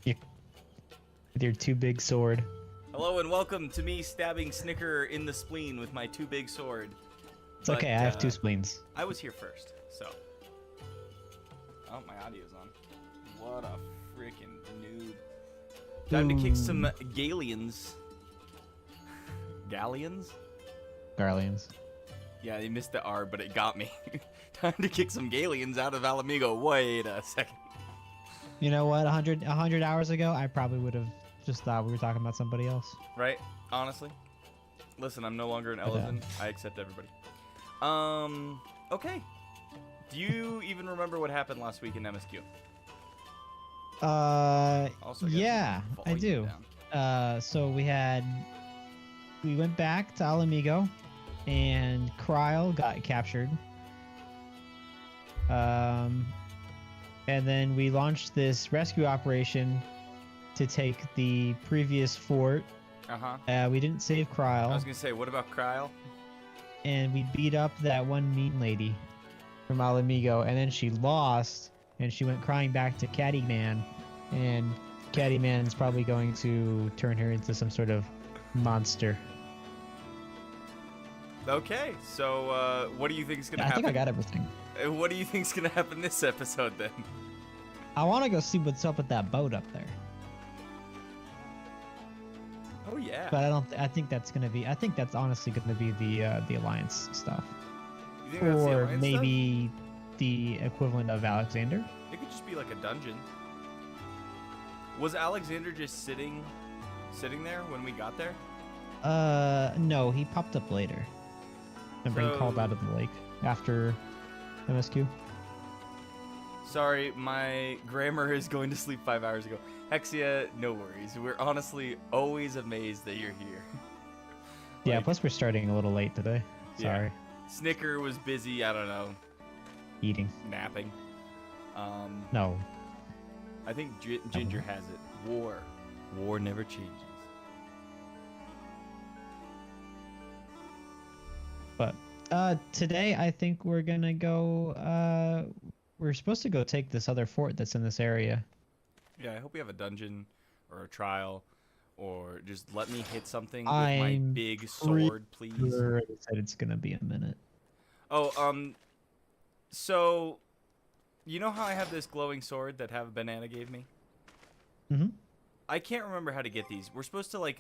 You, with your too big sword. Hello and welcome to me stabbing Snicker in the spleen with my too big sword. It's okay, I have two spleens. I was here first, so. Oh, my audio's on. What a freaking noob. Time to kick some Galleons. Galleons? Garleans. Yeah, they missed the R, but it got me. Time to kick some Galleons out of Alamigo. Wait a second. You know what? 100 hours ago, I probably would have just thought we were talking about somebody else. Right? Honestly. Listen, I'm no longer an elephant. I accept everybody. Okay. Do you even remember what happened last week in MSQ? Also, yeah, I do. So we went back to Alamigo, and Kryl got captured. And then we launched this rescue operation to take the previous fort. We didn't save Kryl. I was gonna say, what about Kryl? And we beat up that one mean lady from Alamigo, and then she lost, and she went crying back to Caddyman, and Caddyman's probably going to turn her into some sort of monster. Okay, so what do you think is gonna happen? I think I got everything. What do you think is gonna happen this episode then? I want to go see what's up with that boat up there. Oh yeah. But I don't. I think that's gonna be. I think that's honestly gonna be the Alliance stuff. You think that's the Or Alliance maybe the equivalent of Alexander. It could just be like a dungeon. Was Alexander just sitting there when we got there? No, he popped up later. Remember, he called out of the lake after MSQ. Sorry, my grammar is going to sleep 5 hours ago. Hexia, no worries. We're honestly always amazed that you're here. Yeah, plus we're starting a little late today. Sorry. Yeah. Snicker was busy, I don't know. Eating. Napping. No. I think Ginger has it. War. War never changes. But today I think we're gonna go. We're supposed to go take this other fort that's in this area. Yeah, I hope we have a dungeon or a trial, or just let me hit something with my big sword, please. Sure they said it's gonna be a minute. Oh, so you know how I have this glowing sword that Have a Banana gave me? Mm-hmm. I can't remember how to get these. We're supposed to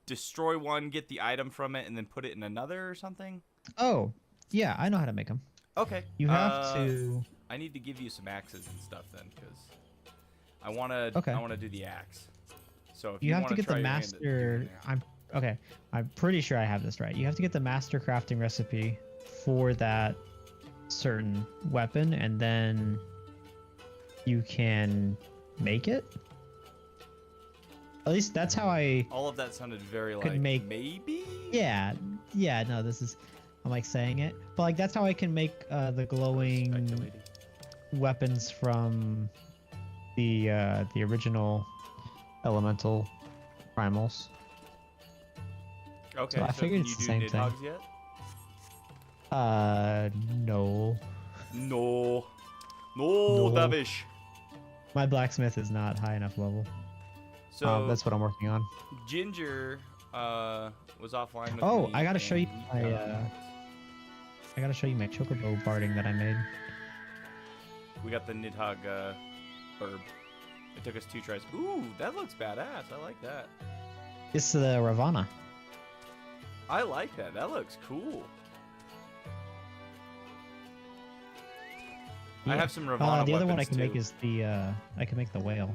destroy one, get the item from it, and then put it in another or something? Oh, yeah, I know how to make them. Okay. You have to... I need to give you some axes and stuff then, because I want to do the axe. So if you have to get the master... I'm pretty sure I have this right. You have to get the master crafting recipe for that certain weapon, and then you can make it. At least that's how I... All of that sounded very like, maybe? Yeah, no, this is... I'm like saying it. But like that's how I can make the glowing weapons from the original elemental primals. Okay, so I figured it's the same thing. Yet? No. No, Davish. My blacksmith is not high enough level. So that's what I'm working on. Ginger was offline with me. I gotta show you I gotta show you my chocobo barding that I made. We got the Nidhogg herb. It took us 2 tries. Ooh, that looks badass. I like that. It's the Ravana. I like that. That looks cool. Yeah. I have some Ravana the other one I can too. make is the I can make the whale.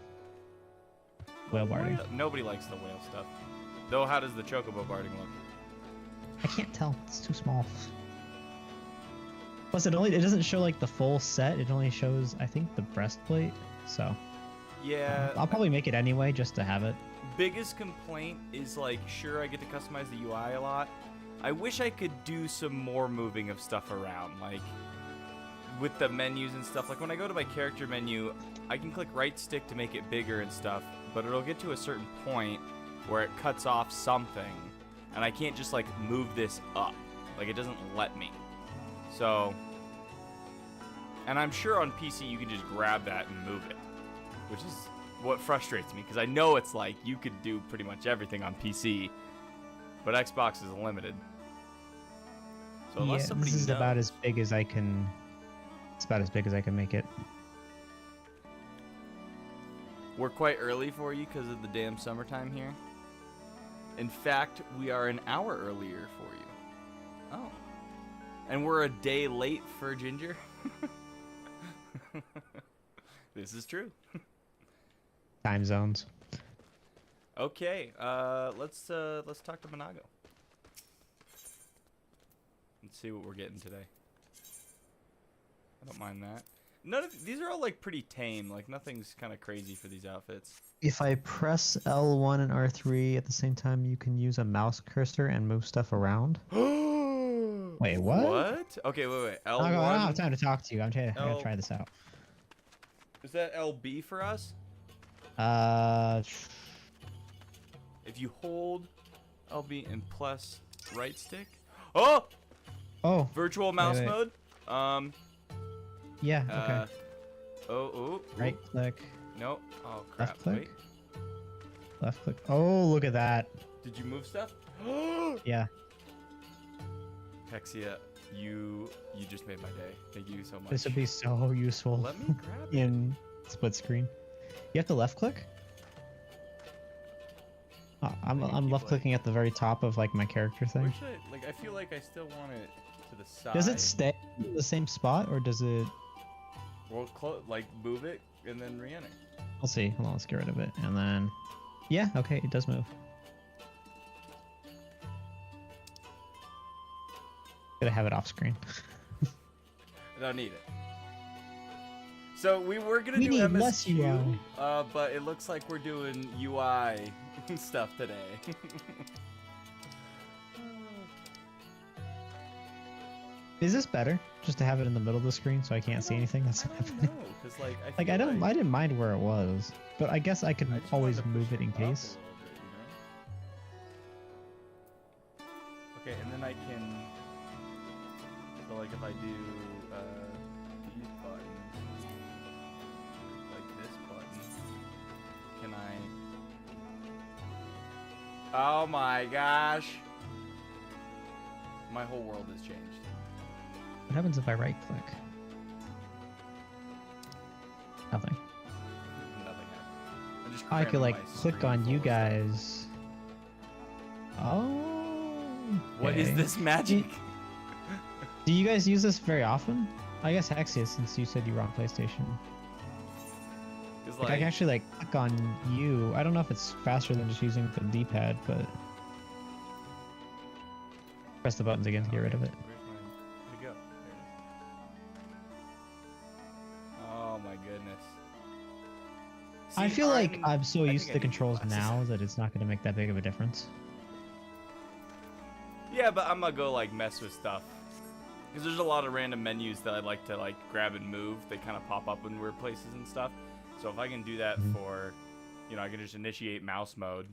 Whale barding. Nobody likes the whale stuff. Though, how does the chocobo barding look? I can't tell. It's too small. Plus, it doesn't show like the full set. It only shows, I think, the breastplate. So yeah, I'll probably make it anyway just to have it. Biggest complaint is like, sure, I get to customize the UI a lot. I wish I could do some more moving of stuff around, like with the menus and stuff. Like when I go to my character menu, I can click right stick to make it bigger and stuff, but it'll get to a certain point where it cuts off something, and I can't just like move this up. Like it doesn't let me. So, and I'm sure on PC you can just grab that and move it. which is what frustrates me because I know it's like you could do pretty much everything on PC, but Xbox is limited. So unless Yeah, somebody this is knows, about as big as I can. It's about as big as I can make it. we're quite early for you because of the damn summertime here. In fact, we are an hour earlier for you. Oh. And we're a day late for Ginger. This is true. Time zones. Okay, let's talk to Monago. Let's see what we're getting today. I don't mind that. None of these are all like pretty tame. Like nothing's kind of crazy for these outfits. If I press L1 and R3 at the same time, you can use a mouse cursor and move stuff around. Wait, what? What? Okay, wait. L1. I don't have time to talk to you. I'm gonna try this out. Is that LB for us? If you hold LB and plus right stick. Oh! Oh. Virtual mouse wait. mode. Yeah. Okay. Oh. Right click. No. Oh crap. Left click. Wait. Left click. Oh, look at that. Did you move stuff? Yeah. Hexia, you just made my day. Thank you so much. This would be so useful Let me grab it. in split screen. You have to left click. I'm left clicking at the very top of like my character thing. Where should I, like I feel like I still want it to the side. Does it stay in the same spot or does it? Well, like move it and then re-enter. We'll see. Hold on, let's get rid of it and then. Yeah. Okay, it does move. Gotta have it off screen. I don't need it. So we were gonna We do need less MSQ, UI. but it looks like we're doing UI stuff today. Is this better? Just to have it in the middle of the screen so I can't see anything that's I don't happening. know, cause like I Like feel I didn't mind where it was, but I guess I could I just always wanted to move push it in up a case. little bit, Okay, and then I can. So like if I do these buttons, like this button, can I? Oh my gosh! My whole world has changed. What happens if I right click? Nothing. Nothing happened. I'm just I could cramming like my click screen on full you of stuff. guys. Oh. What is okay. this magic? Do you guys use this very often? I guess Hexia, since you said you were on PlayStation. 'Cause, Like, I can actually like click on you. I don't know if it's faster than just using the D-pad, but press the buttons again to get rid of it. Where'd it go? There it is. Oh my goodness. I See, feel like I'm so I used think to the I need controls glasses. now that it's not going to make that big of a difference. Yeah, but I'm gonna go like mess with stuff. Because there's a lot of random menus that I like to like grab and move. They kind of pop up in weird places and stuff. So if I can do that for, you know, I can just initiate mouse mode.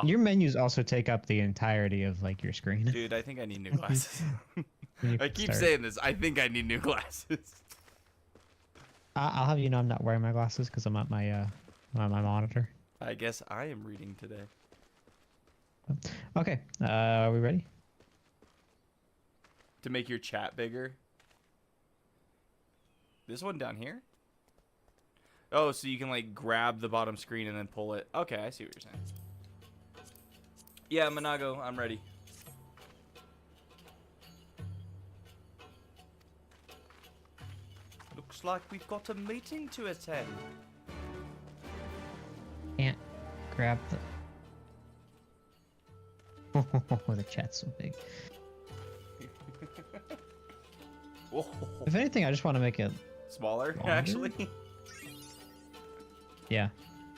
Your menus also take up the entirety of like your screen. Dude, I think I need new glasses. When you I keep start. saying this. I think I need new glasses. I'll have you know I'm not wearing my glasses because I'm at my on my monitor. I guess I am reading today. Okay, are we ready? To make your chat bigger. This one down here? Oh, so you can like grab the bottom screen and then pull it. Okay, I see what you're saying. Yeah, Monago, I'm ready. Looks like we've got a meeting to attend. Can't grab the. The chat's so big. Whoa. If anything, I just want to make it. Smaller, Longer? actually. Yeah,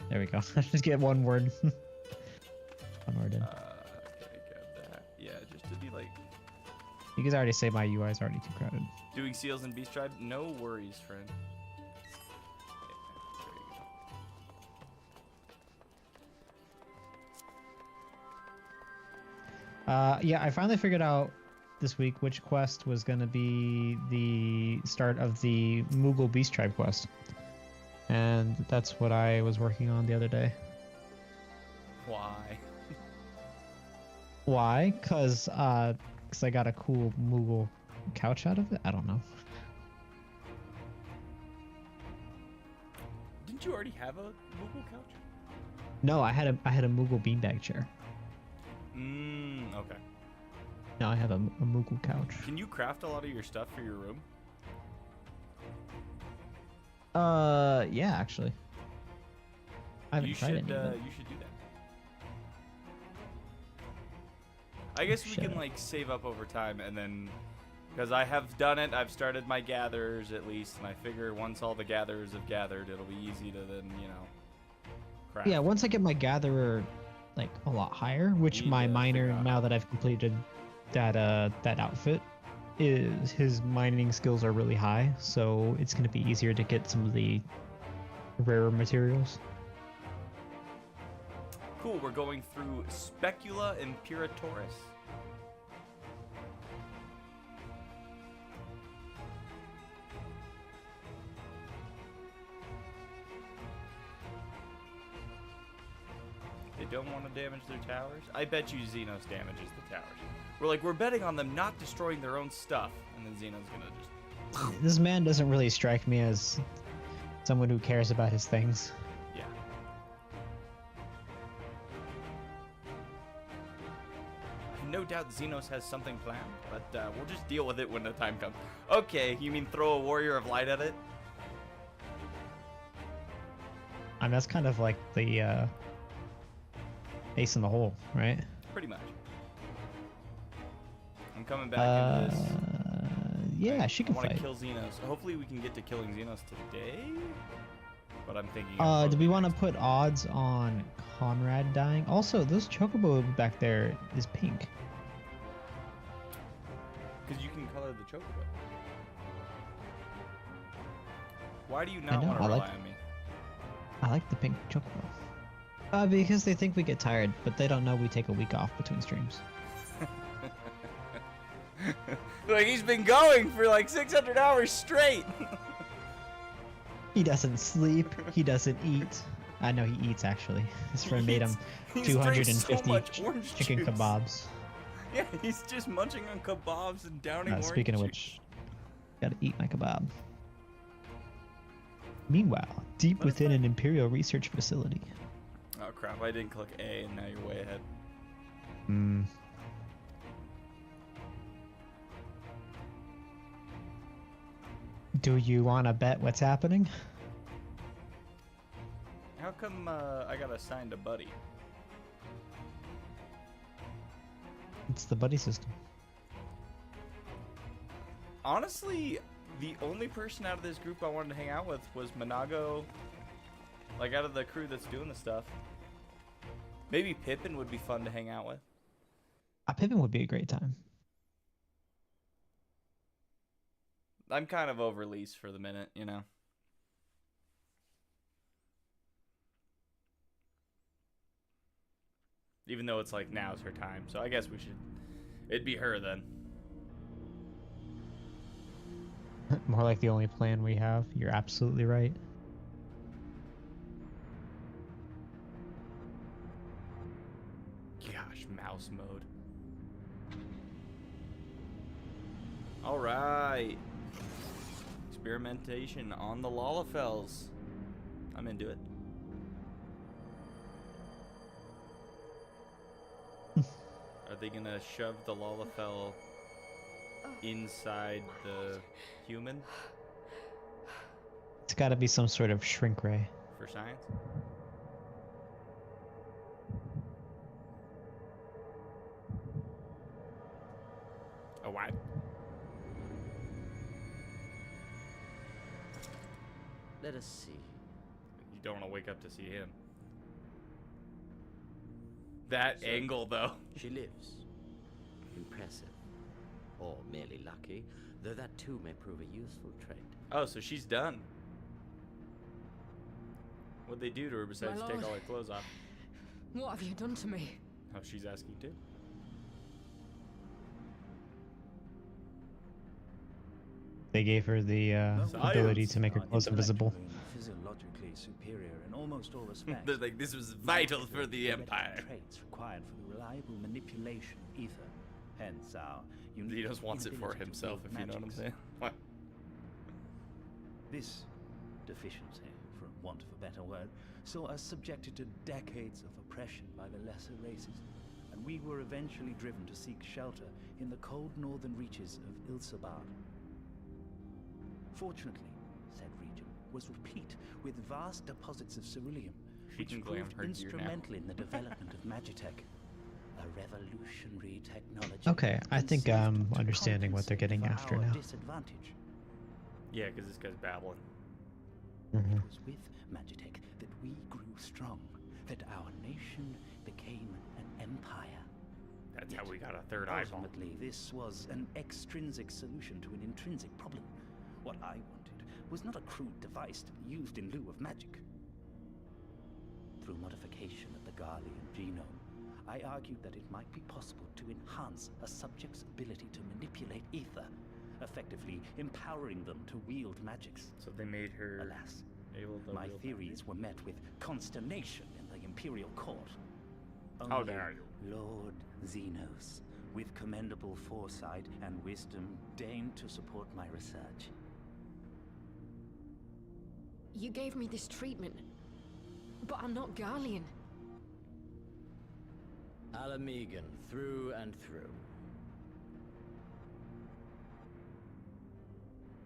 there we go. Just get one word. One word in. Okay, grab that. Yeah, just to be like You guys already say my UI is already too crowded. doing seals and beast tribe. No worries, friend. Yeah, there you go. Yeah, I finally figured out this week which quest was going to be the start of the Moogle Beast Tribe quest. And that's what I was working on the other day. Why? Why? Cause I got a cool Moogle couch out of it. I don't know. Didn't you already have a Google couch? No, I had a Moogle beanbag chair. Okay. Now I have a Moogle couch. Can you craft a lot of your stuff for your room? Yeah, actually. I haven't tried any of it. You should do that. I guess we can like save up over time and then, because I have done it, I've started my gatherers at least, and I figure once all the gatherers have gathered, it'll be easy to then, you know, craft. Yeah, once I get my gatherer like a lot higher, which my miner, now that I've completed that outfit, is his mining skills are really high, so it's gonna be easier to get some of the rarer materials. Cool, we're going through Specula Imperatoris. They don't want to damage their towers? I bet you Xenos damages the towers. We're betting on them not destroying their own stuff, and then Xenos gonna just... This man doesn't really strike me as someone who cares about his things. Yeah. No doubt Xenos has something planned, but we'll just deal with it when the time comes. Okay, you mean throw a Warrior of Light at it? I mean, that's kind of like the ace in the hole, right? Pretty much. I'm coming back into this. Yeah, she can I fight. want to kill Xenos. Hopefully we can get to killing Xenos today. But I'm thinking... do we want to put odds on Conrad dying? Also, this chocobo back there is pink. Because you can color the chocobo. Why do you not want to rely on me? I like the pink chocobo. Because they think we get tired, but they don't know we take a week off between streams. Like, he's been going for like 600 hours straight. He doesn't sleep. He doesn't eat. I know he eats, actually. His friend made him 250 chicken kebabs. Yeah, he's just munching on kebabs and downing orange Speaking of juice. which, gotta eat my kebab. Meanwhile, deep within an Imperial research facility. Oh crap, I didn't click A and now you're way ahead. Do you want to bet what's happening? How come I got assigned a buddy? It's the buddy system. Honestly, the only person out of this group I wanted to hang out with was Monago. Like, out of the crew that's doing the stuff. Maybe Pippin would be fun to hang out with. Pippin would be a great time. I'm kind of over Lise for the minute, you know. Even though it's like now's her time, so I guess we should... It'd be her then. More like the only plan we have. You're absolutely right. Gosh, mouse mode. Alright. Experimentation on the Lalafels. I'm into it. Are they gonna shove the Lalafell inside the human? It's gotta be some sort of shrink ray. For science? Oh, what? Let us see. You don't want to wake up to see him. That angle, though. She lives. Impressive. Or merely lucky, though that too may prove a useful trait. Oh, so she's done. What'd they do to her besides take all her clothes off? What have you done to me? Oh, she's asking too. They gave her the ability to make her clothes invisible. Physiologically superior in almost all respects. They're like, this was vital for the Empire. Traits required for the reliable manipulation of ether. Hence our unique He just wants it for inability to himself, wield if you know what I'm magics. saying. What? This deficiency, for want of a better word, saw us subjected to decades of oppression by the lesser races, and we were eventually driven to seek shelter in the cold northern reaches of Ilsabad. Fortunately, said region was replete with vast deposits of ceruleum, She which can glam proved her gear now. instrumental in the development of Magitech, a revolutionary technology. Okay, I think conceived I'm to understanding what they're compensate getting for after our now. disadvantage. Yeah, because this guy's babbling. Mhm. It was with Magitech that we grew strong, that our nation became an empire. That's how Yet, we got a third eyeball. ultimately, this was an extrinsic solution to an intrinsic problem. What I wanted was not a crude device to be used in lieu of magic. Through modification of the Garlean genome, I argued that it might be possible to enhance a subject's ability to manipulate ether, effectively empowering them to wield magics. So they made her Alas, able to my wield theories were met with consternation in the Imperial Court. How Only dare you. Lord Xenos, with commendable foresight and wisdom, deigned to support my research. You gave me this treatment, but I'm not Garlean. Alamegan, through and through.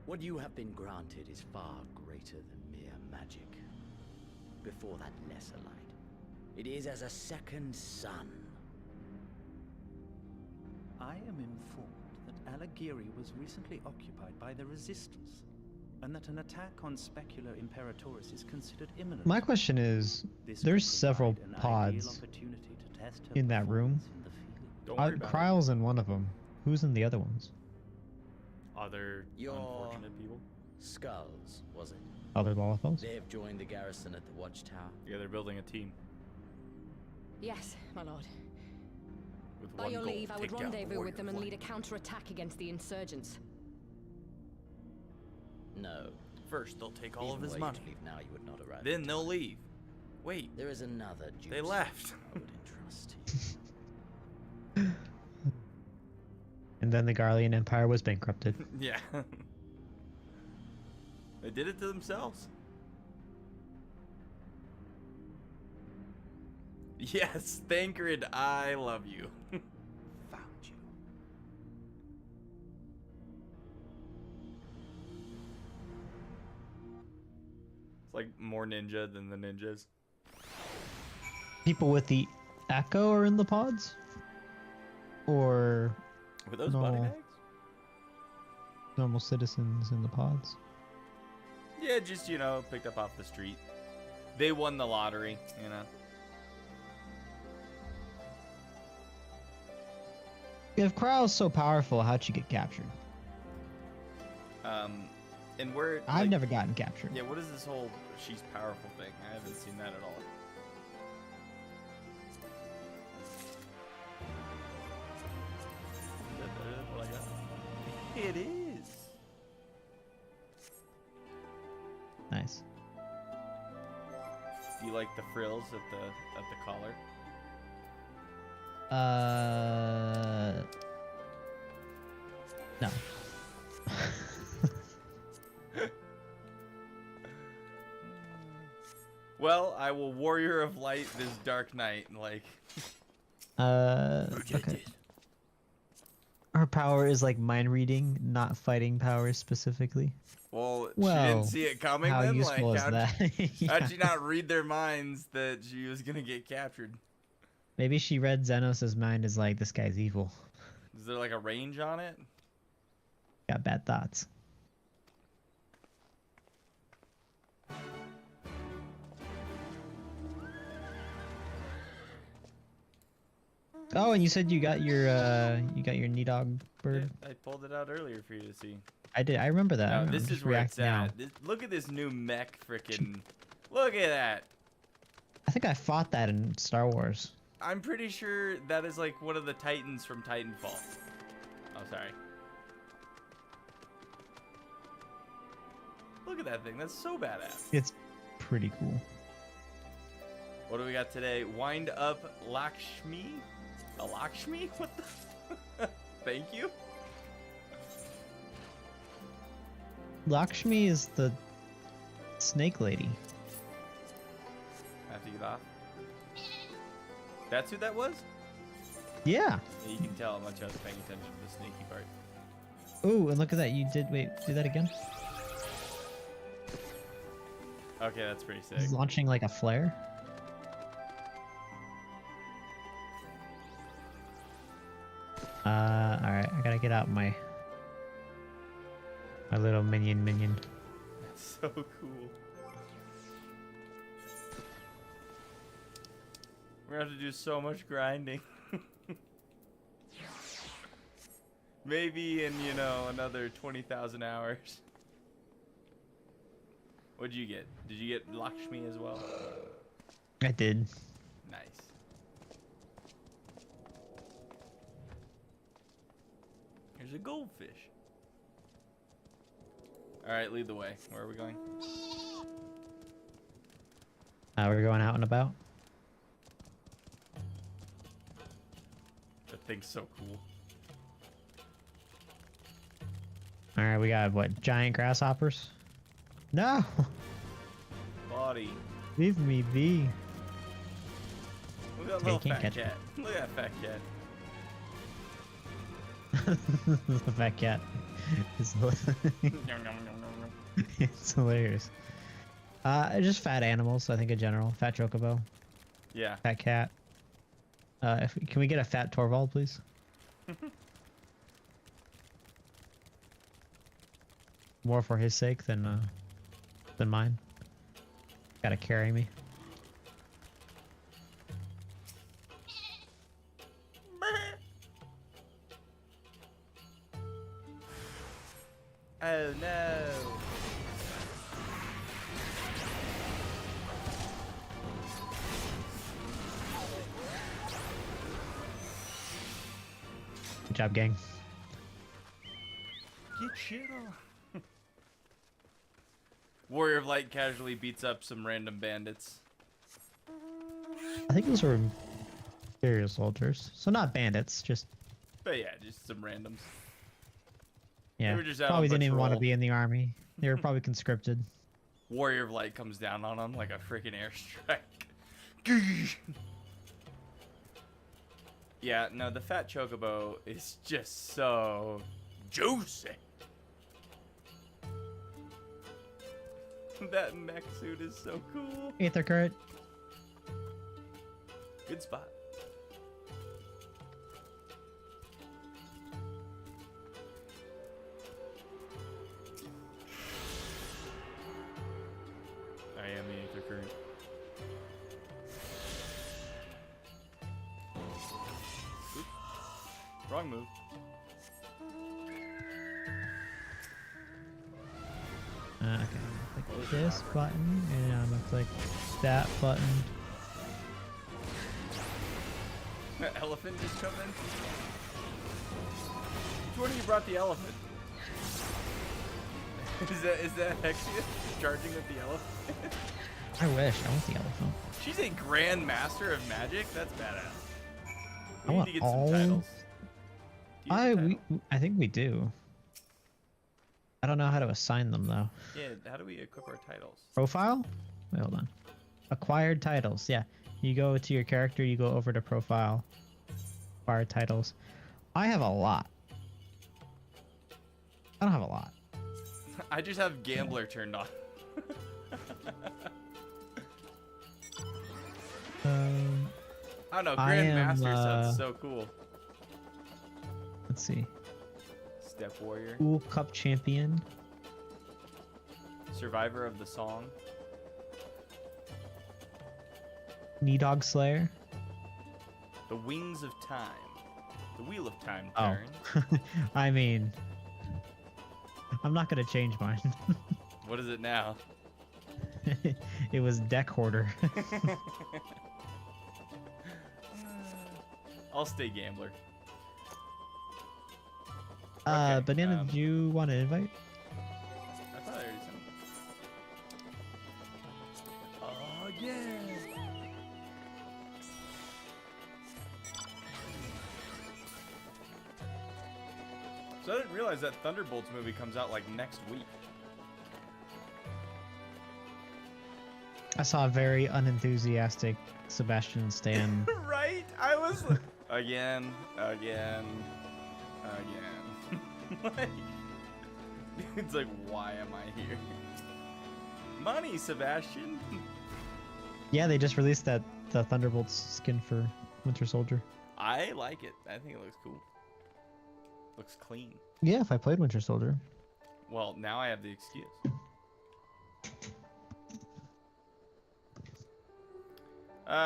What you have been granted is far greater than mere magic. Before that lesser light, it is as a second sun. I am informed that Alagiri was recently occupied by the Resistance, and that an attack on Specular Imperatoris is considered imminent. My question is, This there's could several provide an ideal pods opportunity to test her in that room. performance in the field. Don't worry about Kryle's in one of them. Who's in the other ones? it. Other Your- unfortunate people. Skulls, was it? Other Lalafels? They have joined the garrison at the watchtower. Yeah, they're building a team Yes, my lord. with By one your goal: leave, I take would down the rendezvous warrior with them and of lead a light. counterattack against the insurgents. No. First, they'll take all of Even his were you money. to leave now, you would not arrive. Then in they'll time. leave. Wait, There is another juicy they left. I would entrust to you. And then the Garlean Empire was bankrupted. Yeah. They did it to themselves. Yes, Thancred, I love you. Found you. It's like more ninja than the ninjas. People with the Echo are in the pods? Or Were those body No. bags? normal citizens in the pods? Yeah, just, you know, picked up off the street. They won the lottery, you know. If Kryle's so powerful, how'd she get captured? And where I've like, never gotten captured. Yeah, what is this whole she's powerful thing? I haven't seen that at all. Is that better than what I got? It is. Nice. Do you like the frills at the collar? No. Well, I will warrior of light this dark night. Like, Okay. Her power is like mind reading, not fighting power specifically. well, she Well, didn't see it coming. How Then, useful like, is that? Yeah. how'd she not read their minds that she was gonna get captured? Maybe she read Xenos' mind as like, this guy's evil. Is there like a range on it? Got bad thoughts. Oh, and you said you got your Nidog bird. Yeah, I pulled it out earlier for you to see. I did. I remember that. Now, I'm this just is where it's reacting now. at. Look at this new mech frickin'. Look at that. I think I fought that in Star Wars. I'm pretty sure that is like one of the Titans from Titanfall. Oh, sorry. Look at that thing. That's so badass. It's pretty cool. What do we got today? Wind up Lakshmi? A Lakshmi? What the? Thank you. Lakshmi is the snake lady. I have to get off. That's who that was? Yeah. Yeah, you can tell how much I was paying attention to the snaky part. Ooh, and look at that. You did, wait, do that again? Okay, that's pretty sick. He's launching like a flare. Alright, I gotta get out my little minion. That's so cool. We're gonna have to do so much grinding. Maybe in, you know, another 20,000 hours. What'd you get? Did you get Lakshmi as well? I did. Nice. There's a goldfish. Alright, lead the way. Where are we going? We're going out and about. That thing's so cool. Alright, we got what? Giant grasshoppers? No! Body. Leave me be. Look at that Hey, little can't fat catch cat. Look at that fat cat. The fat cat. It's, it's hilarious. Just fat animals, I think in general. Fat chocobo, Yeah. fat cat. Can we get a fat Torvald, please? More for his sake than mine. Gotta carry me. Oh no. Good job, gang. Get shit on. Warrior of Light casually beats up some random bandits. I think those were Imperial soldiers. So not bandits, just... But yeah, just some randoms. Yeah, were just out probably on didn't even want to patrol. be in the army. They were probably conscripted. Warrior of Light comes down on him like a freaking airstrike. Yeah, no, the fat chocobo is just so juicy. That mech suit is so cool. Aether current. Good spot. I am the Aether current. Oops. Wrong move. Okay, I'm gonna click this button, and I'm gonna click that button. Elephant just come in? Which one of you brought the elephant? Is that Hexia charging with the elephant? I wish. I want the elephant. She's a Grand Master of Magic? That's badass. I We need want to get all- some titles. Do you have a title? I think we do. I don't know how to assign them though. Yeah, how do we equip our titles? Profile? Wait, hold on. Acquired titles. Yeah, you go to your character. You go over to profile. Acquired titles. I have a lot. I don't have a lot. I just have Gambler turned on. I don't know, I Grand am, Master sounds so cool. Let's see. Step Warrior. Cool Cup Champion. Survivor of the Song. Knee Dog Slayer. The Wings of Time. The Wheel of Time Oh. turn. I mean, I'm not gonna change mine. What is it now? It was Deck Hoarder. I'll stay Gambler. Okay, Banana, did you want to invite? I thought I already sent him. didn't realize that Thunderbolts movie comes out like next week. I saw a very unenthusiastic Sebastian Stan. Right? I was like, again. Like, it's like, why am I here? Money, Sebastian. Yeah, they just released the Thunderbolts skin for Winter Soldier. I like it. I think it looks cool. Looks clean. Yeah, if I played Winter Soldier. Well, now I have the excuse.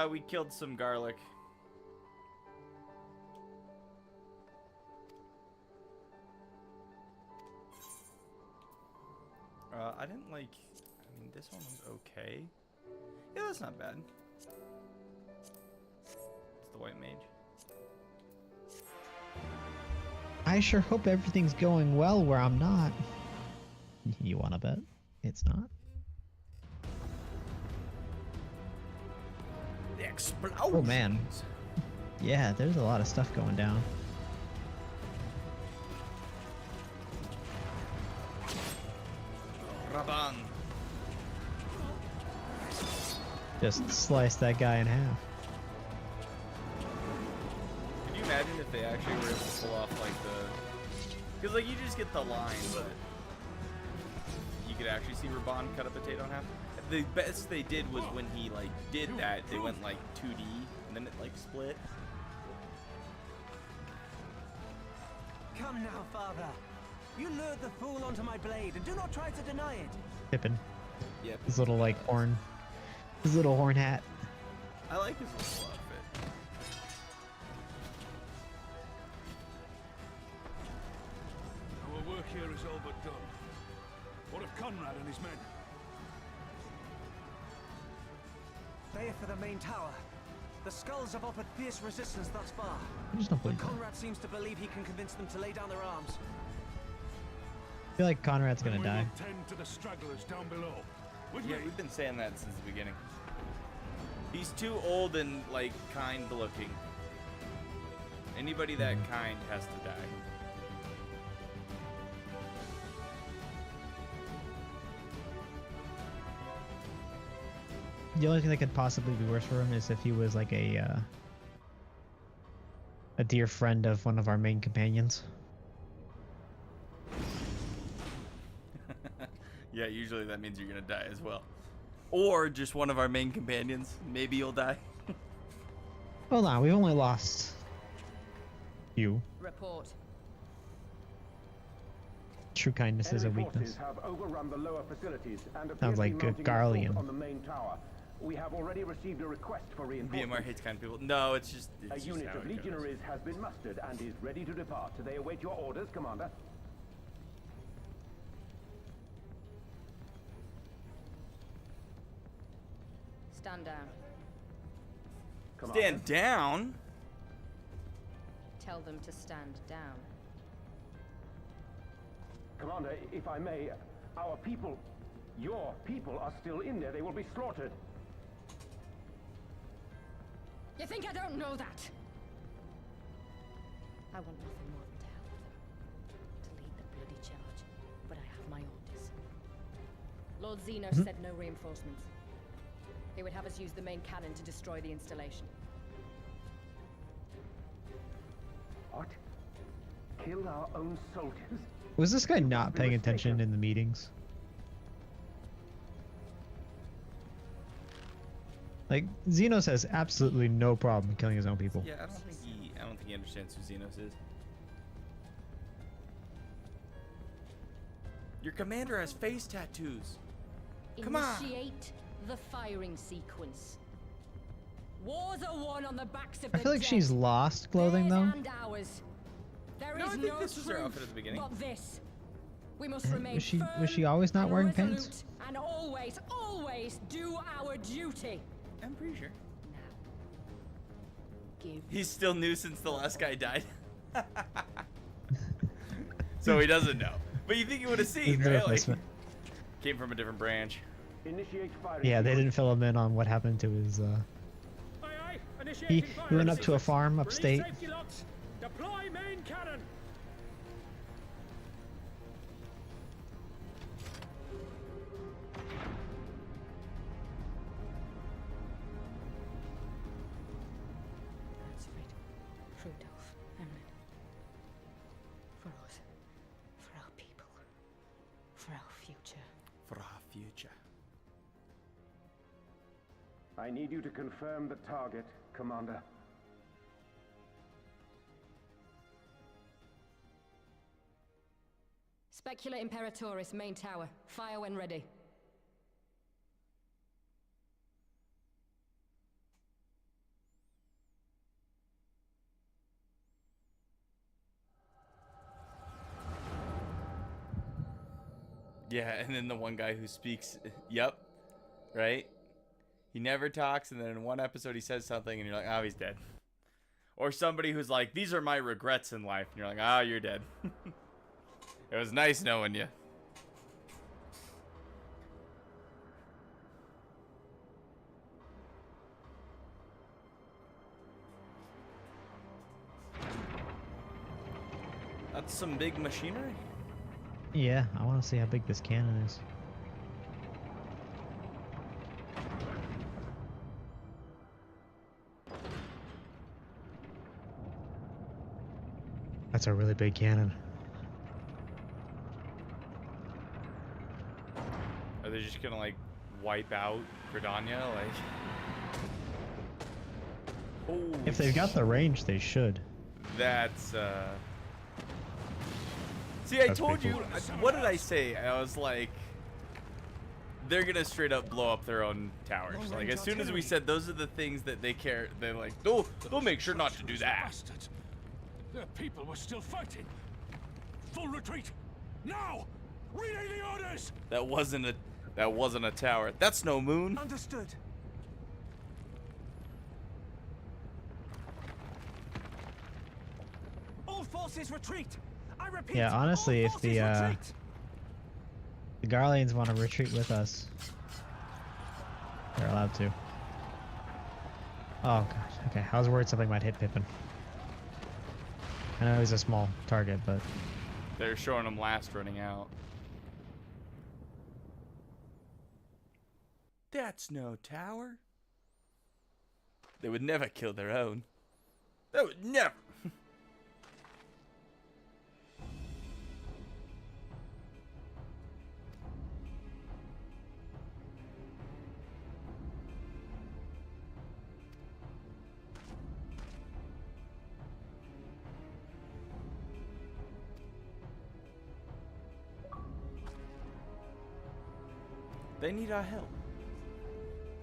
We killed some garlic. I didn't like... I mean, this one was okay. Yeah, that's not bad. It's the white mage. I sure hope everything's going well where I'm not. You wanna bet? It's not. The explosions! Oh man. Yeah, there's a lot of stuff going down. Raban. Just slice that guy in half. Could you imagine if they actually were able to pull off like the... Because like you just get the line, but you could actually see Raban cut a potato in half. The best they did was when he like did that, they went like 2D and then it like split. Come now, father. You lured the fool onto my blade, and do not try to deny it. Pippin. Yep. His little like horn. His little horn hat. I like his little outfit. Our work here is all but done. What of Conrad and his men? They are for the main tower. The skulls have offered fierce resistance thus far. I just don't But believe that. Conrad seems to believe he can convince them to lay down their arms. I feel like Conrad's gonna We die. will tend to the stragglers down below. With Yeah, me. we've been saying that since the beginning. He's too old and like kind looking. Anybody that kind has to die. The only thing that could possibly be worse for him is if he was like a dear friend of one of our main companions. Yeah, usually that means you're gonna die as well. Or just one of our main companions. Maybe you'll die. Hold on, we've only lost you. Report. True kindness is a Enemy weakness. forces have overrun the lower facilities and appear Sounds to be like a mounting an Garlean. assault on the main tower. We have already received a request for BMR reinforcements. hates kind people. No, it's just A just unit how of it goes. legionaries has been mustered and is ready to depart. They await your orders, Commander. Stand down. Commander. Stand down. Tell them to stand down. Commander, if I may, our people, your people are still in there. They will be slaughtered. You think I don't know that? I want nothing more than to help them. To lead the bloody charge. But I have my orders. Lord Zeno said no reinforcements. He would have us use the main cannon to destroy the installation. What? Kill our own soldiers? Was this guy not paying attention in the meetings? Like, Xenos has absolutely no problem killing his own people. Yeah, I don't think he understands who Xenos is. Your commander has face tattoos. Come on. Initiate the firing sequence. Wars are won on the backs of I the feel like dead. she's lost clothing Theirs though. and ours. There No, is I think no this was her truth outfit at the beginning. but this. We must remain Was she firm always not and wearing resolute pants? And always, always do our duty. I'm pretty sure. Now, give He's still new since the last guy died. So he doesn't know. But you think he would have seen, There's no right? Like, replacement. came from a different branch. Initiate firing. Yeah, they didn't fill him in on what happened to his. He went up to a farm upstate. Deploy main cannon. future. For our future. I need you to confirm the target, Commander. Specula Imperatoris, main tower. Fire when ready. Yeah, and then the one guy who speaks, yep, right? He never talks, and then in one episode he says something, and you're like, oh, he's dead. Or somebody who's like, these are my regrets in life, and you're like, oh, you're dead. It was nice knowing you. That's some big machinery. Yeah, I want to see how big this cannon is. That's a really big cannon. Are they just gonna like wipe out Gridania? Like, holy If they've got the range, they should. That's See, I That's told pretty you. cool. What did I say? I was like, they're gonna straight up blow up their own towers. Like, as soon as we said those are the things that they care, they're like, they'll make sure not to do that. Bastards. Their people were still fighting. Full retreat. Now! Relay the orders! That wasn't a tower. That's no moon. Understood. All forces retreat. I repeat. Yeah, honestly, all if forces retreat. the Garleans want to retreat with us, they're allowed to. Oh gosh. Okay, I was worried something might hit Pippin. I know he's a small target, but They're showing them last running out. That's no tower. They would never kill their own. They would never. They need our help.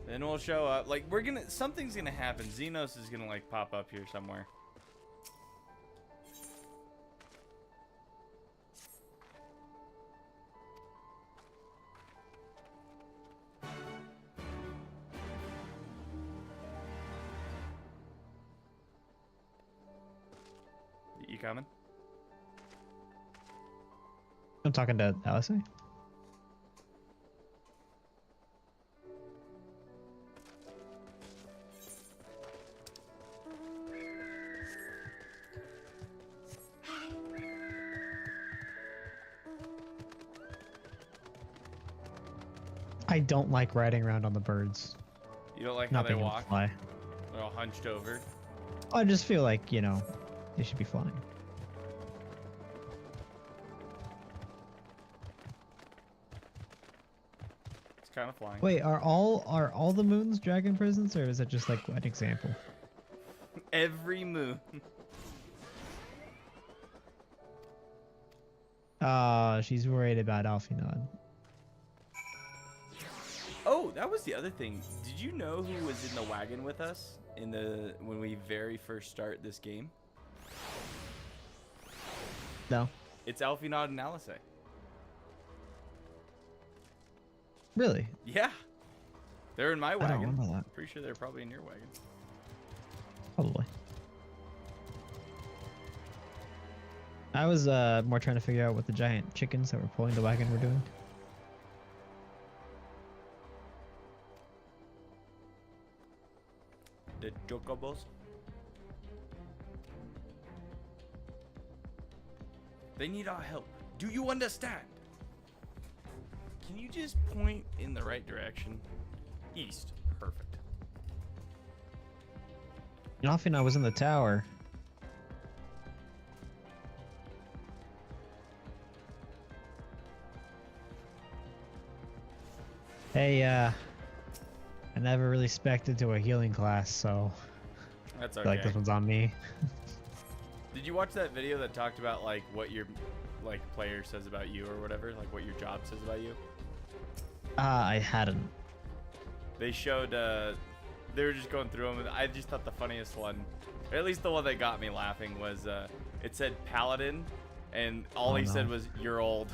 Then we'll show up. Like, something's gonna happen. Xenos is gonna, like, pop up here somewhere. You coming? I'm talking to Alison. I don't like riding around on the birds. You don't like Not how they being able to walk? fly. They're all hunched over. I just feel like, you know, they should be flying. It's kind of flying. Wait, are all the moons dragon prisons, or is it just like an example? Every moon. She's worried about Alfinod. Oh, that was the other thing. Did you know who was in the wagon with us when we very first start this game? No. It's Alfinod and Alice. Really? Yeah. They're in my I wagon. don't remember that. Pretty sure they're probably in your wagon. Probably. I was more trying to figure out what the giant chickens that were pulling the wagon were doing. The chocobos. They need our help. Do you understand? Can you just point in the right direction? East. Perfect. Alfinod was in the tower. Hey, I never really spec'd into a healing class, so That's I okay. feel like this one's on me. Did you watch that video that talked about like what your like player says about you or whatever, like what your job says about you? I hadn't. They showed they were just going through them, and I just thought the funniest one, or at least the one that got me laughing, was it said Paladin, and all he said was "you're old."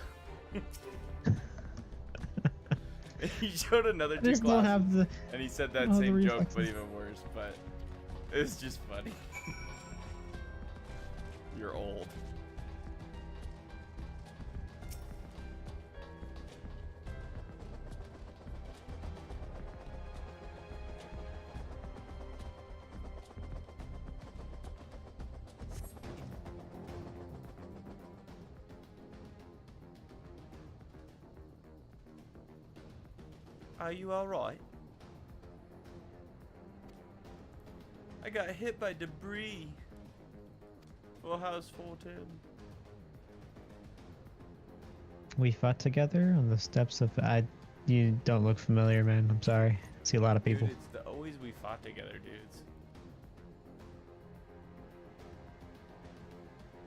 He showed another two just don't have classes, the. and he said that don't have the same joke, but reflexes. even worse. But it's just funny. You're old. Are you alright? I got hit by debris. Full house 410. We fought together on the steps of. You don't look familiar, man. I'm sorry. I see a lot of people. Dude, it's the always we fought together, dudes.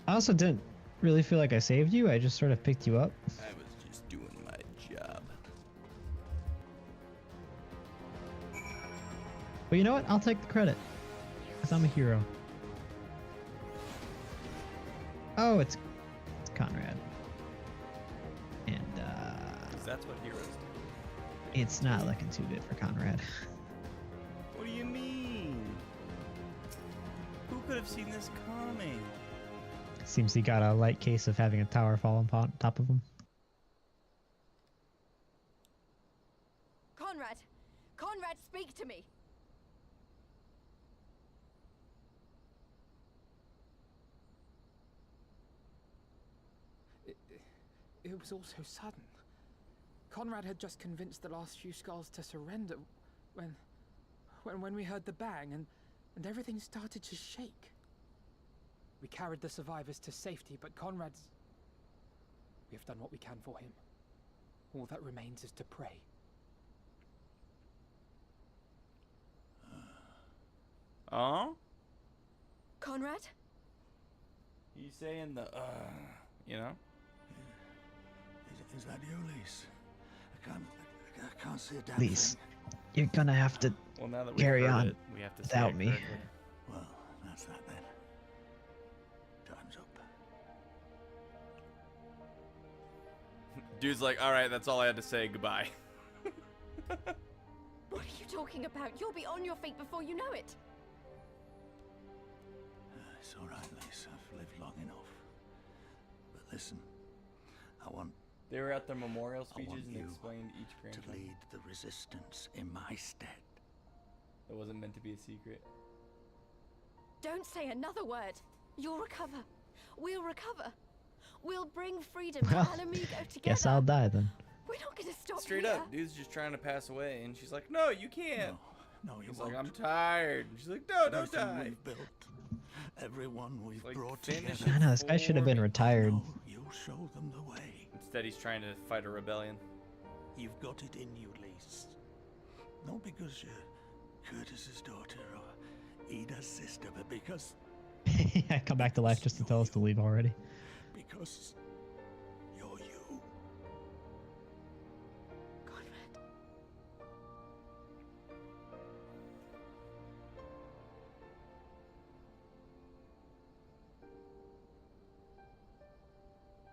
I also didn't really feel like I saved you. I just sort of picked you up. I was just doing my job. But you know what? I'll take the credit. Because I'm a hero. Oh, it's Conrad. And, Because that's what heroes do. it's not looking too good for Conrad. What do you mean? Who could have seen this coming? Seems he got a light case of having a tower fall on top of him. Conrad! Conrad, speak to me! It was all so sudden. Conrad had just convinced the last few skulls to surrender when we heard the bang and everything started to shake. We carried the survivors to safety, but Conrad's... We have done what we can for him. All that remains is to pray. Oh? Conrad? You saying the, you know? Is that you, Lise? I can't see a damn Lise, thing. you're gonna have to Well, now that we carry heard on it, we have to say without it me. correctly. Well, that's that then. Time's up. Dude's like, alright, that's all I had to say, goodbye. What are you talking about? You'll be on your feet before you know it. It's all right, Lise. I've lived long enough. But listen, I want They were at their memorial I want speeches and you explained each to grandchild. lead the resistance in my stead. It wasn't meant to be a secret. Don't say another word. You'll recover. We'll recover. We'll bring freedom to Well, Alamigo together. guess I'll die then. We're not gonna stop Straight here. up, dude's just trying to pass away, and she's like, no, you can't. No, you He's won't. like, I'm tired. And she's like, no, don't Everything die. we've built, everyone we've Like, brought finish together. I know, this guy should have been for me. retired. No, you'll show them the way. Instead, he's trying to fight a rebellion. You've got it in you, Lise. Not because you're Curtis's daughter or Ida's sister, but because I come back to life just to tell us to leave already. because you're you. Conrad.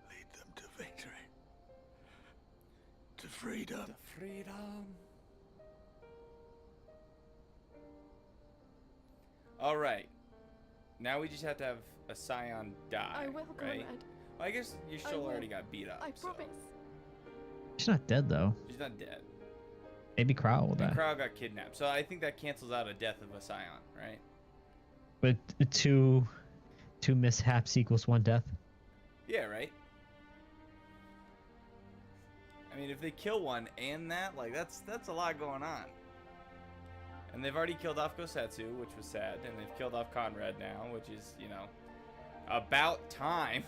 Lead them to victory. To freedom. Freedom. All right. Now we just have to have a Scion die. I will, right? Conrad. Well, I guess your I soul will. already got beat up. I so promise. She's not dead though. She's not dead. Maybe Crow will And die. Crow got kidnapped, so I think that cancels out a death of a Scion, right? But two mishaps equals one death. Yeah, right. I mean, if they kill one and that, like that's a lot going on. And they've already killed off Gosetsu, which was sad, and they've killed off Conrad now, which is, you know, about time.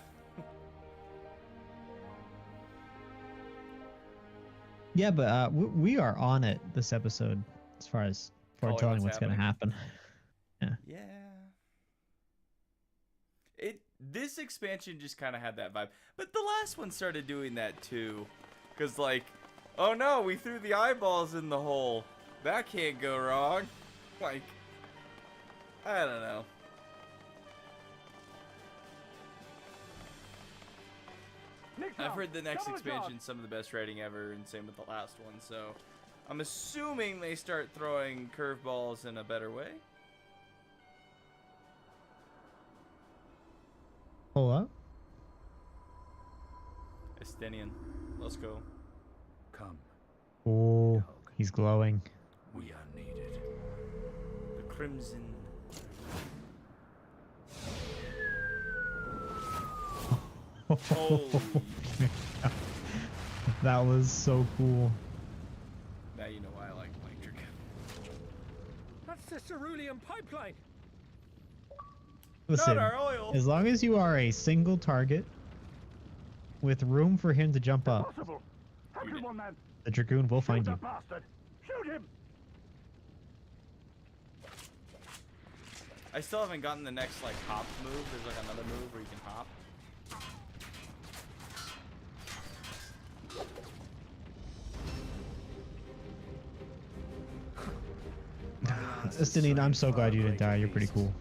Yeah, but we are on it this episode as far as foretelling what's going to happen. Yeah. Yeah. This expansion just kind of had that vibe, but the last one started doing that too, because like, oh no, we threw the eyeballs in the hole. That can't go wrong. Like, I don't know. I've heard the next expansion's some of the best writing ever, and same with the last one, so I'm assuming they start throwing curveballs in a better way. Pull up. Estinian, let's go. Come. Oh, he's glowing. We are needed. The crimson. Holy. That was so cool. Now you know why I like electric. That's the cerulean pipeline. Listen, Not our oil. as long as you are a single target with room for him to jump up, Possible. How can one man the Dragoon will find shoot you. the bastard? Shoot him! I still haven't gotten the next like hop move. There's like another move where you can hop. Estinian, I'm so glad you didn't die. You're pretty cool.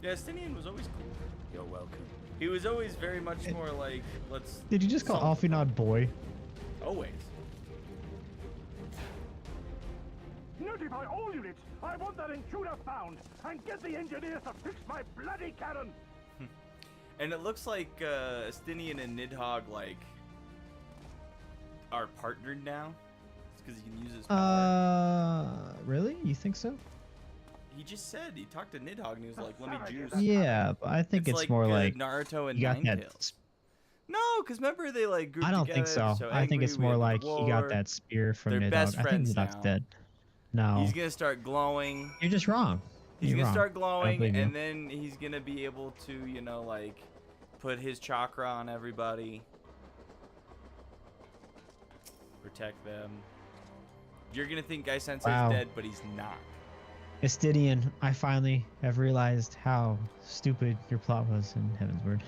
Yeah, Estinian was always cool. You're welcome. He was always very much more like, let's... Did you just call Alfinod boy? Always. Notify all units. I want that intruder found, and get the engineers to fix my bloody cannon. And it looks like Estinian and Nidhogg like are partnered now. It's because he can use his power. Really? You think so? He just said, he talked to Nidhogg and he was like, let me juice. Yeah, but I think it's more like Naruto and you got that. Ninetales. No, because remember they like grouped I don't together, think so. I think angry, it's we more had the like he got war. that spear from They're Nidhogg. best I think friends Nidhogg's now. dead. No. He's gonna start glowing. You're just wrong. He's You're gonna wrong. start I glowing, believe you. and then he's gonna be able to, you know, like, put his chakra on everybody, protect them. You're gonna think Gai Sensei's Wow. dead, but he's not. Estidian, I finally have realized how stupid your plot was in Heavensward.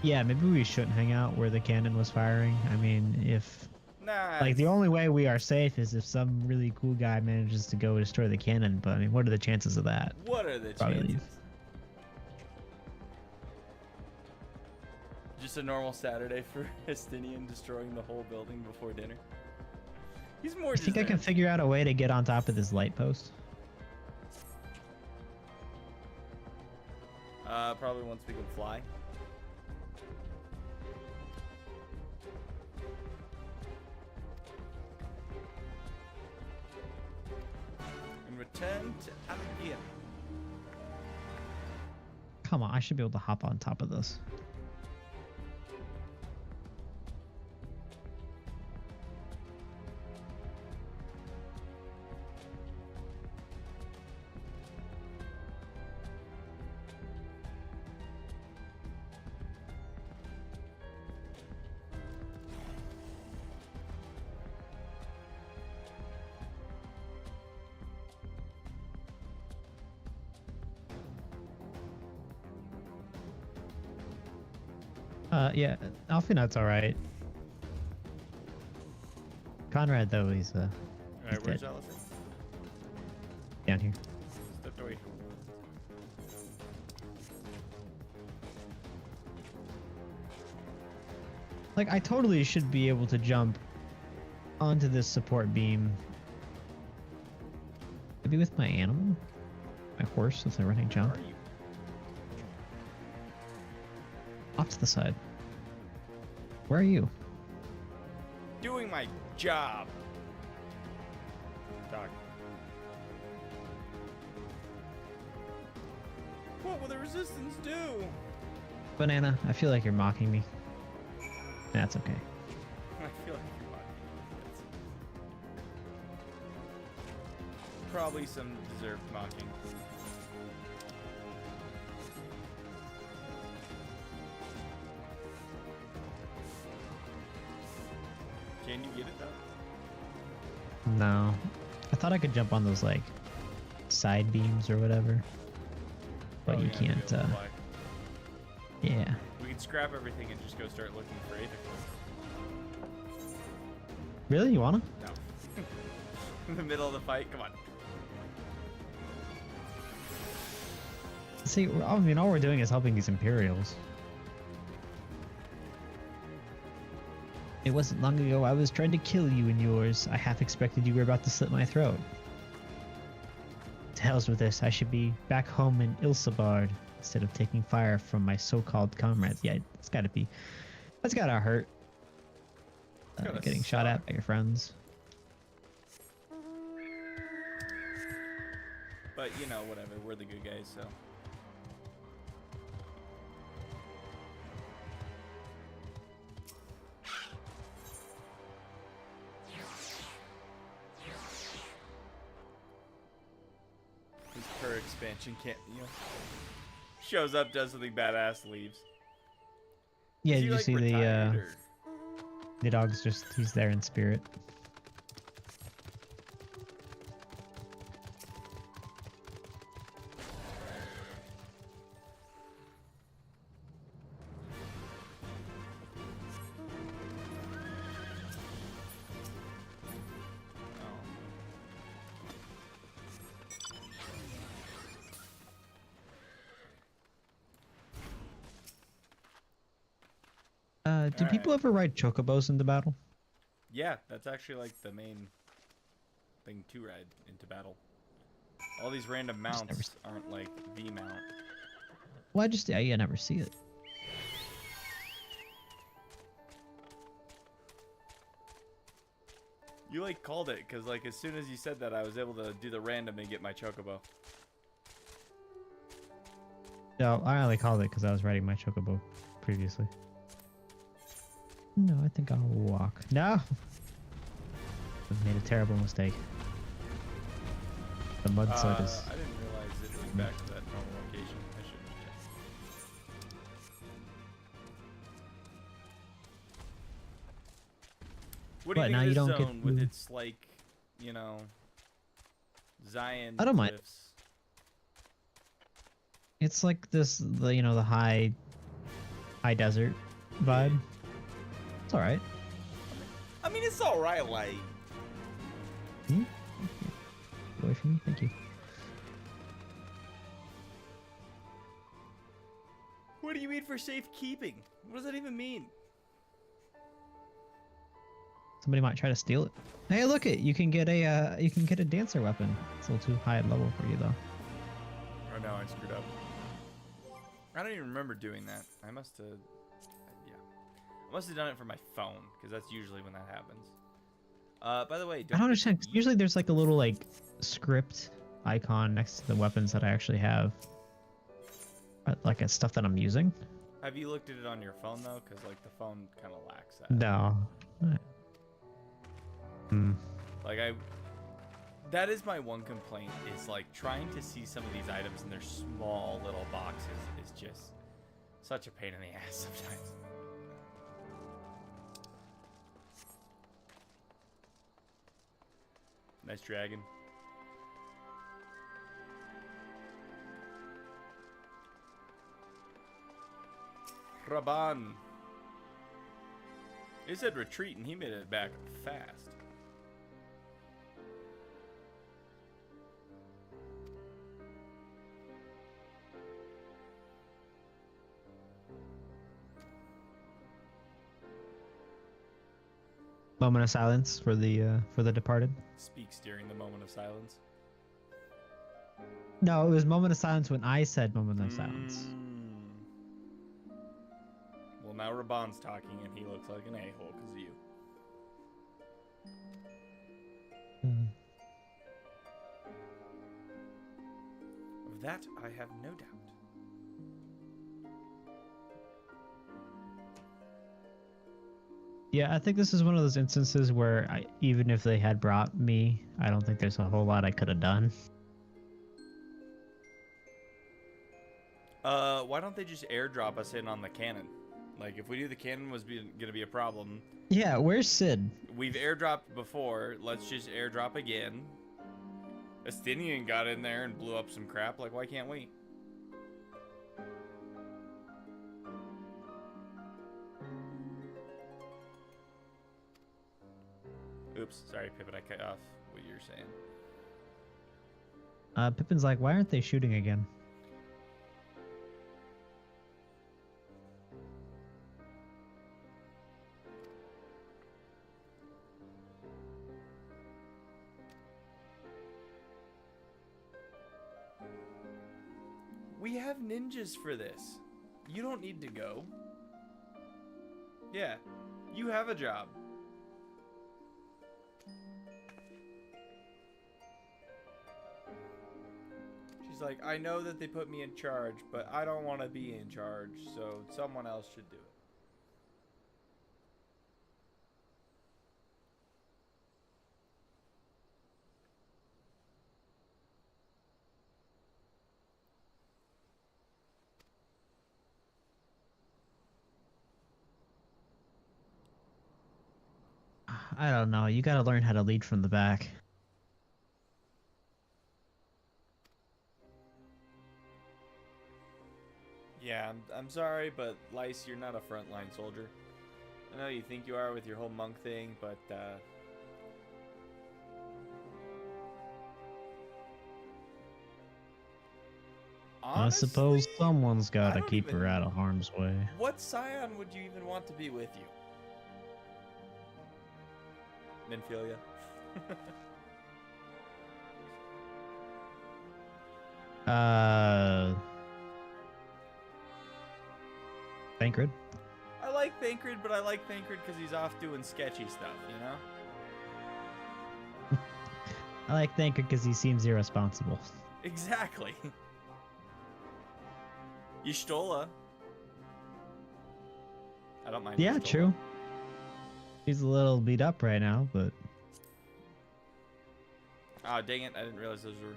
Yeah, maybe we shouldn't hang out where the cannon was firing. I mean, if... Nah. Like, the only way we are safe is if some really cool guy manages to go destroy the cannon, but I mean, what are the chances of that? What are the Probably chances? leave. Just a normal Saturday for Estinian destroying the whole building before dinner. He's more I just think I there. can figure out a way to get on top of this light post. Probably once we can fly. And return to Algia. Come on, I should be able to hop on top of this. Yeah, Alfinod's alright. Conrad, though, he's Alright, where's dead. Allison? Down here. Stepped away. Like, I totally should be able to jump onto this support beam. Maybe with my animal? My horse with a running jump? Where are you? Off to the side. Where are you? Doing my job. Doc. What will the resistance do? Banana, I feel like you're mocking me. That's okay. I feel like you're mocking me. Probably some deserved mocking. Can you get it though? No. I thought I could jump on those like side beams or whatever. But Probably you gonna be can't able to fly. yeah. We could scrap everything and just go start looking for Aether. Really? You wanna? No. In the middle of the fight? Come on. See, I mean, all we're doing is helping these Imperials. It wasn't long ago I was trying to kill you and yours. I half expected you were about to slit my throat. To hell's with this. I should be back home in Ilsabard instead of taking fire from my so-called comrades. Yeah, it's gotta be. That's gotta hurt. Gotta Getting shot at by your friends. But, you know, whatever. We're the good guys, so. His per expansion can't, you know. Shows up, does something badass, leaves. Yeah, Is did he, you like, see retired, or- the dog's just, he's there in spirit. Do people ever ride chocobos into battle? Yeah, that's actually like the main thing to ride into battle. All these random mounts aren't like the mount. Well, I never see it. You like called it because like as soon as you said that, I was able to do the random and get my chocobo. No, I only called it because I was riding my chocobo previously. No, I think I'll walk. No! I made a terrible mistake. The mud sled is... I didn't realize it was back to that normal location. I should have checked. What do you But think now of you this don't get zone with to- its like, you know, Zion I don't mind. cliffs? It's like this, you know, the high desert vibe. It's alright. I mean, it's alright, like. Hmm? Get away from me, thank you. What do you mean for safekeeping? What does that even mean? Somebody might try to steal it. Hey, look it! You can get a dancer weapon. It's a little too high level for you though. Oh no, I screwed up. I don't even remember doing that. I must have. Yeah. I must have done it for my phone, because that's usually when that happens. By the way, I don't understand. 'Cause usually there's like a little like script icon next to the weapons that I actually have. Like it's stuff that I'm using. Have you looked at it on your phone though? Because like the phone kind of lacks that. No. Hmm. Like that is my one complaint, is like trying to see some of these items in their small little boxes is just such a pain in the ass sometimes. Nice dragon. Raban. He said retreat and he made it back fast. Moment of silence for the departed. Speaks during the moment of silence. No, it was moment of silence when I said moment of silence. Well, now Raban's talking and he looks like an a-hole because of you. Of that, I have no doubt. Yeah, I think this is one of those instances where even if they had brought me, I don't think there's a whole lot I could have done. Why don't they just airdrop us in on the cannon? Like, if we knew the cannon was gonna be a problem. Yeah, where's Sid? We've airdropped before. Let's just airdrop again. Estinian got in there and blew up some crap. Like, why can't we? Oops, sorry, Pippin, I cut off what you were saying. Pippin's like, why aren't they shooting again? We have ninjas for this. You don't need to go. Yeah, you have a job. She's like, I know that they put me in charge, but I don't want to be in charge, so someone else should do it. I don't know. You gotta learn how to lead from the back. Yeah, I'm sorry, but Lice, you're not a frontline soldier. I know you think you are with your whole monk thing, but I suppose honestly, someone's I gotta don't keep even- her out of harm's way. What scion would you even want to be with you? Minfilia. Thancred? I like Thancred, but I like Thancred because he's off doing sketchy stuff, you know? I like Thancred because he seems irresponsible. Exactly. Y'shtola. I don't mind. Yeah, Y'shtola. true. He's a little beat up right now, but... Ah, dang it. I didn't realize those were...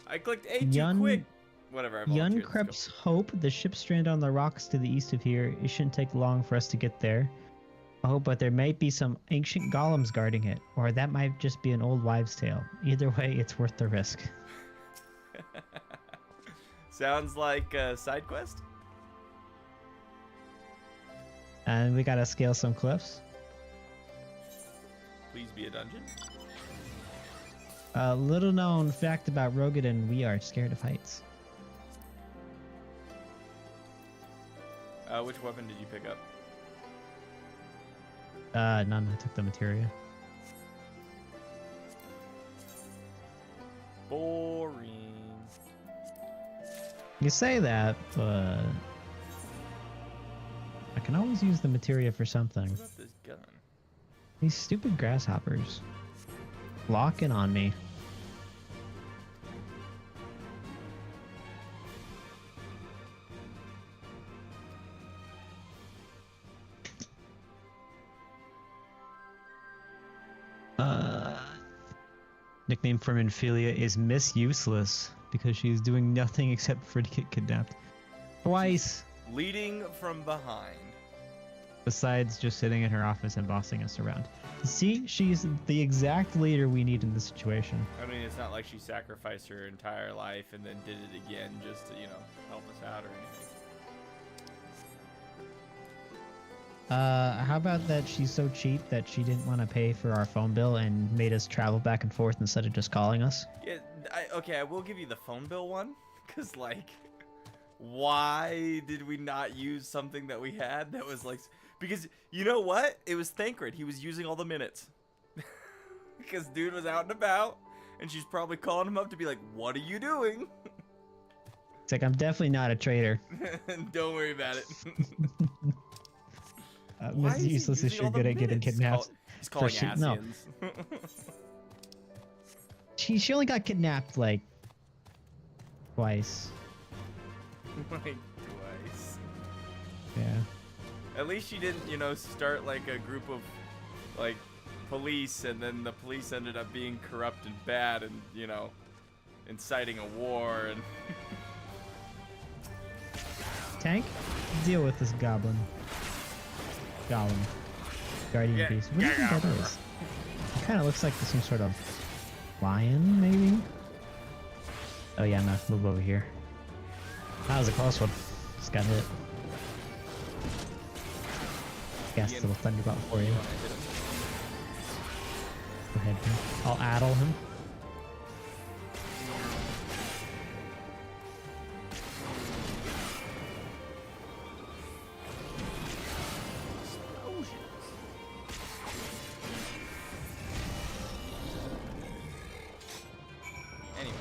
I clicked A too Yun- quick. Whatever, I Yun volunteered. Krep's hope, the ship stranded on the rocks to the east of here. It shouldn't take long for us to get there. Oh, but there might be some ancient golems guarding it, or that might just be an old wives' tale. Either way, it's worth the risk. Sounds like a side quest. And we gotta scale some cliffs. Please be a dungeon. Little known fact about Rogadin, we are scared of heights. Which weapon did you pick up? None. I took the materia. Boring. You say that, but I can always use the materia for something. What about this gun? These stupid grasshoppers locking on me. Nickname for Minfilia is Miss Useless because she's doing nothing except for to get kidnapped twice. Leading from behind. Besides just sitting in her office and bossing us around. See, she's the exact leader we need in this situation. I mean, it's not like she sacrificed her entire life and then did it again just to, you know, help us out or anything. How about that she's so cheap that she didn't want to pay for our phone bill and made us travel back and forth instead of just calling us? Yeah, okay, I will give you the phone bill one, because, like, why did we not use something that we had that was, like... Because, you know what? It was Thancred. He was using all the minutes. Because dude was out and about, and she's probably calling him up to be like, what are you doing? It's like, I'm definitely not a traitor. Don't worry about it. Why Miss is he Useless is using sure all the good at getting minutes? kidnapped. He's calling For shit- no. Asians. She only got kidnapped, like, twice. Like, twice. Yeah. At least she didn't, you know, start like a group of like police, and then the police ended up being corrupt and bad, and you know, inciting a war. And Tank, deal with this goblin. Golem. Guardian beast. What do you think that is? It kind of looks like some sort of lion, maybe? Oh yeah, no, move over here. That was a close one. Just got hit. Gas a little thunderbolt for you. Go ahead, I'll addle him. anyway.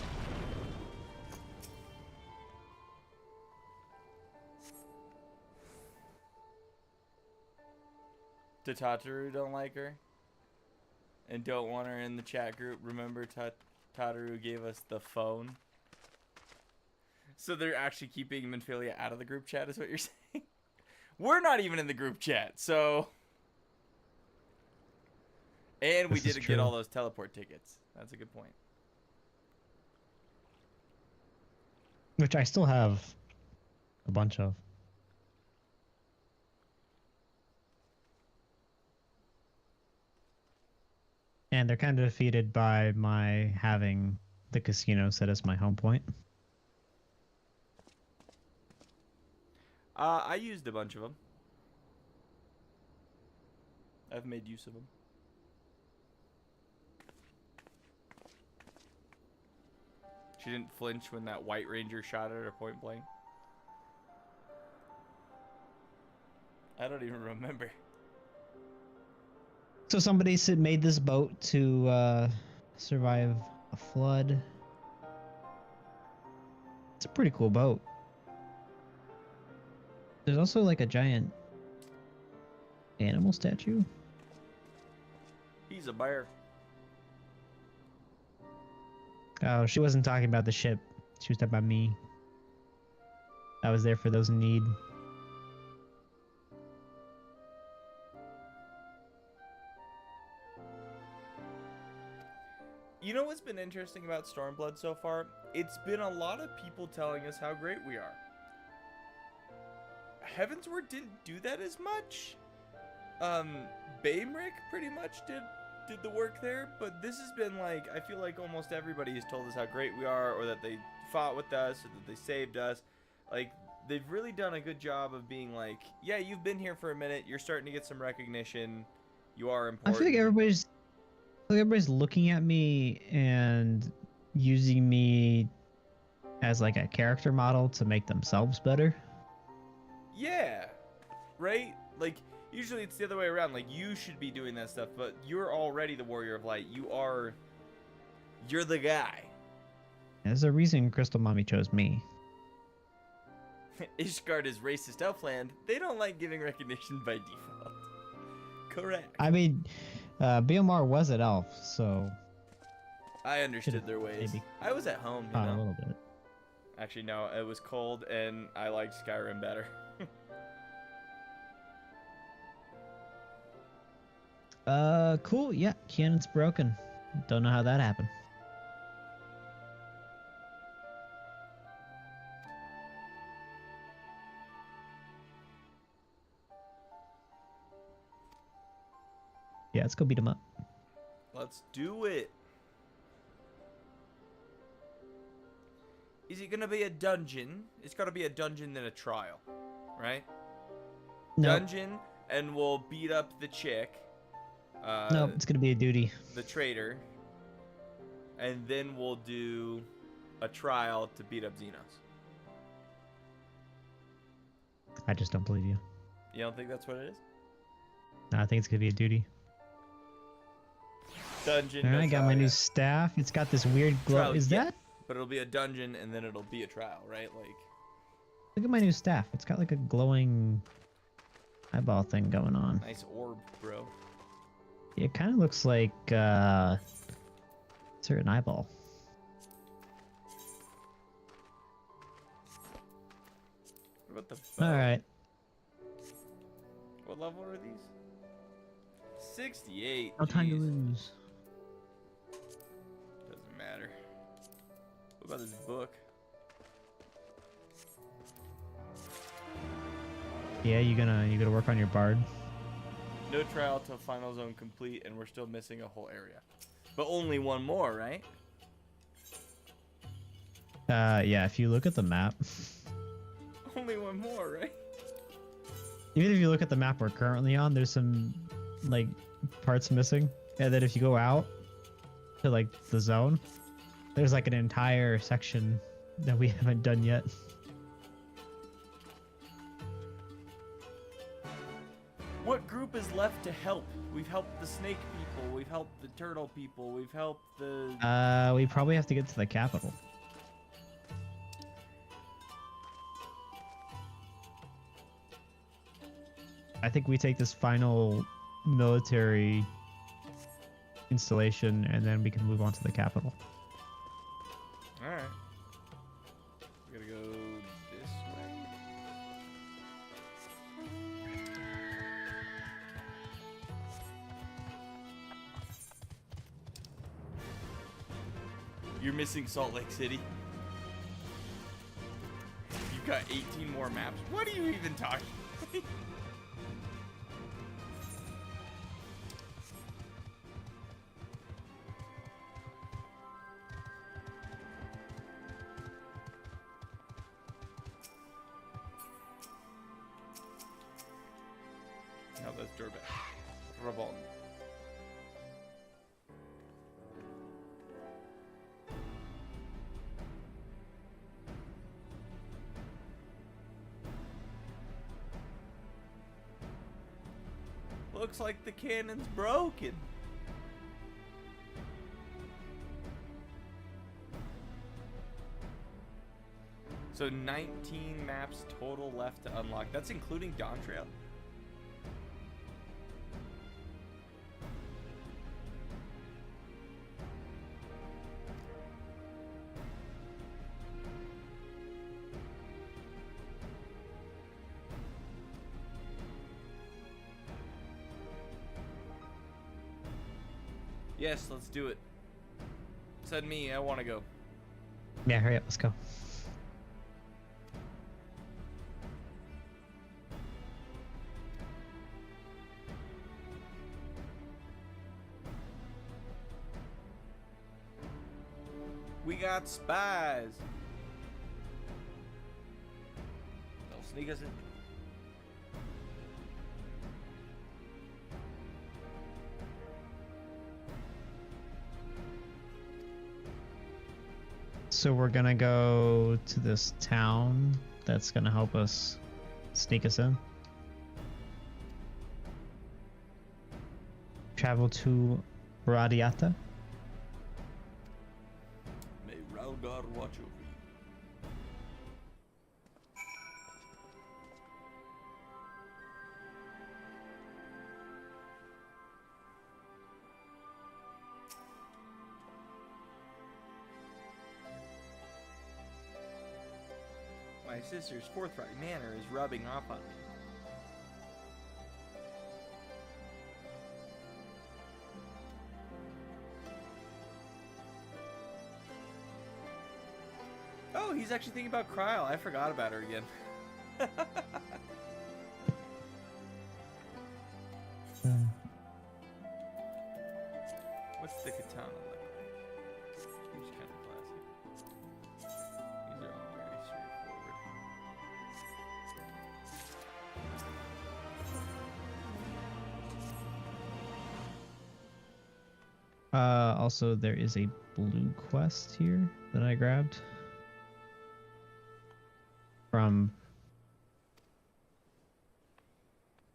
Did Tataru don't like her? And don't want her in the chat group? Remember Tataru gave us the phone? So they're actually keeping Minfilia out of the group chat is what you're saying? We're not even in the group chat, so... And we didn't get all those teleport tickets. That's a good point. Which I still have a bunch of. And they're kind of defeated by my having the casino set as my home point. I used a bunch of them. I've made use of them. She didn't flinch when that White Ranger shot at her point blank. I don't even remember. So somebody made this boat to survive a flood. It's a pretty cool boat. There's also like a giant animal statue. He's a bear. Oh, she wasn't talking about the ship. She was talking about me. I was there for those in need. You know what's been interesting about Stormblood so far? It's been a lot of people telling us how great we are. Heavensward didn't do that as much. Baemric pretty much did the work there, but this has been like, I feel like almost everybody has told us how great we are, or that they fought with us, or that they saved us. Like, they've really done a good job of being like, yeah, you've been here for a minute, you're starting to get some recognition, you are important. I feel like everybody's looking at me and using me as like a character model to make themselves better. Yeah, right? Like, usually it's the other way around. Like, you should be doing that stuff, but you're already the Warrior of Light. You're the guy. There's a reason Crystal Mommy chose me. Ishgard is racist elfland. They don't like giving recognition by default. Correct. I mean, BMR was at Elf, so... I understood their ways. Maybe. I was at home, you A know? little bit. Actually, no, it was cold, and I liked Skyrim better. Cool. Yeah, cannon's broken. Don't know how that happened. Yeah, let's go beat him up. Let's do it. Is it gonna be a dungeon? It's gotta be a dungeon then a trial, right? Nope. Dungeon, and we'll beat up the chick. Nope, it's gonna be a duty. The traitor. And then we'll do a trial to beat up Xenos. I just don't believe you. You don't think that's what it is? No, I think it's gonna be a duty. Dungeon. Alright, I got my new Saga. staff. It's got this weird glow. Trial, Is yeah, that? But it'll be a dungeon and then it'll be a trial, right? Like. Look at my new staff. It's got like a glowing eyeball thing going on. Nice orb, bro. It kind of looks like a certain eyeball. What about the bow? All right. What level are these? 68. No time to jeez. lose. Doesn't matter. What about this book? Yeah, you gonna work on your bard? No trial till final zone complete, and we're still missing a whole area. But only one more, right? Yeah, if you look at the map. Only one more, right? Even if you look at the map we're currently on, there's some like parts missing. And then if you go out to like the zone, there's like an entire section that we haven't done yet. What group is left to help? We've helped the snake people, we've helped the turtle people, we've helped the... We probably have to get to the capital. I think we take this final military installation and then we can move on to the capital. Alright. We gotta go this way. You're missing Salt Lake City. You've got 18 more maps. What are you even talking about? No, that's Durban. Revolt. Looks like the cannon's broken. So 19 maps total left to unlock. That's including Dawn Trail. Yes, let's do it. Send me, I want to go. Yeah, hurry up, let's go. We got spies. They'll sneak us in. So we're gonna go to this town that's gonna help us sneak us in. Travel to Radiata. May Ralgar watch over you. My sister's forthright manner is rubbing off on me. Oh, he's actually thinking about Kryl. I forgot about her again. What's the katana look like? Seems kind of classic. These are all very straightforward. Also there is a blue quest here that I grabbed from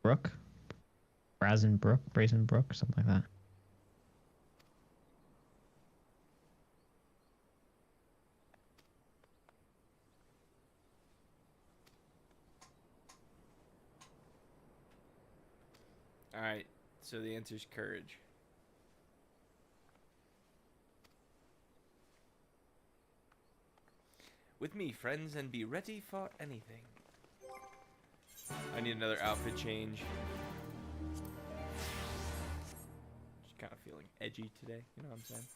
Brook, Brazen Brook, or something like that. Alright, so the answer's courage. With me, friends, and be ready for anything. I need another outfit change. edgy today. You know what I'm saying?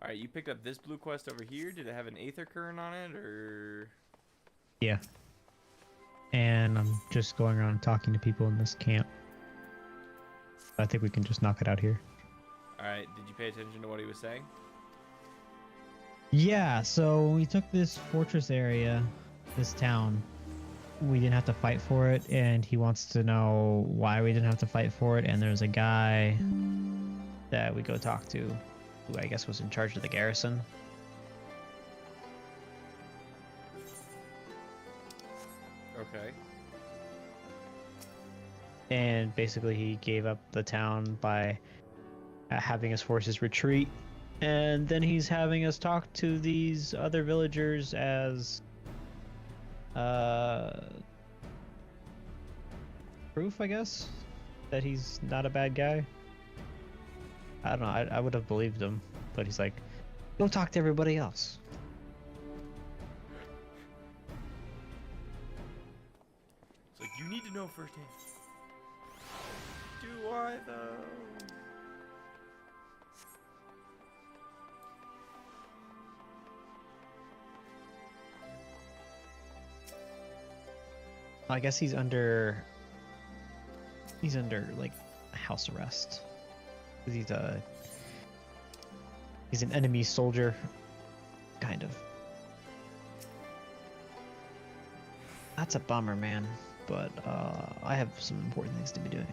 All right, you picked up this blue quest over here. Did it have an Aether Current on it, or? Yeah. And I'm just going around talking to people in this camp. I think we can just knock it out here. All right. Did you pay attention to what he was saying? Yeah, so we took this fortress area, this town. We didn't have to fight for it, and he wants to know why we didn't have to fight for it. And there's a guy that we go talk to, who I guess was in charge of the garrison. Okay. And basically he gave up the town by having his forces retreat. And then he's having us talk to these other villagers as proof, I guess, that he's not a bad guy. I don't know, I would have believed him, but he's like, go talk to everybody else. It's like, you need to know firsthand. Do I, though? I guess he's under like house arrest. He's an enemy soldier, kind of. That's a bummer, man, but I have some important things to be doing.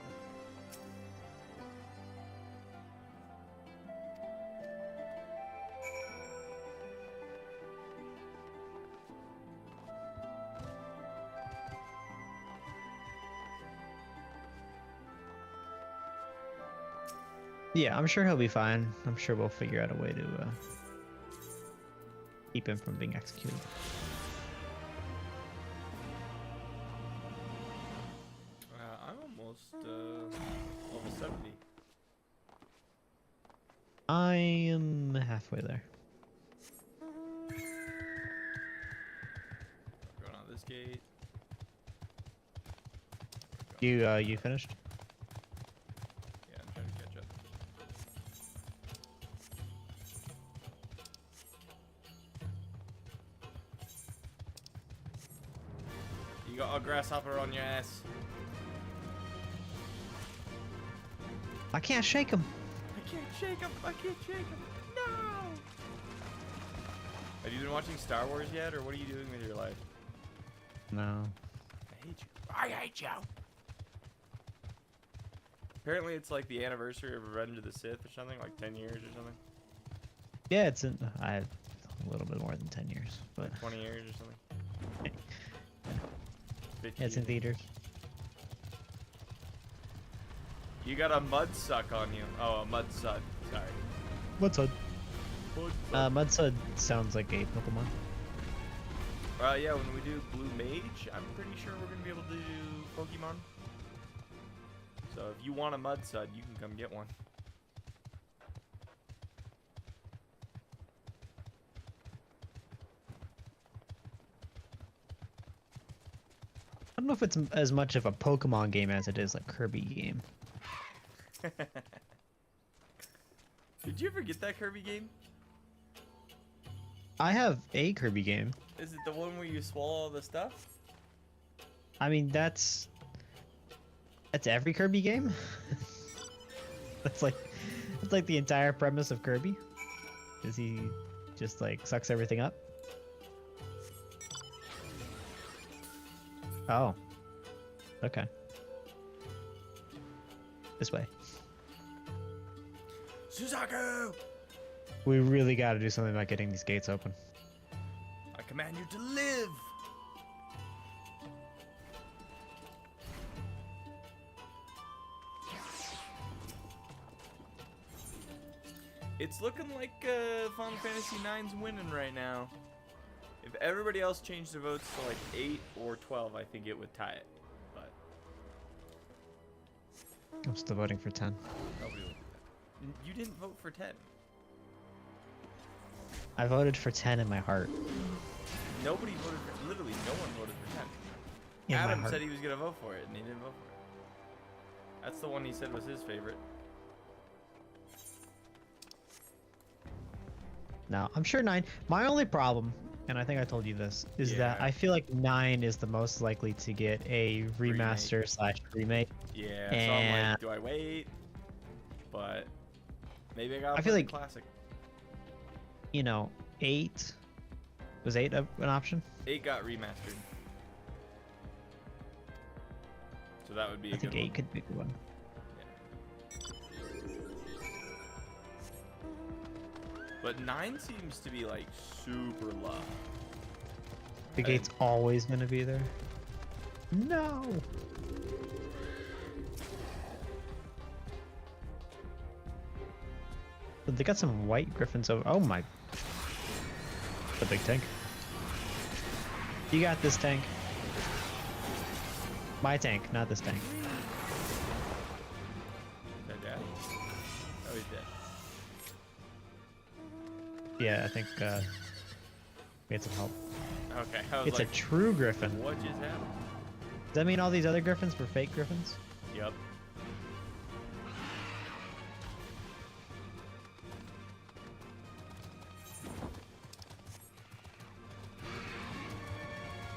Yeah, I'm sure he'll be fine. I'm sure we'll figure out a way to keep him from being executed. I'm almost level 70. I am halfway there. Going on this gate. You finished? Yeah, I'm trying to catch up. You got a grasshopper on your ass. I can't shake him. I can't shake him. I can't shake him. No. Have you been watching Star Wars yet, or what are you doing with your life? No. I hate you. I hate you. Apparently, it's like the anniversary of Revenge of the Sith or something, like 10 years or something. Yeah, it's in. I have a little bit more than 10 years, but Like 20 years or something. yeah, it's in theaters. You got a mud suck on you. Oh, a mud sud. Sorry. Mudsud. Mudsud sounds like a Pokemon. Yeah, when we do Blue Mage, I'm pretty sure we're gonna be able to do Pokemon. So if you want a Mudsud, you can come get one. I don't know if it's as much of a Pokemon game as it is a Kirby game. Did you ever get that Kirby game? I have a Kirby game. Is it the one where you swallow all the stuff? I mean, that's every Kirby game. that's like the entire premise of Kirby. Is he just like sucks everything up? Oh. Okay. This way. Suzaku! We really got to do something about getting these gates open. I command you to live! It's looking like Final Fantasy IX's winning right now. If everybody else changed their votes to like 8 or 12, I think it would tie it. But I'm still voting for 10. nobody will do that. You didn't vote for 10. I voted for 10 in my heart. Nobody voted for, literally no one voted for 10. In my Adam heart. said he was gonna vote for it, and he didn't vote for it. That's the one he said was his favorite. No, I'm sure 9. My only problem, and I think I told you this, is that Yeah. I feel like 9 is the most likely to get a remaster slash remake. Yeah, so I'm And like, do I wait? But maybe I gotta I feel play like, the classic. you know, 8 was 8 an option? 8 got remastered. So that would be a I think good 8 one. could be a good one. But 9 seems to be like super low. The gate's always gonna be there. No. But they got some white griffins over. Oh my. The big tank. You got this tank. My tank, not this tank. Is that dead? Oh, he's dead. Yeah, I think we had some help. Okay, I was It's like, a true griffin. what just happened? Does that mean all these other griffins were fake griffins? Yep.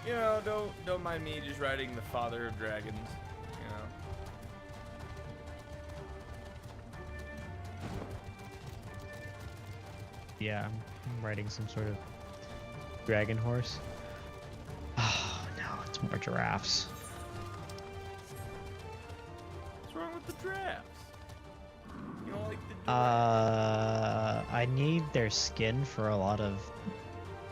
You know, don't mind me just riding the father of dragons, you know. Yeah, I'm riding some sort of dragon horse. Oh no, it's more giraffes. What's wrong with the drafts? You don't like the I need their skin for a lot of.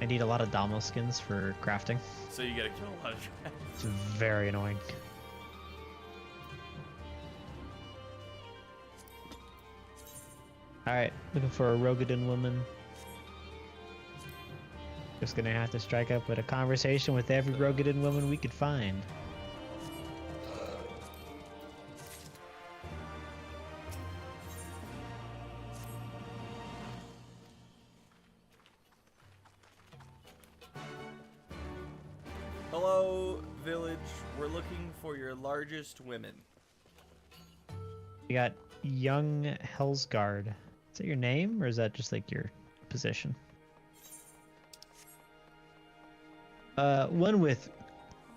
I need a lot of Domo skins for crafting. So you gotta kill a lot of drafts. It's very annoying. Alright, looking for a Rogadin woman. Just gonna have to strike up with a conversation with every Rogadin woman we could find. Hello, village. We're looking for your largest women. You got Young Hellsguard. Is that your name, or is that just like your position? One with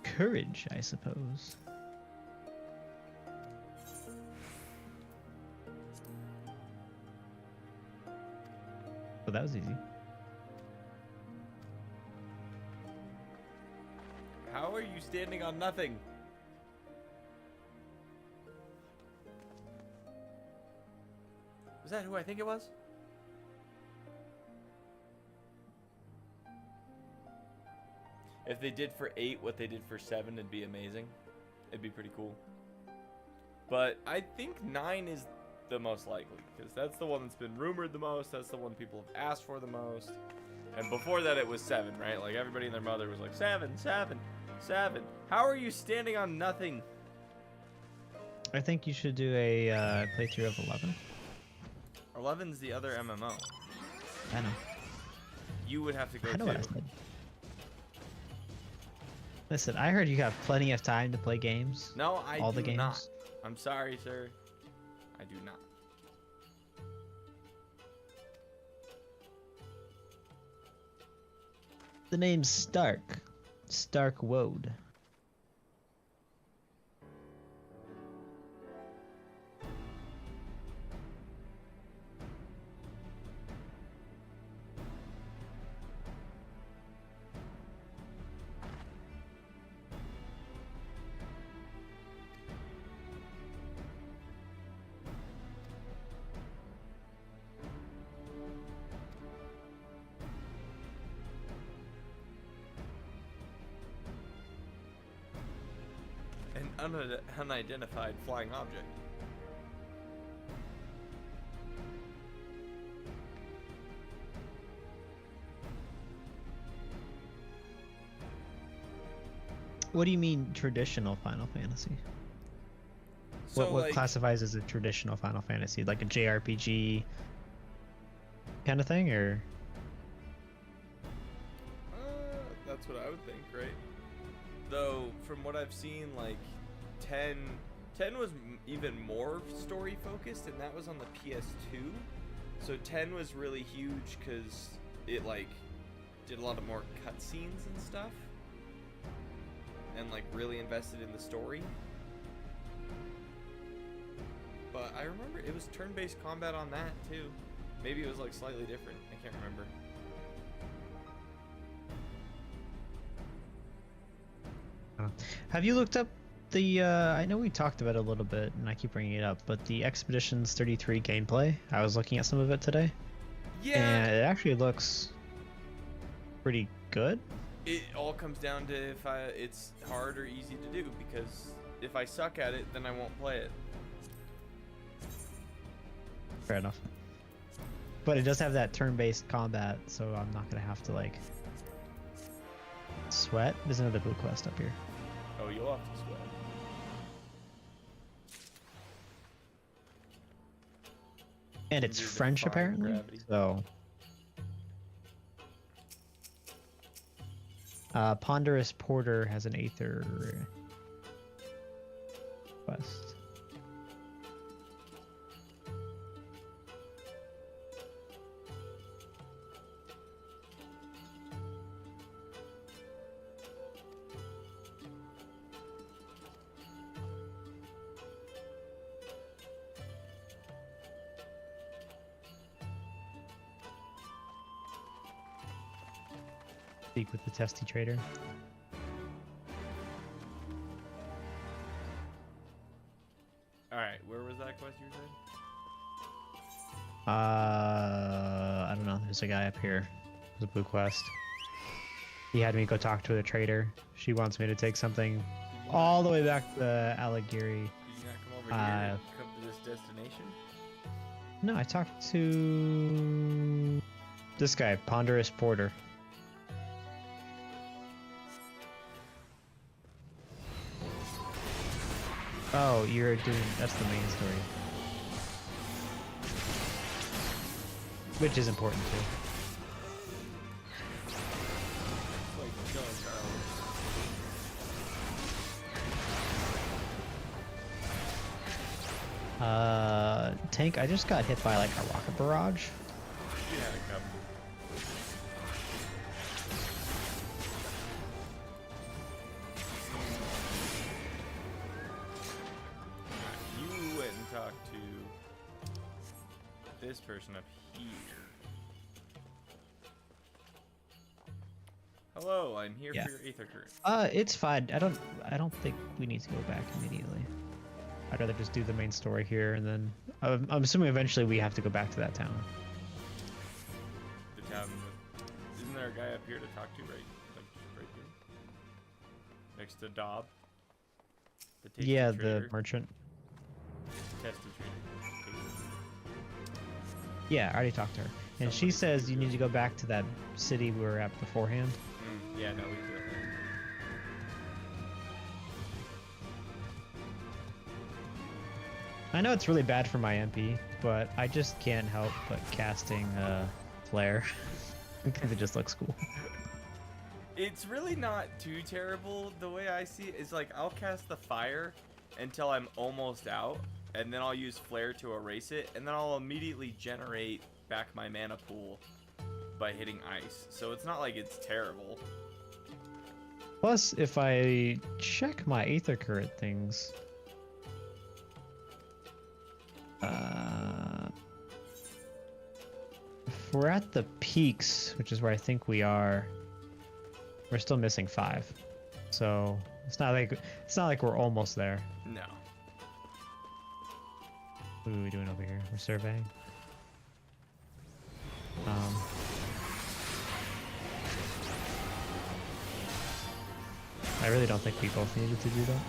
courage, I suppose. Oh, that was easy. How are you standing on nothing? Was that who I think it was? If they did for 8 what they did for 7, it'd be amazing. It'd be pretty cool. But I think 9 is the most likely, because that's the one that's been rumored the most. That's the one people have asked for the most. And before that, it was 7, right? Like, everybody and their mother was like, 7, 7, 7. How are you standing on nothing? I think you should do a playthrough of 11. 11's the other MMO. I know. You would have to go I know what I too. said. Listen, I heard you have plenty of time to play games. No, I All do the games. not. I'm sorry, sir. I do not. The name's Stark. Stark Woad. An unidentified flying object. What do you mean traditional Final Fantasy? So, what like, classifies as a traditional Final Fantasy? Like a JRPG kind of thing, or? That's what I would think, right? Though, from what I've seen, like, 10 was even more story focused, and that was on the PS2. So 10 was really huge because it like did a lot of more cutscenes and stuff, and like really invested in the story. But I remember it was turn-based combat on that too. Maybe it was like slightly different. I can't remember. Have you looked up the, I know we talked about it a little bit, and I keep bringing it up, but the Expeditions 33 gameplay? I was looking at some of it today. Yeah. And it actually looks pretty good. It all comes down to if it's hard or easy to do, because if I suck at it, then I won't play it. Fair enough. But it does have that turn-based combat, so I'm not gonna have to like sweat. There's another blue quest up here. Oh, you'll have to sweat. And it's You're French defying apparently. gravity. So Ponderous Porter has an Aether quest. Speak with the testy trader. Alright, where was that quest you were saying? I don't know. There's a guy up here. There's a blue quest. He had me go talk to the trader. She wants me to take something all the way back to Aligiri. Did you not come over here and come to this destination? No, I talked to this guy, Ponderous Porter. Oh, you're doing, that's the main story. Which is important too. Tank, I just got hit by like a rocket barrage. You had a couple. You went and talked to this person up here. Hello, I'm here for your Aether current. It's fine. I don't think we need to go back immediately. I'd rather just do the main story here, and then I'm assuming eventually we have to go back to that town. The town. Isn't there a guy up here to talk to, right? Like right here, next to Dob. The tasty Yeah, trader. the merchant. Testy trader. Yeah, I already talked to her, and she says you need to go back to that city we were at beforehand. Yeah, no, we do it. I know it's really bad for my MP, but I just can't help but casting Flare because it just looks cool. It's really not too terrible. The way I see it is like I'll cast the fire until I'm almost out, and then I'll use Flare to erase it, and then I'll immediately generate back my mana pool by hitting ice. So it's not like it's terrible. Plus, if I check my Aether current things, if we're at the peaks, which is where I think we are, we're still missing 5. So it's not like we're almost there. No. What are we doing over here? We're surveying. I really don't think we both needed to do that.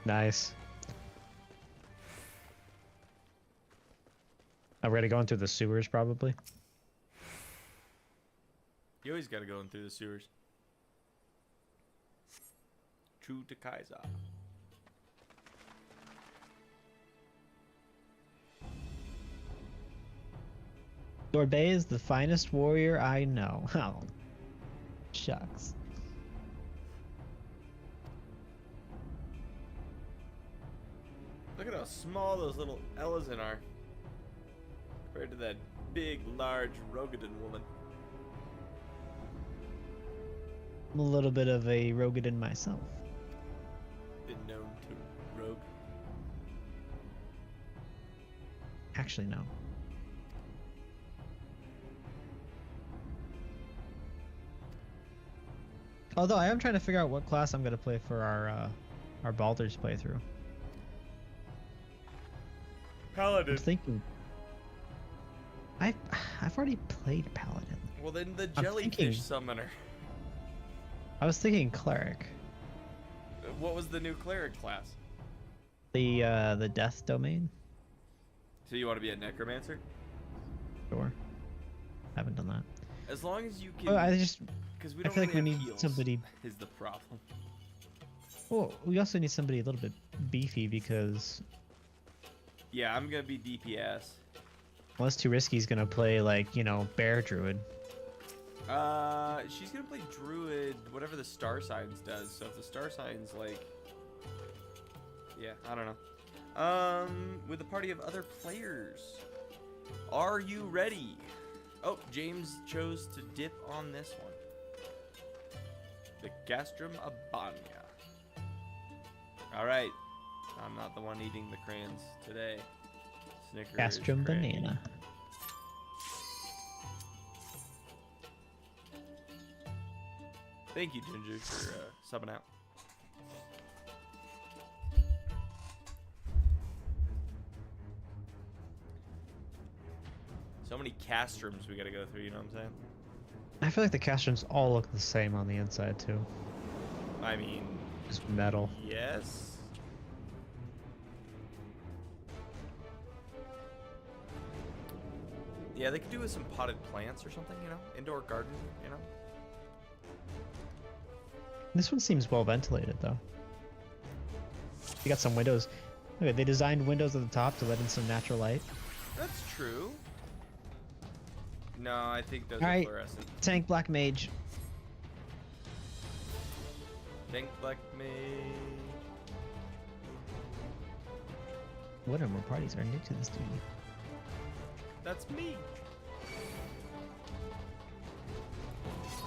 Nice. We're gonna go into the sewers probably. You always gotta go in through the sewers. True to Kaiser. Sorbet is the finest warrior I know. Oh, shucks. Look at how small those little Ellison are compared to that big, large Rogadin woman. I'm a little bit of a Rogadin myself. Been known to rogue. Actually, no. Although I am trying to figure out what class I'm gonna play for our Baldur's playthrough. Paladin. I'm thinking. I've already played Paladin. Well, then the I'm jellyfish thinking- summoner. I was thinking Cleric. What was the new cleric class? The Death Domain. So you want to be a necromancer? Sure. Haven't done that. As long as you can. Oh, I just. Because we I don't feel like really we have need heals, somebody. is the problem. Well, we also need somebody a little bit beefy because. Yeah, I'm gonna be DPS. Well, it's too risky. He's gonna play like Bear Druid. She's gonna play Druid, whatever the Star Signs does. So if the Star Signs like, yeah, I don't know. With a party of other players, are you ready? Oh, James chose to dip on this one. The Gastrum Abania. All right, I'm not the one eating the crayons today. Snickers. Castrum crayon. Banana. Thank you, Ginger, for subbing out. So many castrums we gotta go through, you know what I'm saying? I feel like the castrums all look the same on the inside too. I mean, Just metal. yes. Yeah, they could do with some potted plants or something, indoor garden, This one seems well ventilated though. You got some windows. Okay, they designed windows at the top to let in some natural light. That's true. No, I think those All are right. fluorescent. Tank Black Mage. Tank Black Mage. What more parties are new to this dude? That's me.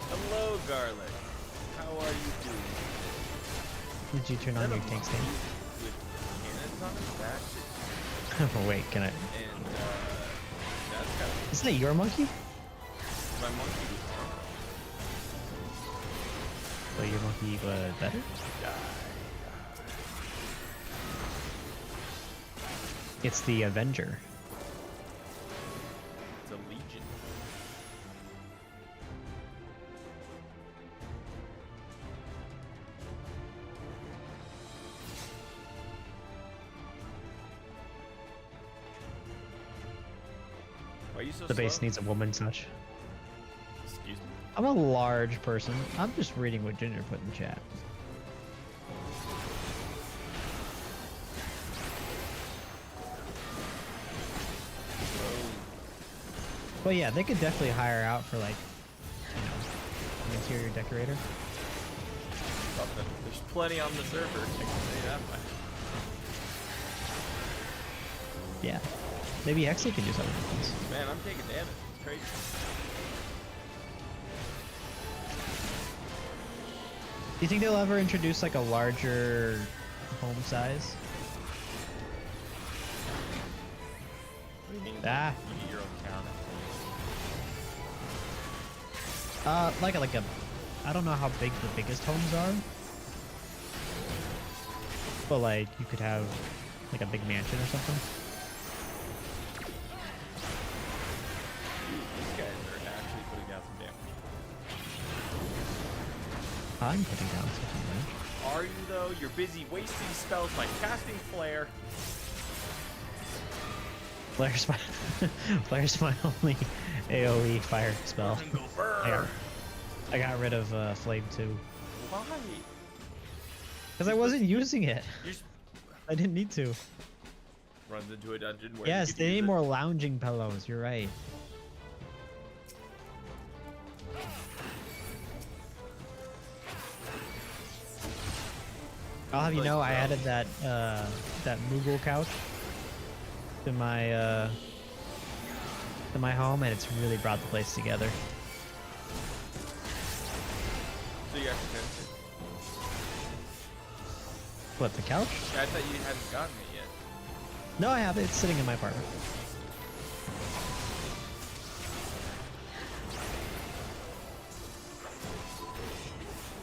Hello, Garlic. How are you doing? Did you turn on your tank stand? With cannons on his back. Oh wait, can I? And that's kind of Isn't that your monkey? my monkey. Oh, your monkey better? It's the Avenger. It's a legion. Why are you so The base slow? needs a woman touch. Excuse me. I'm a large person. I'm just reading what Ginger put in chat. Well, yeah, they could definitely hire out for like, an interior decorator. Something. There's plenty on the server. I can say that much. Yeah, maybe Hexley can do something with this. Man, I'm taking damage. It's crazy. Do you think they'll ever introduce like a larger home size? What do you mean? Ah. You need your own town. Like a, I don't know how big the biggest homes are, but like you could have like a big mansion or something. These guys are actually putting down some damage. I'm putting down something, right? Are you though? You're busy wasting spells by casting flare. Flare's my, Flare's my only AoE fire spell. Go burr. I got rid of Flame 2. Why? Because I wasn't using it. You're just I didn't need to. runs into a dungeon where Yes, you could they use need it. more lounging pillows. You're right. I'll have you Like, know, I bro. added that that Moogle couch to my home, and it's really brought the place together. So you actually finished it? What, the couch? I thought you hadn't gotten it yet. No, I have it. It's sitting in my apartment.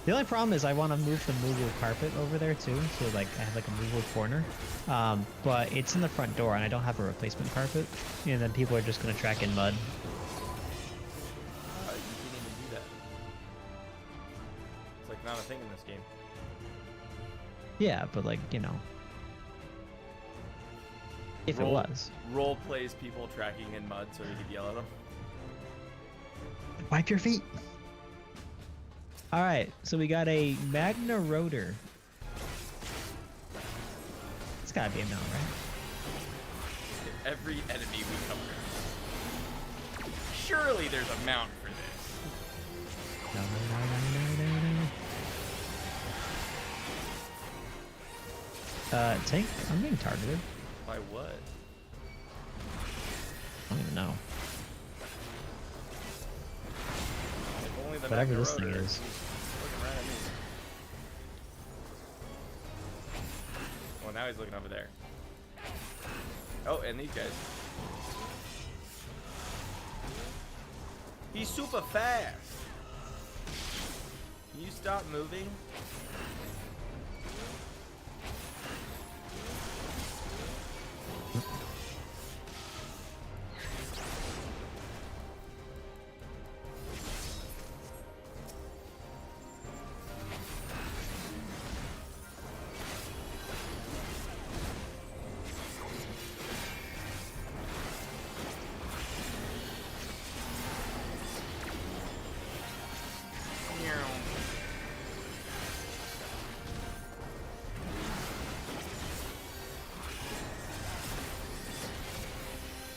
The only problem is I want to move the Moogle carpet over there too, so like I have like a Moogle corner. But it's in the front door, and I don't have a replacement carpet, and then people are just gonna track in mud. You can't even do that. It's like not a thing in this game. Yeah, but like, you know, if it was. Role plays people tracking in mud so you could yell at them. Wipe your feet. All right, so we got a Magna Rotor. It's gotta be a mount, right? Every enemy we come across. Surely there's a mount for this. No. Tank, I'm being targeted. By what? I don't even know. If only the Whatever Magna this thing Rotor is. looking right at me. Well, now he's looking over there. Oh, and these guys. He's super fast. Can you stop moving?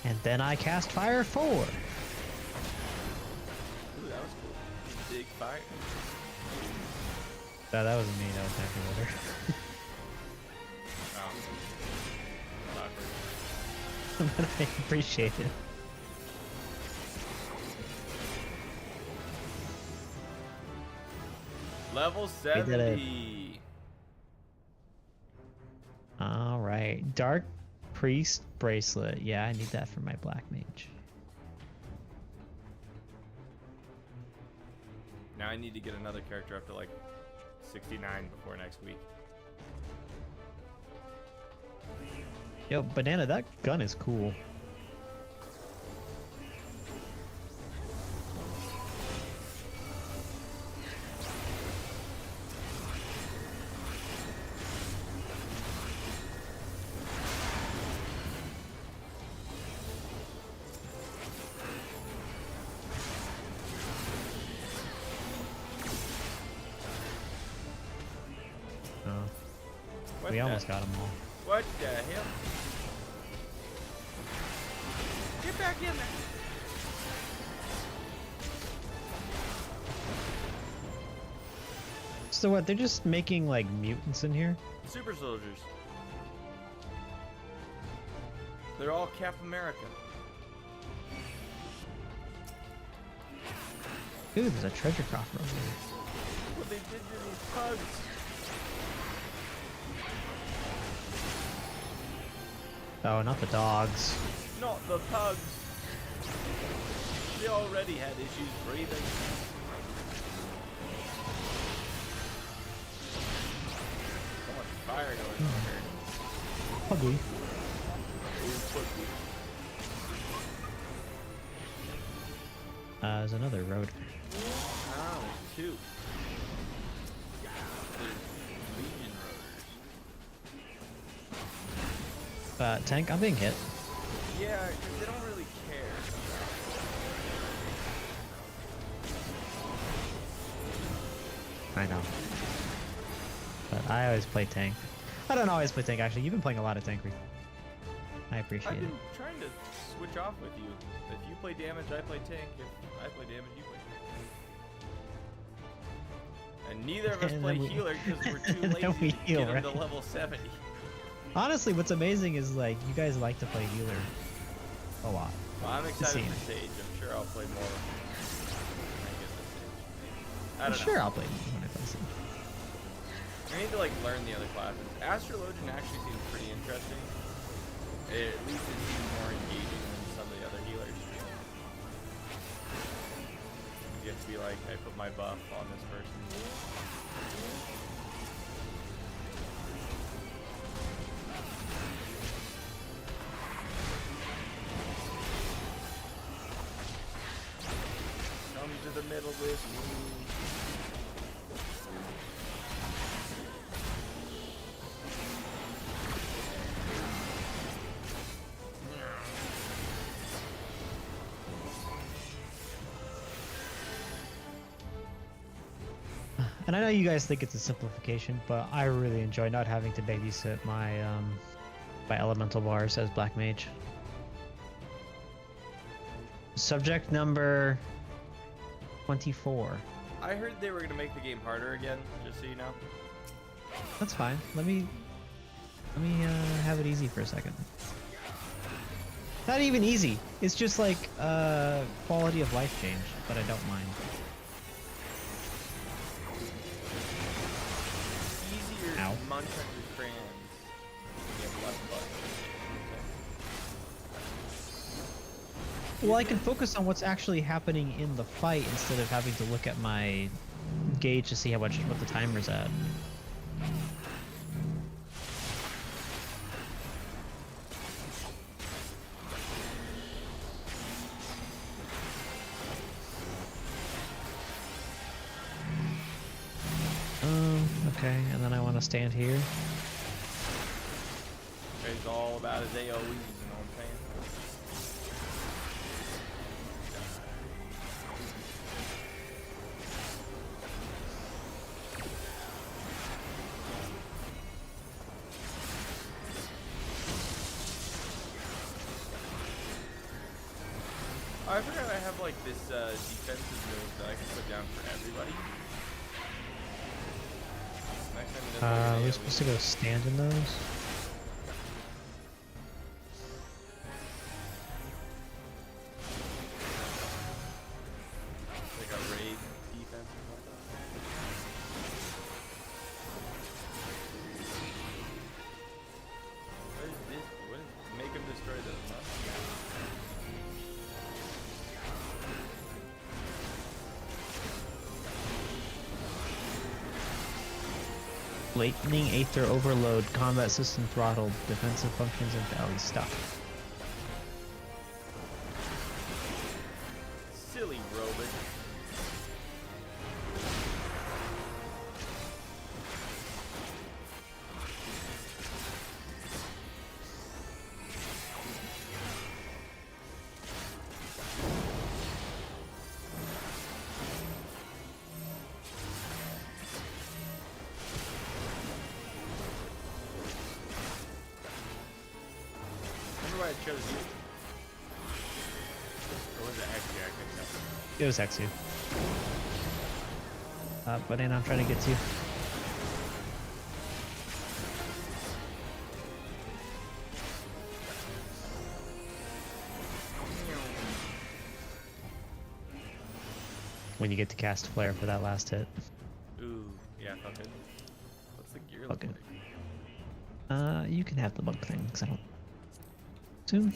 And then I cast Fire 4. Ooh, that was cool. Big fire. No, that wasn't me, that was Magna Rotor. Oh. But I appreciate it. Level We did it. 70. Alright, Dark Priest Bracelet. Yeah, I need that for my Black Mage. Now I need to get another character up to like 69 before next week. Yo, Banana, that gun is cool. Oh, What we the- almost got them all. What the hell? Get back in there. So what, they're just making like mutants in here? Super soldiers. They're all Cap America. Ooh, there's a treasure coffer over here. What they did to these pugs. Oh, not the dogs. Not the pugs. They already had issues breathing. So much fire going on here. Ugly. There's another road. Oh, there's two. There's Legion Rotors. Tank, I'm being hit. Yeah, 'cause they don't really care. I know. But I always play tank. I don't always play tank, actually. You've been playing a lot of tank recently. I appreciate I've it. been trying to switch off with you. If you play damage, I play tank. If I play damage, you play tank. And neither of us And play then we- healer because we're too and then lazy we to heal, get him to right? level 70. Honestly, what's amazing is like you guys like to play healer a lot. Well, I'm excited Same. for Sage. I'm sure I'll play more when I get the Sage. I I'm don't sure know. I'll play when I play Sage. I need to like learn the other classes. Astrologian actually seems pretty interesting. At least it seems more engaging than some of the other healers. You have to be like, I put my buff on this person. Come to the middle with me. And I know you guys think it's a simplification, but I really enjoy not having to babysit my my elemental bars as Black Mage. Subject number 24. I heard they were gonna make the game harder again, just so you know. That's fine. Let me have it easy for a second. Not even easy. It's just like quality of life change, but I don't mind. Easier Ow. to munch on your crayons. You have less buttons. Well, I can focus on what's actually happening in the fight instead of having to look at my gauge to see what the timer's at. Okay, and then I want to stand here. It's all about his AoEs, you know what I'm saying? I forgot I have like this defensive move that I can put down for everybody. Next time it does, like, an We're AoE. supposed to go stand in those. Like a raid defense or something. What is this? What is make him destroy those? Huh? Lightning Aether Overload, combat system throttled, defensive functions invalid stuff. Silly Robin. I wonder why I chose you. Or was it actually I couldn't tell. It was Exu. But then I'm trying to get to you. When you get to cast Flare for that last hit. Ooh, yeah, fuck it. What's the gear Fuck look it. like? You can have the bug thing, because I don't... Soon.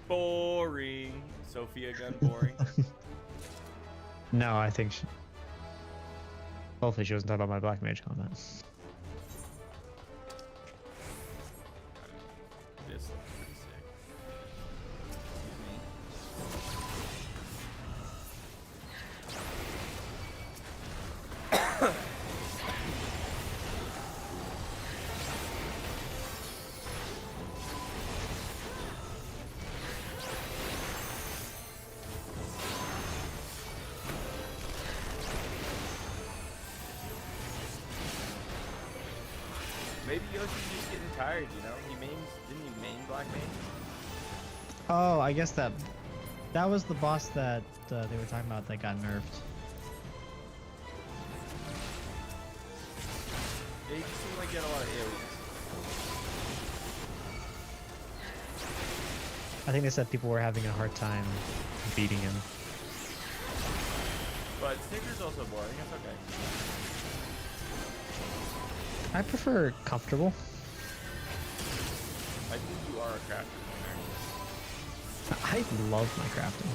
Boring. Sophia gun boring. No, I think she... Hopefully she doesn't talk about my Black Mage comment. This looks pretty sick. Maybe Yoshi's just getting tired, you know? Didn't he main Black Mage? Oh, I guess that was the boss that they were talking about that got nerfed. gonna get a lot of AoEs. I think they said people were having a hard time beating him. But Snicker's also boring. It's okay. I prefer comfortable. I think you are a crafter. I love my crafting.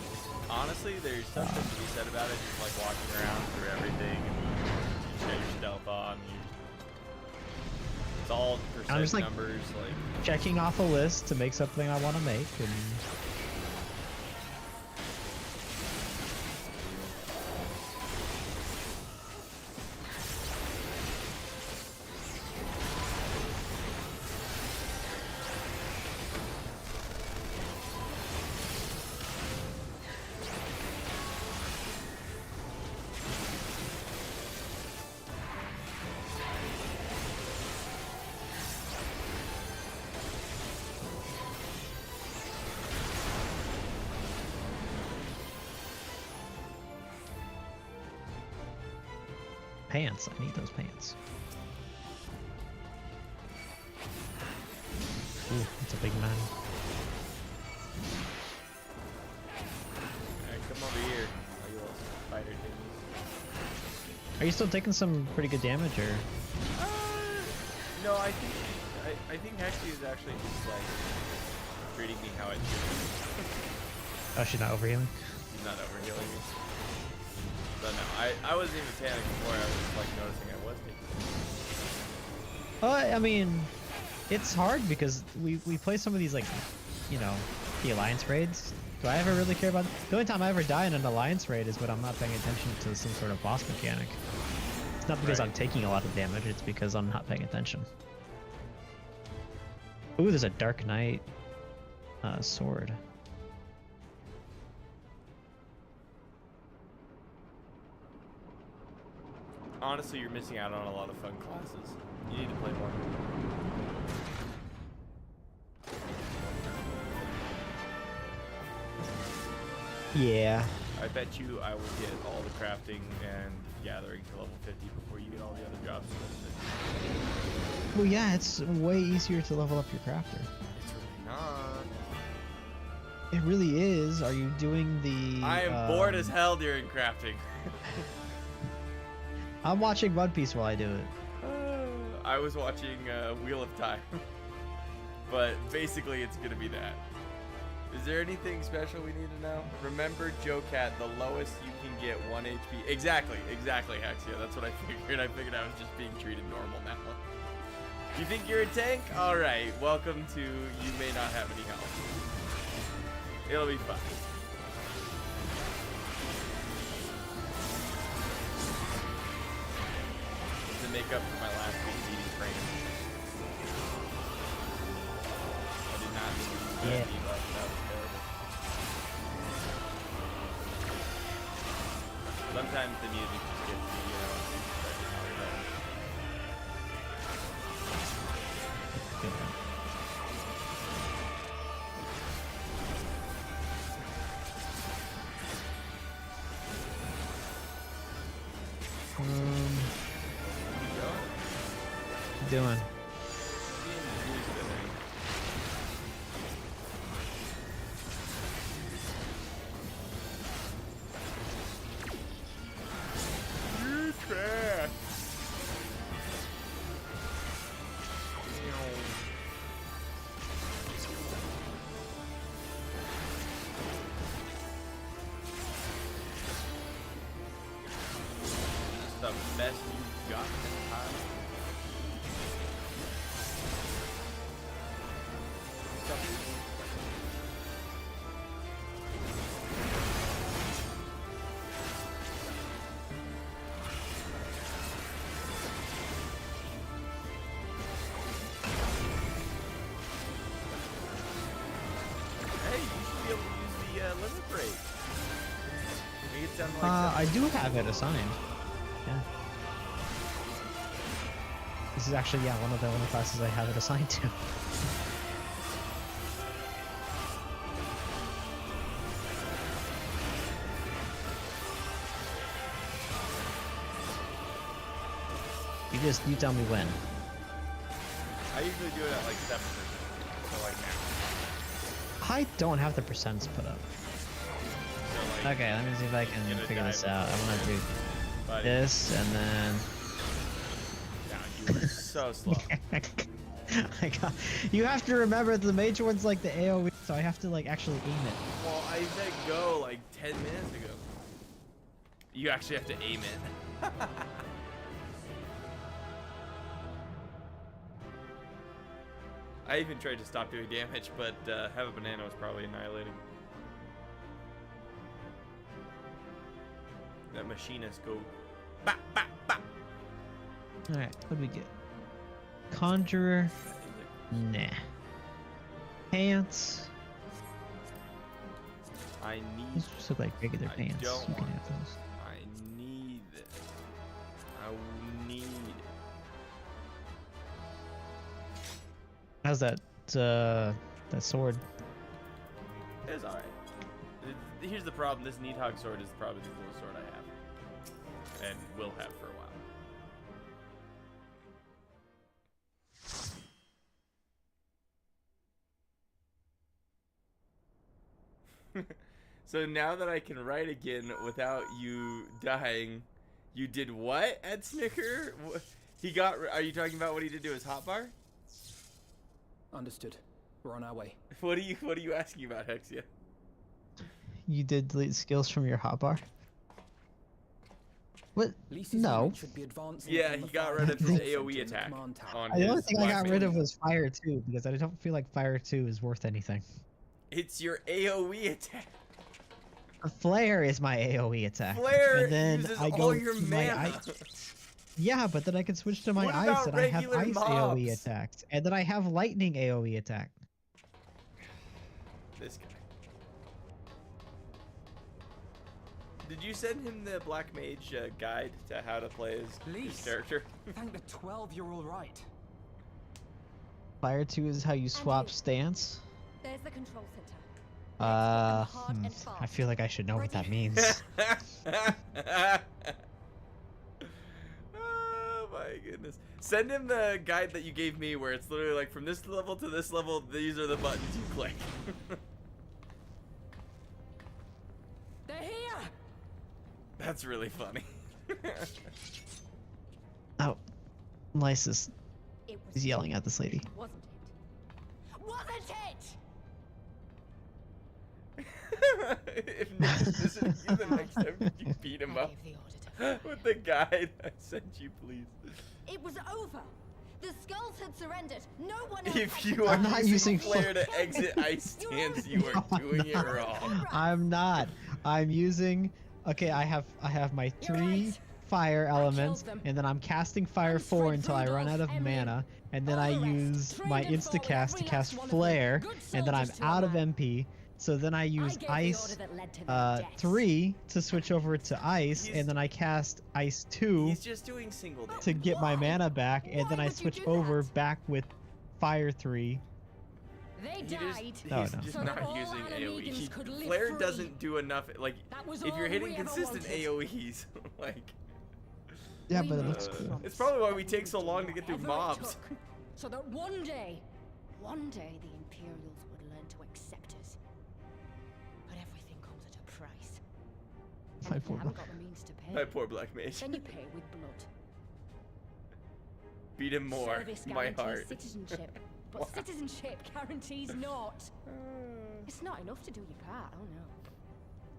Honestly, there's something to be said about it. Just like walking around through everything, and you got your stealth on. It's all percent I'm just, like, numbers. Like checking off a list to make something I want to make, and pants. I need those pants. Ooh, that's a big man. Alright, come over here, all you little spider things. Are you still taking some pretty good damage, or? No, I think Hexy is actually just like treating me how I should. Oh, she's not overhealing? She's not overhealing me. So no, I wasn't even panicking before. I was just like noticing I was taking. I mean, it's hard because we play some of these, like, you know, the alliance raids. Do I ever really care about it? The only time I ever die in an alliance raid is when I'm not paying attention to some sort of boss mechanic. It's not because I'm taking a lot of damage, it's because I'm not paying attention. Ooh, there's a Dark Knight sword. Honestly, you're missing out on a lot of fun classes. You need to play more. Yeah. I bet you I will get all the crafting and gathering to level 50 before you get all the other jobs. Well, yeah, it's way easier to level up your crafter. It's really not. It really is. Are you doing the... I am bored as hell during crafting. I'm watching One Piece while I do it. I was watching Wheel of Time. But basically it's gonna be that. Is there anything special we need to know? Remember, Joe Cat, the lowest you can get 1 HP. Exactly, Hexia. That's what I figured. I figured I was just being treated normal now. You think you're a tank? Alright, welcome to you may not have any health. It'll be fine. To make up for my last week's eating training. I did not need to use that debuff. That was terrible. Sometimes the music just gets me, you know, start to talk about it. Doing? You trash. Just the best you've got this time. I do have it assigned. Yeah. This is actually, yeah, one of the only classes I have it assigned to. You tell me when. I usually do it at like 7%. So like now. I don't have the percents put up. So, like, Okay, let me see if I can gonna figure this dive out. I want to do buddy. this and then. No, you were so slow. I got, you have to remember the major one's like the AoE, so I have to like actually aim it. Well, I said go like 10 minutes ago. You actually have to aim it. I even tried to stop doing damage, but have a banana was probably annihilating. That machinist go bap bap bap. Alright, what do we get? Conjurer. Nah. Pants. I need. These just look like regular I pants. don't You can want have those. I need it. I need it. How's that sword? It's alright. Here's the problem. This Needhog sword is probably the coolest sword I have. And will have for a while. So now that I can write again without you dying, you did what at Snicker? He got. Are you talking about what he did to his hotbar? Understood. We're on our way. What are you asking about, Hexia? You did delete skills from your hotbar? What? Lisi's No. unit should be advancing Yeah, from he the got fire rid of his control AoE center in the attack command tower. on The only his thing I got black rid mage. of was Fire 2 because I don't feel like Fire 2 is worth anything. It's your AoE attack. Flare is my AoE attack. Flare and then uses I go all your to my mana. Yeah, but then I can switch to my What ice about and I have regular ice AoE mobs? attacks. And then I have lightning AoE attack. This guy. Did you send him the Black Mage guide to how to play his Lise, character? thank the 12 you're all right. Fire 2 is how you swap stance. There's the control center. I Hard and fast. feel like I should know what that means. Oh my goodness. Send him the guide that you gave me where it's literally like from this level to this level, these are the buttons you click. They're here! That's really funny. Oh, Lysis It was is yelling at this lady. Wasn't it? Wasn't it? If not, this is you the next time could you beat him I up gave the order to with the guide I sent you, please. It was over. The skulls had surrendered. No one else If had you to are I'm not using using Flare to exit ice stance, you are doing it wrong. I'm not. I'm using. Okay, I have my You're 3 right. fire killed elements, them. and then I'm casting Fire And 4 until I Fred run out of Rudolph, mana, and then all I the rest, use trained my and insta fought cast to every cast last one of them. Flare, Good and then I'm soldiers to a out of man. MP. So then I use gave the Ice order that led to their deaths. 3 to switch over to Ice, He's- and then I cast Ice 2 He's just doing single damage. to get my mana back, and then Why I would you switch do over that? back with Fire 3. They He died. just, No, he's no. just So that not all using AoE. Animegans could live Flare free. doesn't do enough. Like, That was if you're all hitting we ever consistent wanted. AoEs, like, Yeah, We but it made looks a cool. promise it's probably why we that take so would do long to get through whatever it mobs. took, so that one day the Imperials would learn to accept us. But everything comes at a price. And My if you poor haven't boy. got the means to pay, My poor Black Mage. then you pay with blood. Beat him more. Service My guarantees heart. citizenship, but Wow. citizenship guarantees not. It's not enough to do your part. Oh no.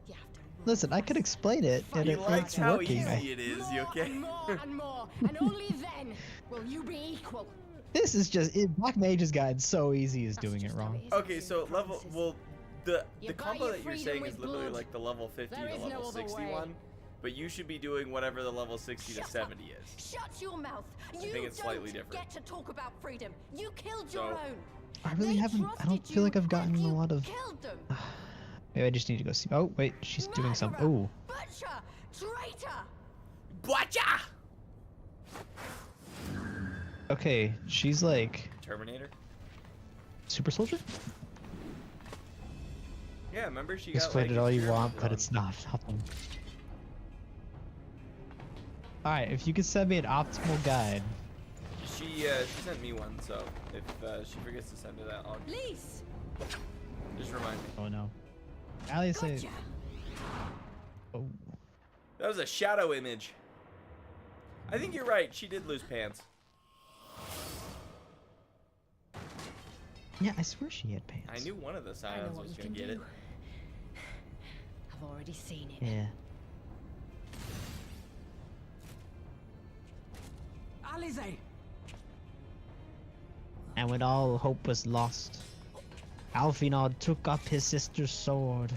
You have to. run Listen, I could fast, explain it, and He it likes it's how working. easy it is, you more okay? and more and more, and only then will you be equal. This is just Black Mage's guide so easy is That's doing it just how wrong. is, Okay, isn't so it? level, Promises. well, the You buy combo your that you're freedom saying with is literally blood. like the level 50 There to is level no other 60 way. one, but you should be doing whatever the level 60 to Shut up. 70 is. Shut your mouth. You think it's slightly don't different. get to talk about freedom. You killed So- your own. I really They haven't. I don't trusted feel like you, I've gotten and a you lot of. killed them. Maybe I just need to go see. Oh wait, she's doing some. Murderer, Oh, Butcher! Traitor! Bwacha! okay. She's like Terminator? super soldier. Yeah, remember she got Explain like it all you experiment want, but on- it's not helping. All right, if you could send me an optimal guide She sent me one, so if she forgets to send it out, I'll Lise! just remind me. Oh no. Alice said. Gotcha. Oh. That was a shadow image. I think you're right. She did lose pants. Yeah, I swear she had pants. I knew one of the I know scions what was you gonna can get it. do. I've already seen it. Yeah. Alize! And when all hope was lost, Alfinod took up his sister's sword.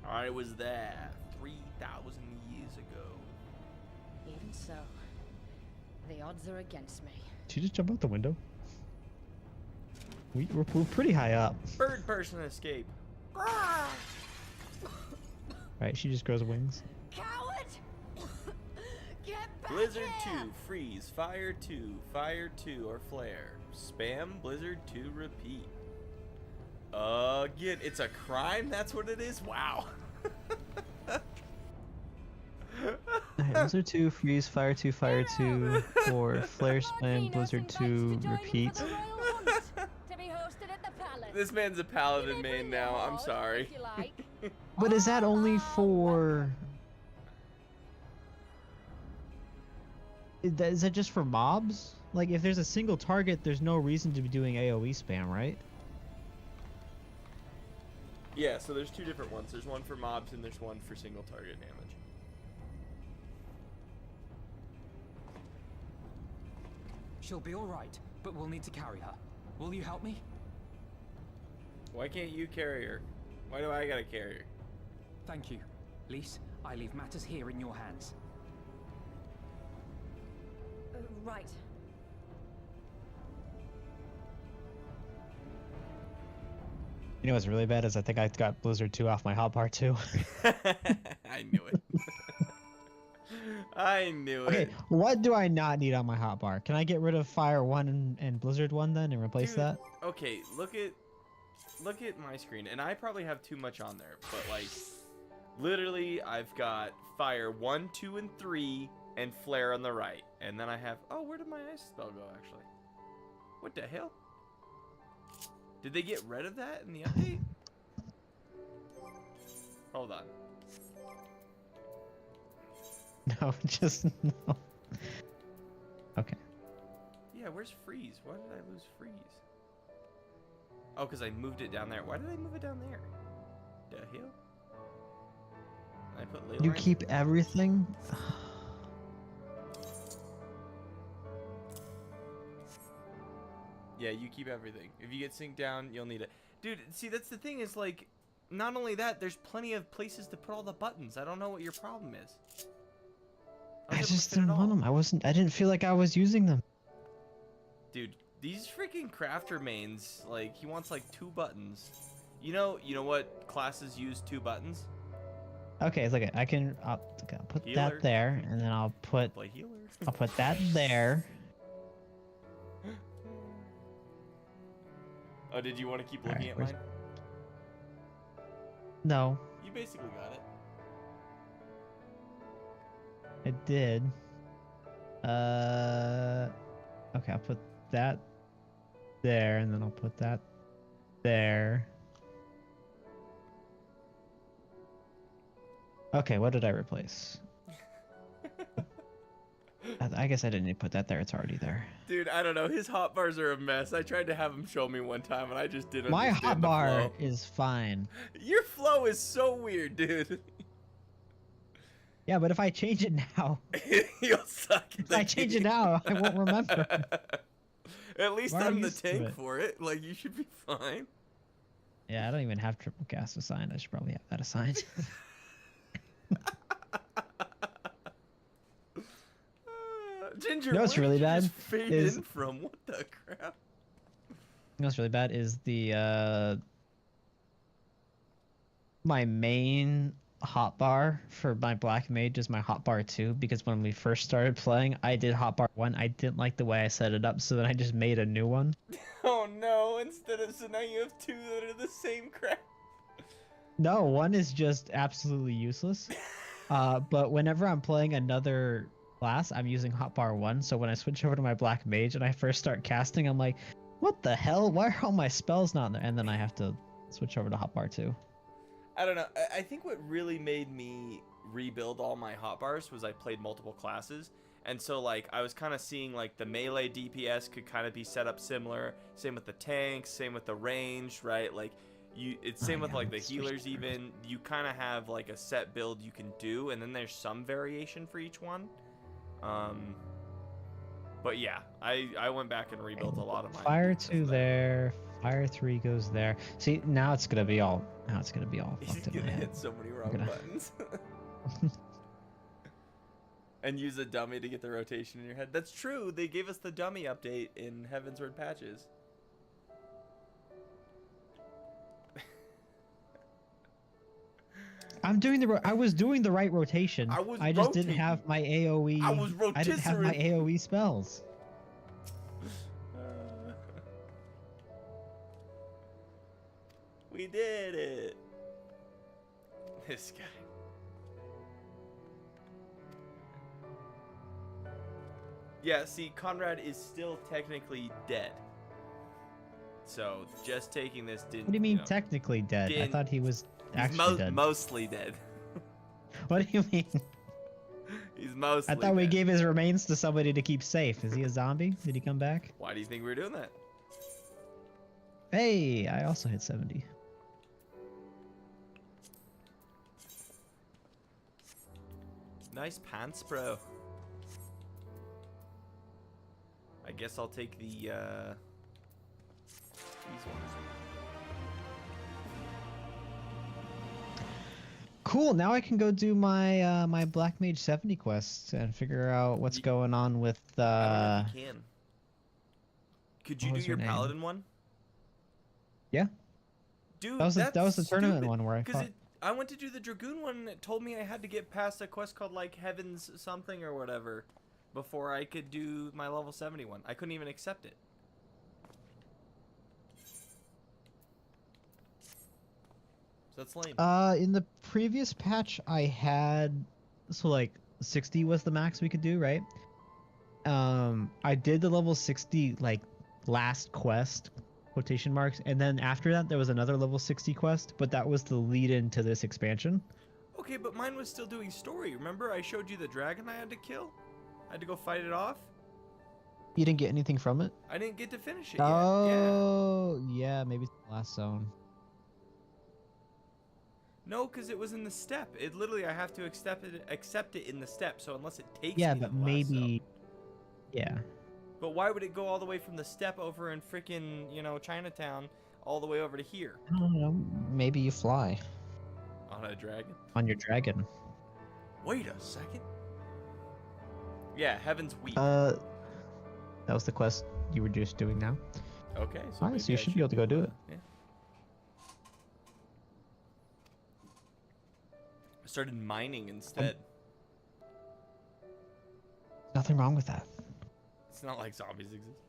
I was there 3,000 years ago. Even so, the odds are against me. Did you just jump out the window? We're pretty high up. Bird person escape. Right, she just grows wings. Coward! Get back Blizzard here! 2, freeze. Fire 2, fire 2, or flare. Spam Blizzard 2, repeat. Again, it's a crime? That's what it is? Wow. Alright, Blizzard 2, freeze, fire 2, fire 2, or flare spam, Blizzard 2, repeat. To be hosted at the palace. This man's a paladin main now. I'm sorry. If you like. But is that only for... Is that just for mobs? Like, if there's a single target, there's no reason to be doing AoE spam, right? Yeah, so there's two different ones. There's one for mobs and there's one for single target damage. She'll be alright, but we'll need to carry her. Will you help me? Why can't you carry her? Why do I gotta carry her? Thank you. Lise, I leave matters here in your hands. Right. You know what's really bad is I think I got Blizzard 2 off my hotbar too. I knew it. I knew Okay, it. what do I not need on my hotbar? Can I get rid of Fire 1 and Blizzard 1 then and replace Dude, that? Okay, look at my screen, and I probably have too much on there, but like, literally, I've got Fire 1, 2, and 3, and Flare on the right, and then I have. Oh, where did my ice spell go? Actually, what the hell? Did they get rid of that in the update? Hold on. No, just no. Okay. Yeah, where's freeze? Why did I lose freeze? Oh, because I moved it down there. Why did I move it down there? The hell? I put ley You lines keep in there? everything? Yeah, you keep everything. If you get synced down, you'll need it. Dude, see, that's the thing is, like, not only that, there's plenty of places to put all the buttons. I don't know what your problem is. I was able to just fit it didn't want all. them. I didn't feel like I was using them. Dude, these freaking crafter mains, like, he wants, like, 2 buttons. You know what classes use 2 buttons? Okay, look at I'll put Healer. that there, and then I'll put Play healer. that there. Oh, did you want to keep Alright, looking at where's- mine? No, You basically got it. I did. Okay, I'll put that there, and then I'll put that there. Okay, what did I replace? I guess I didn't need to put that there. It's already there. Dude, I don't know. His hotbars are a mess. I tried to have him show me one time, and I just didn't My understand the hotbar flow. is fine. Your flow is so weird, dude. Yeah, but if I change it now, You'll suck. at if the I change it game. now, I won't remember. At least We're I'm the used to tank it. for it. Like, you should be fine. Yeah, I don't even have triple cast assigned. I should probably have that assigned. Ginger, You know what's where did really you bad just fade is- in from? What the crap? You know what's really bad is the my main hotbar for my black mage is my hotbar 2 because when we first started playing, I did hotbar 1. I didn't like the way I set it up, so then I just made a new one. Oh no! So now you have 2 that are the same crap. No, one is just absolutely useless. But whenever I'm playing another class, I'm using hotbar 1. So when I switch over to my black mage and I first start casting, I'm like, what the hell? Why are all my spells not there? And then I have to switch over to hotbar 2. I don't know. I think what really made me rebuild all my hotbars was I played multiple classes. And so, like, I was kind of seeing, like, the melee DPS could kind of be set up similar. Same with the tanks, same with the range, right? Like, it's same with, like, the healers even. You kind of have, like, a set build you can do, and then there's some variation for each one. But, yeah, I went back and rebuilt a lot of mine. Fire 2 there. Fire 3 goes there. See, now it's going to be all... Now it's going to be all fucked in You're my gonna head. hit so many wrong buttons. And use a dummy to get the rotation in your head. That's true. They gave us the dummy update in Heavensward patches. I was doing the right rotation. I just didn't have my AoE. I didn't have my AoE spells. We did it. This guy. Yeah, see, Conrad is still technically dead. So, just taking this didn't... What do you mean technically dead? I thought he was actually dead. Mostly dead. What do you mean? He's mostly I thought we dead. gave his remains to somebody to keep safe. Is he a zombie? Did he come back? Why do you think we're doing that? Hey, I also hit 70. Nice pants, bro. I guess I'll take the, these ones. Cool, now I can go do my my Black Mage 70 quests and figure out what's going on with I don't know if you can. Could you what do was her your name? Paladin one? Yeah. Dude, That was that's the tournament stupid, one where I 'cause fought. I went to do the Dragoon one and it told me I had to get past a quest called like Heaven's something or whatever before I could do my level 71. I couldn't even accept it. So that's lame. In the previous patch I had like 60 was the max we could do, right? I did the level 60 like last quest, quotation marks, and then after that there was another level 60 quest, but that was the lead into this expansion. Okay, but mine was still doing story. Remember I showed you the dragon I had to kill? I had to go fight it off? You didn't get anything from it? I didn't get to finish it yet. Oh, yeah, maybe it's the last zone. No, because it was in the step. It literally, I have to accept it in the step. So unless it takes Yeah, me to but the last zone. maybe... Yeah. But why would it go all the way from the step over in frickin', you know, Chinatown all the way over to here? I don't know. Maybe you fly. On a dragon? On your dragon. Wait a second. Yeah, Heaven's Weep. That was the quest you were just doing now. Okay, so Alright, so you should be able to go do it. Yeah. I started mining instead. Nothing wrong with that. It's not like zombies exist.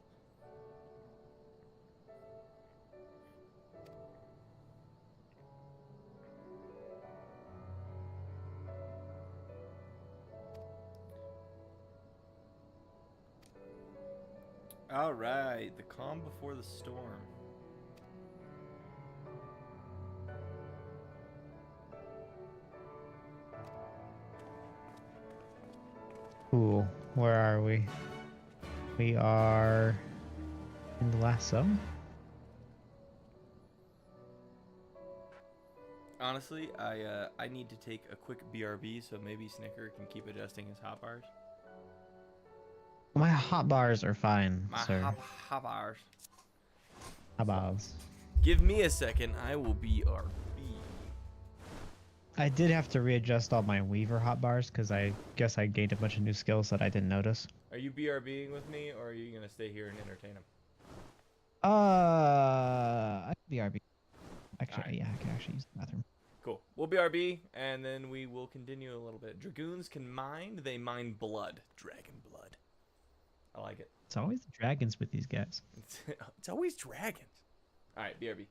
All right, the calm before the storm. Cool. Where are we? We are in the last zone. Honestly, I need to take a quick BRB, so maybe Snicker can keep adjusting his hotbars. My hotbars are fine, My sir. hotbars. Hotbars. Give me a second, I will BRB. I did have to readjust all my Weaver hotbars because I guess I gained a bunch of new skills that I didn't notice. Are you BRBing with me, or are you gonna stay here and entertain him? I can BRB. Actually, Alright. yeah, I can actually use the bathroom. Cool. We'll BRB, and then we will continue a little bit. Dragoons can mine. They mine blood. Dragon blood. I like it. It's always the dragons with these guys. It's always dragons. All right, BRB.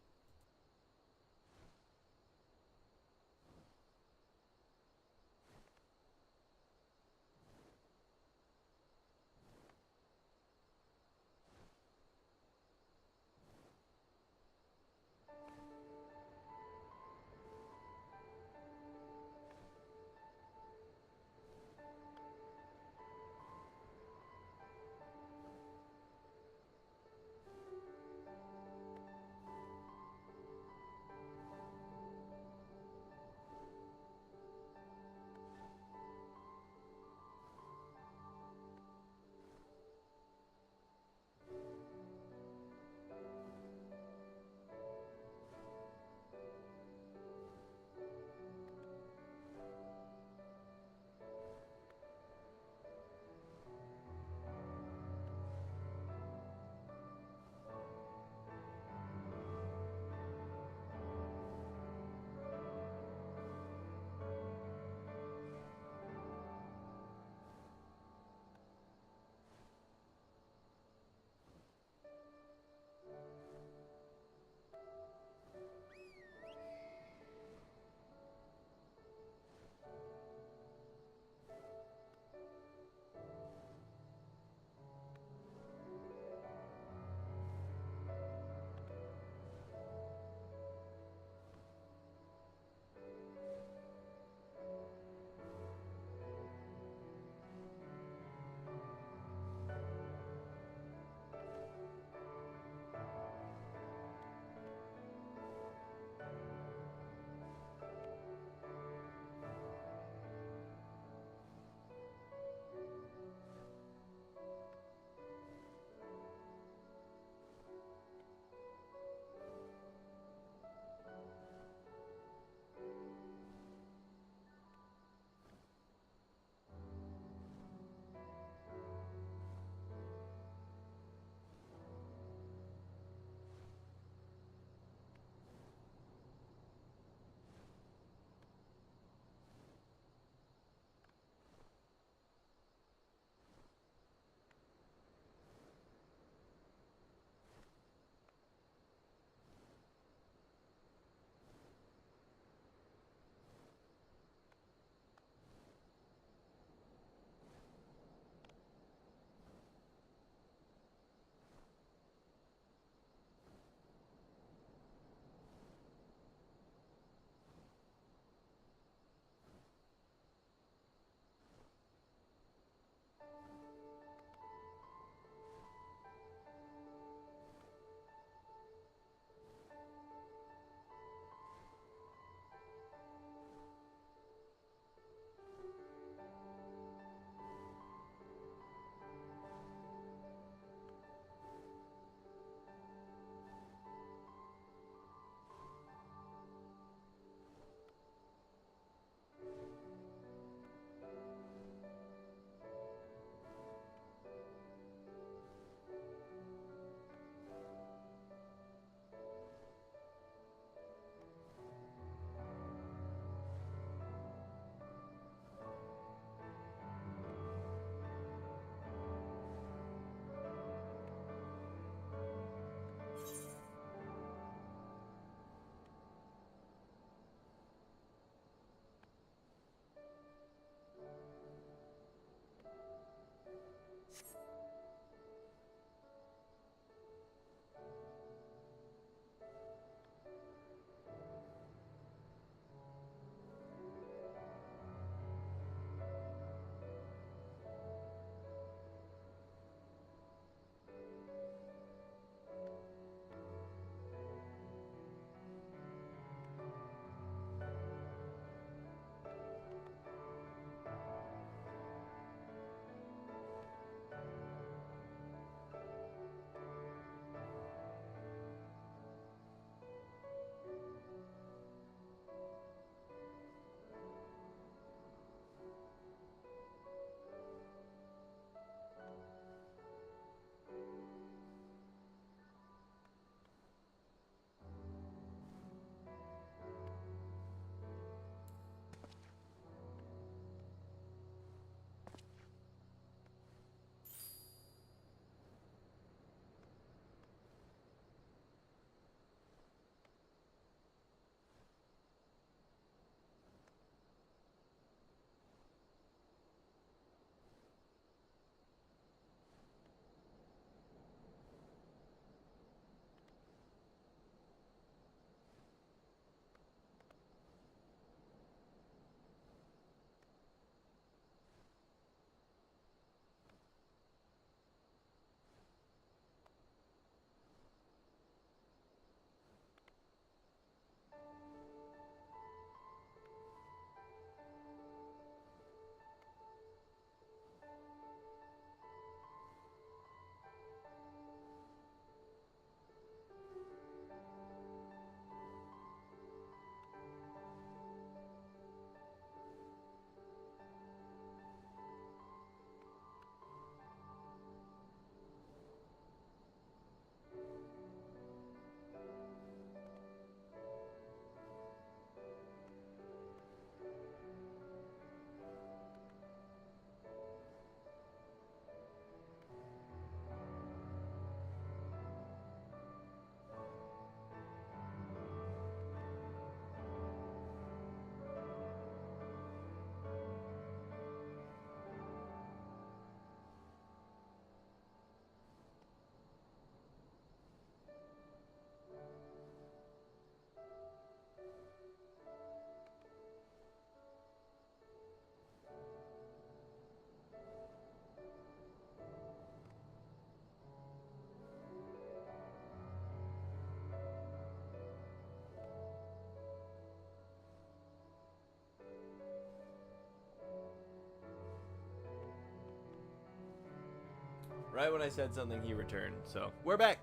Right when I said something, he returned. So we're back.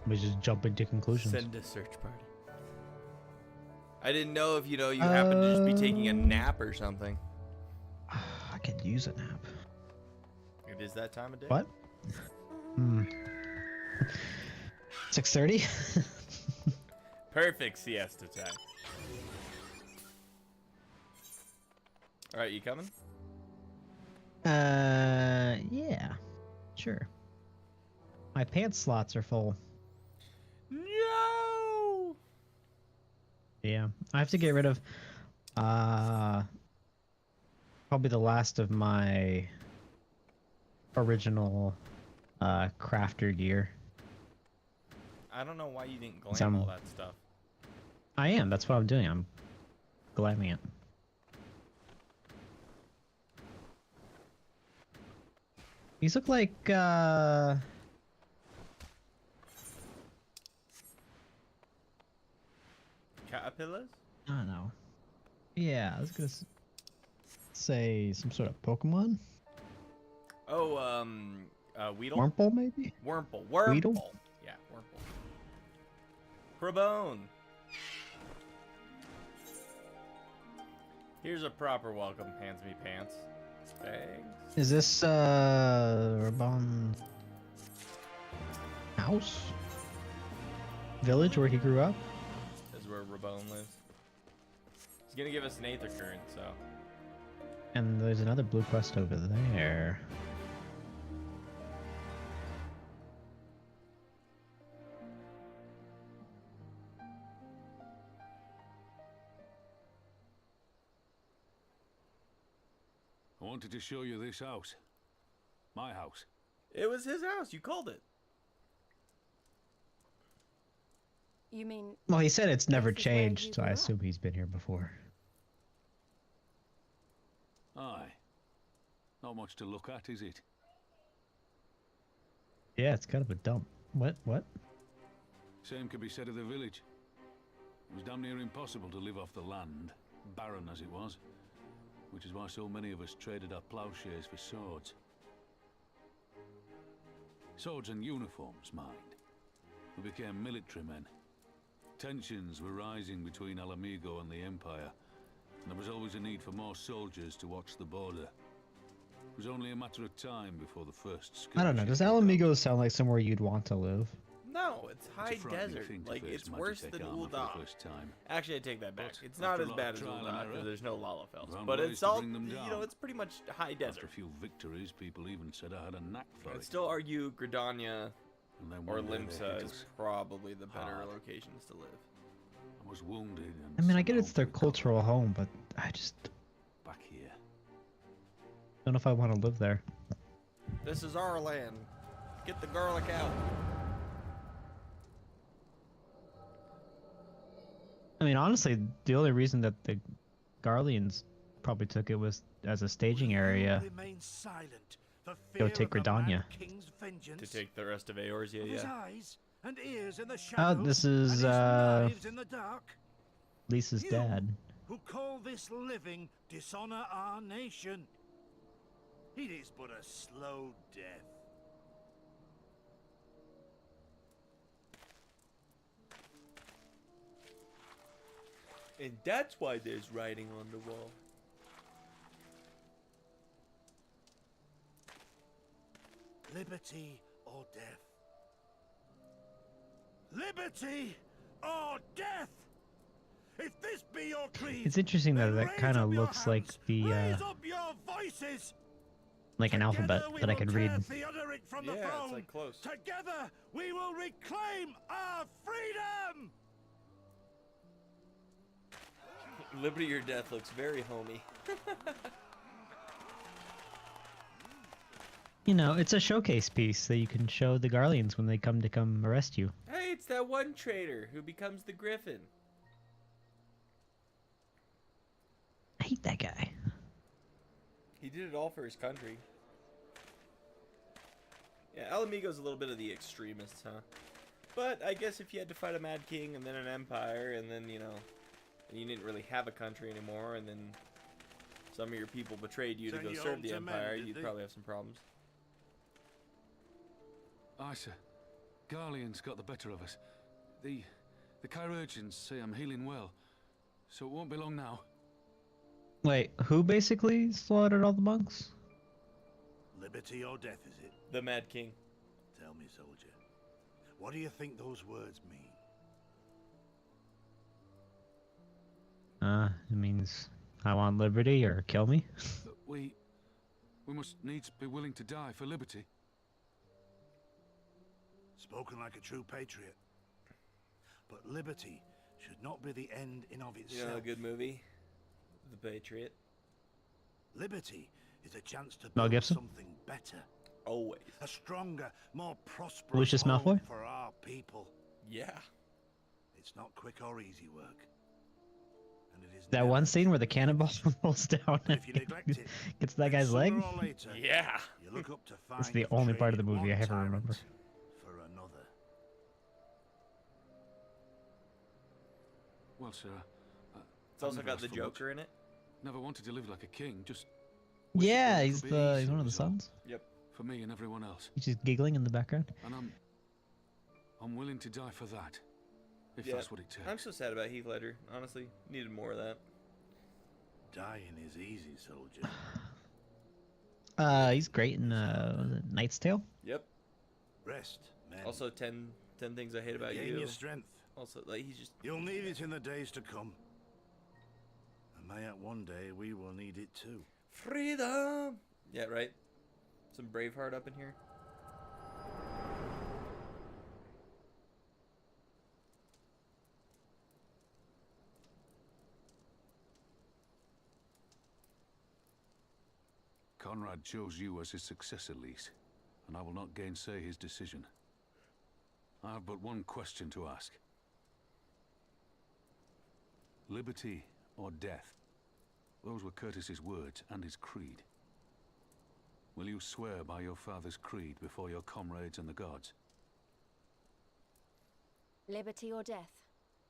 We just jump into conclusions. Send a search party. I didn't know if you happen to just be taking a nap or something. I could use a nap. It is that time of day. What? 6:30. Perfect siesta time. All right, you coming? Yeah, sure. My pants slots are full. No. Yeah, I have to get rid of probably the last of my original crafter gear. I don't know why you didn't glam Some- all that stuff. I am. That's what I'm doing. I'm glamming it. These look like Caterpillars? I don't know. Yeah, I was gonna say some sort of Pokemon. Oh, Weedle? Wurmple, maybe? Wurmple. Weedle? Yeah, Wurmple. Crabone. Here's a proper welcome, Hands Me Pants. Thanks. Is this Rabon's house? Village where he grew up? This is where Rabone lives. He's gonna give us an Aether Current, so. And there's another blue quest over there. I wanted to show you this house. My house. It was his house. You called it. You mean Well, he said it's never This is where you changed, so I grew up? assume he's been here before. Aye. Not much to look at, is it? Yeah, it's kind of a dump. What? Same could be said of the village. It was damn near impossible to live off the land, barren as it was. Which is why so many of us traded our plowshares for swords. Swords and uniforms, mind. We became military men. Tensions were rising between Alamigo and the Empire, and there was always a need for more soldiers to watch the border. It was only a matter of time before the first I don't know. Does skirmishes broke out. Alamigo sound like somewhere you'd want to live? No, it's high It's a frightening desert. thing to Like, face it's Magitech worse than armor for the Ul'dah. first time. Actually, I take that back. But It's not after as a lot bad of as trial and Ul'dah error, because there's no Lalafels. found But ways it's to all, bring them you know, down. it's pretty much high After desert. a few victories, people even said I had a knack for I'd it. still argue Gridania And then or one day they Limsa hit is us. probably the better hard. locations to live. I was wounded. And I mean, I get somehow it's their we got cultural home, but I just back here. don't know if I want to live there. This is our land. Get the garlic out. I mean, honestly, the only reason that the Garleans probably took it was as a staging area. Remain silent for Go fear take of the Mad Gridania. King's vengeance. To take the rest of Eorzea, Of his yeah. eyes and ears in the Oh, shadows, this and is his knives in the dark. Lisa's You, dad. who call this living dishonor our nation. It is but a slow death. And that's why there's writing on the wall. Liberty or death. Liberty or death. If this be your creed, It's interesting that then that raise kind of up your looks like hands, the raise up your voices. like an alphabet Together we that I will could tear read. Theodoric from the Yeah, it's throne. like close. Together we will reclaim our freedom. Liberty or death looks very homey. You know, it's a showcase piece that you can show the Garleans when they come arrest you. Hey, it's that one traitor who becomes the Griffin. I hate that guy. He did it all for his country. Yeah, Alamigo's a little bit of the extremists, huh? But I guess if you had to fight a Mad King and then an empire and then, you know, and you didn't really have a country anymore and then some of your people betrayed you to Send go you serve home the to men, Empire, did you'd they? probably have some problems. Aye, sir. Garlean's got the better of us. The chirurgeons say I'm healing well, so it won't be long now. Wait, who basically slaughtered all the monks? Liberty or death, is it? The Mad King. Tell me, soldier. What do you think those words mean? It means I want liberty or kill me. We must needs be willing to die for liberty. Spoken like a true patriot. But liberty should not be the end in of You itself. know a good movie? The Patriot. Liberty is a chance to Mel build Gibson? something better. Always. A stronger, more prosperous Lucius home Malfoy? for our people. Yeah. It's not quick or easy work. And it is That never one scene where the cannonball rolls down But and if you neglect it, gets that then guy's leg. sooner or later, Yeah. you look up to find It's the you've only part of the traded movie I one ever tyrant remember. for another. Well, sir, It's also never got asked the for much. Joker in it. never wanted to live like a king, just Yeah, it he's could be the he's easier one of the is all. sons. Yep. for me and everyone else. He's just giggling in the background. And I'm willing to die for that, if Yeah. that's what it takes. I'm so sad about Heath Ledger. Honestly, needed more of that. Dying is easy, soldier. He's great in was it Knight's Tale. Yep. Rest, man. Also, 10 things I hate about Gain you. your strength. Also, like he's just You'll need it in the days to come. And mayhap one day we will need it too. freedom. Yeah, right. Some Braveheart up in here. Conrad chose you as his successor, Lise, and I will not gainsay his decision. I have but one question to ask. Liberty or death? Those were Curtis's words and his creed. Will you swear by your father's creed before your comrades and the gods? Liberty or death.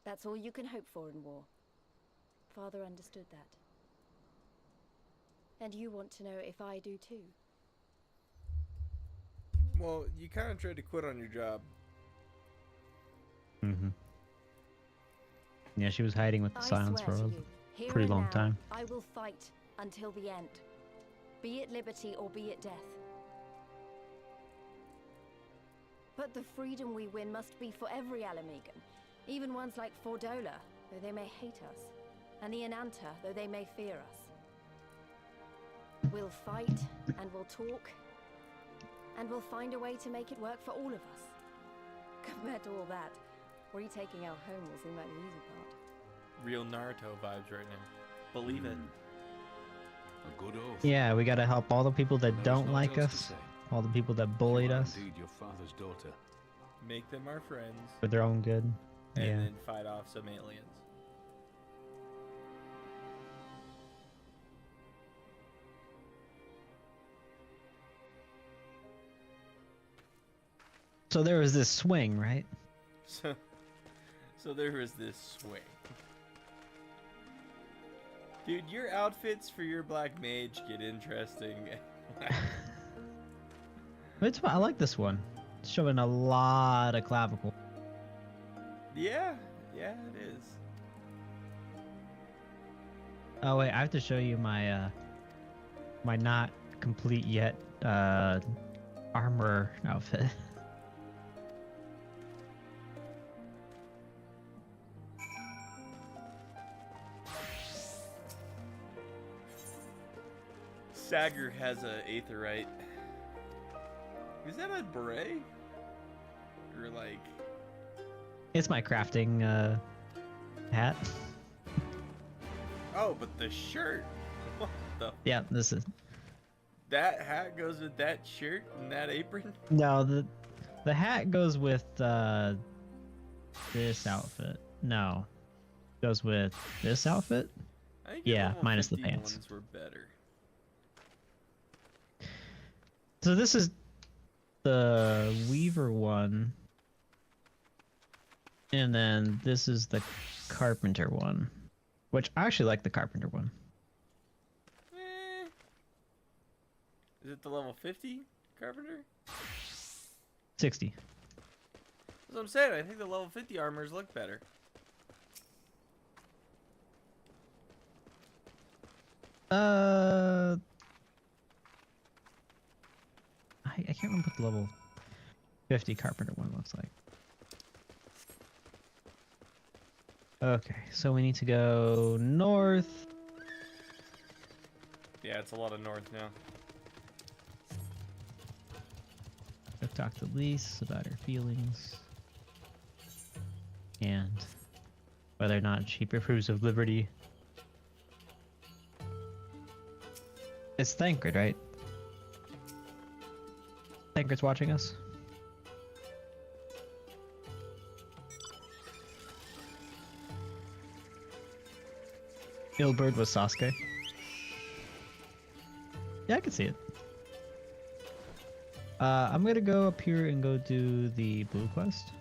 That's all you can hope for in war. Father understood that. And you want to know if I do too. Well, you kind of tried to quit on your job. Mm-hmm. Yeah, she was hiding with the I silence swear for to a you, here pretty and long now, time. I will fight until the end. Be it liberty or be it death. But the freedom we win must be for every Alamegan. Even ones like Fordola, though they may hate us. And the Enanta, though they may fear us. We'll fight, and we'll talk, and we'll find a way to make it work for all of us. Compared to all that, retaking our home will seem like the easy part. Real Naruto vibes right now. Believe it. A good oath. Yeah, we gotta help all the people that There's don't naught like else to us, say. all the people that bullied You are us indeed your father's daughter. Make them our friends. for their own good. And Yeah. then fight off some aliens. So there was this swing, right? So there was this swing. Dude, your outfits for your black mage get interesting. It's fun. I like this one. It's showing a lot of clavicle. Yeah, it is. Oh wait, I have to show you my my not complete yet armor outfit. Saga has a aetherite. Is that a beret? Or like... It's my crafting hat. Oh, but the shirt. What the... Yeah, this is. That hat goes with that shirt and that apron? No, the hat goes with this outfit. No, goes with this outfit. I think your Yeah, level minus the 50 pants. ones were better. So this is the Weaver one. And then this is the Carpenter one. Which I actually like the Carpenter one. Is it the level 50 Carpenter? 60. That's what I'm saying. I think the level 50 armors look better. I can't remember what the level 50 Carpenter one looks like. Okay, so we need to go north. Yeah, it's a lot of north now. Go talk to Lise about her feelings. And whether or not she approves of liberty. It's Thancred, right? Thancred's watching us. Ilberd was Sasuke. Yeah, I can see it. I'm gonna go up here and go do the blue quest.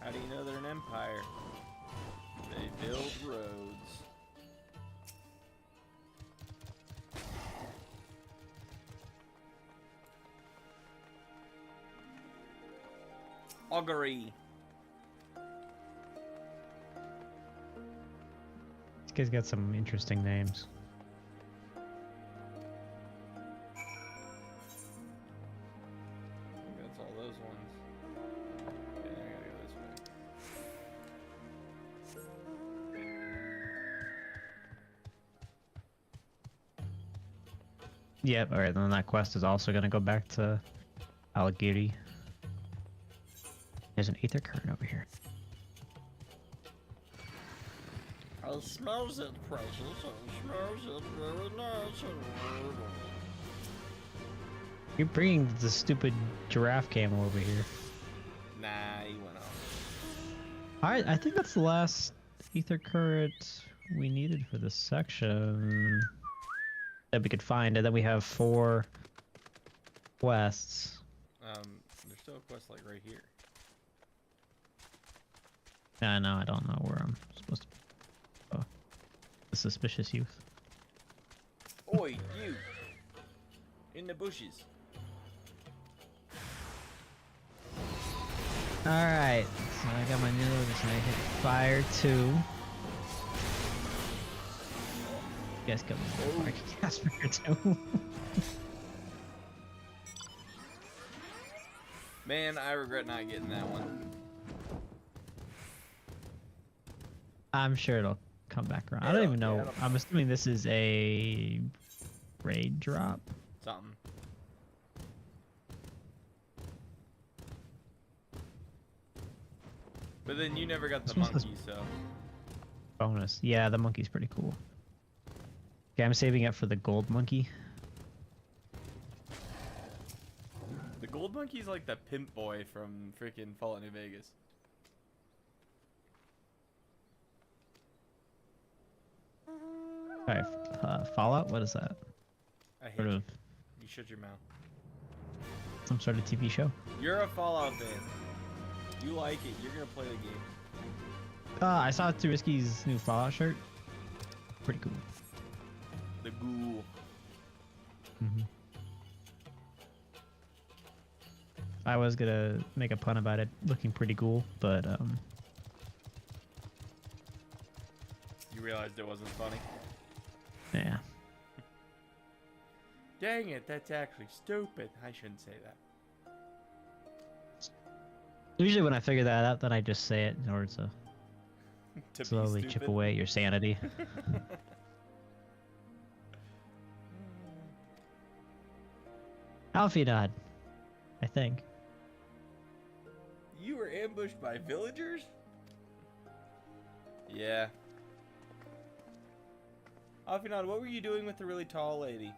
How do you know they're an empire? They build roads. Augury. These guys got some interesting names. Maybe that's all those ones. Okay, I gotta go this way. Yep, alright, then that quest is also gonna go back to Algiri. There's an ether current over here. I smells it, precious. I smells it very nice. You're bringing the stupid giraffe camel over here. Nah, he went off. Alright, I think that's the last ether current we needed for this section that we could find, and then we have 4 quests. There's still a quest like right here. Yeah, no, I don't know where I'm supposed to. Oh, the suspicious youth. Oi, you! In the bushes. Alright, so I got my new notice and I hit fire 2. You guys got me before I could cast fire 2. Man, I regret not getting that one. I'm sure it'll come back around. I don't even know. I'm assuming this is a raid drop. Something. But then you never got the monkey, so. Bonus. Yeah, the monkey's pretty cool. Okay, I'm saving it for the gold monkey. The gold monkey's like the pimp boy from freaking Fallout New Vegas. Alright, Fallout? What is that? I hate Sort you. of You shut your mouth. some sort of TV show? You're a Fallout fan. You like it. You're gonna play the game. I saw Turisky's new Fallout shirt. Pretty cool. The ghoul. I was gonna make a pun about it looking pretty cool, but You realized it wasn't funny? yeah. Dang it, that's actually stupid. I shouldn't say that. Usually when I figure that out, then I just say it in order to To be slowly chip stupid. away at your sanity. Alfie-Nod, I think. You were ambushed by villagers? Yeah. Alfinod, what were you doing with the really tall lady?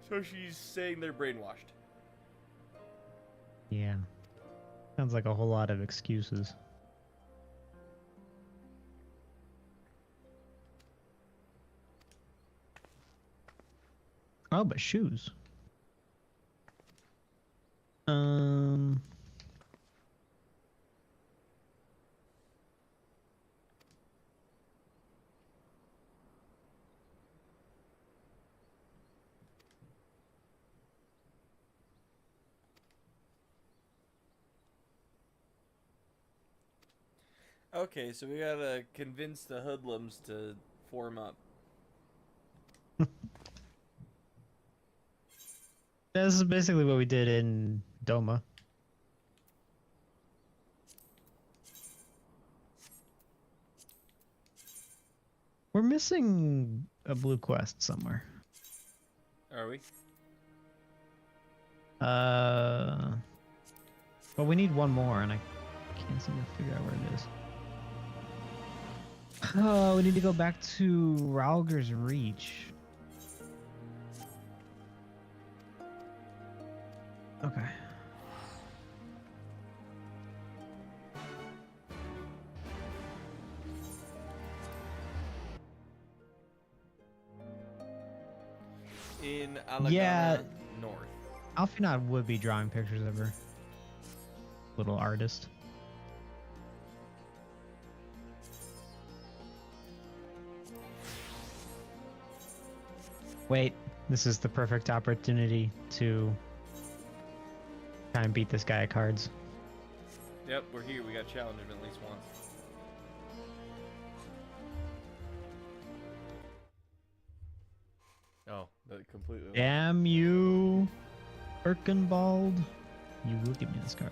So she's saying they're brainwashed. Yeah. Sounds like a whole lot of excuses. Oh, but shoes. Okay, so we gotta convince the hoodlums to form up. This is basically what we did in Doma. We're missing a blue quest somewhere. Are we? But we need one more, and I can't seem to figure out where it is. Oh, we need to go back to Ralger's Reach. Okay. In Alagana Yeah. North. Alfinod would be drawing pictures of her. Little artist. Wait, this is the perfect opportunity to try and beat this guy at cards. Yep, we're here. We got challenged him at least once. Oh, that completely. Damn you, Birkenbald. You will give me this card.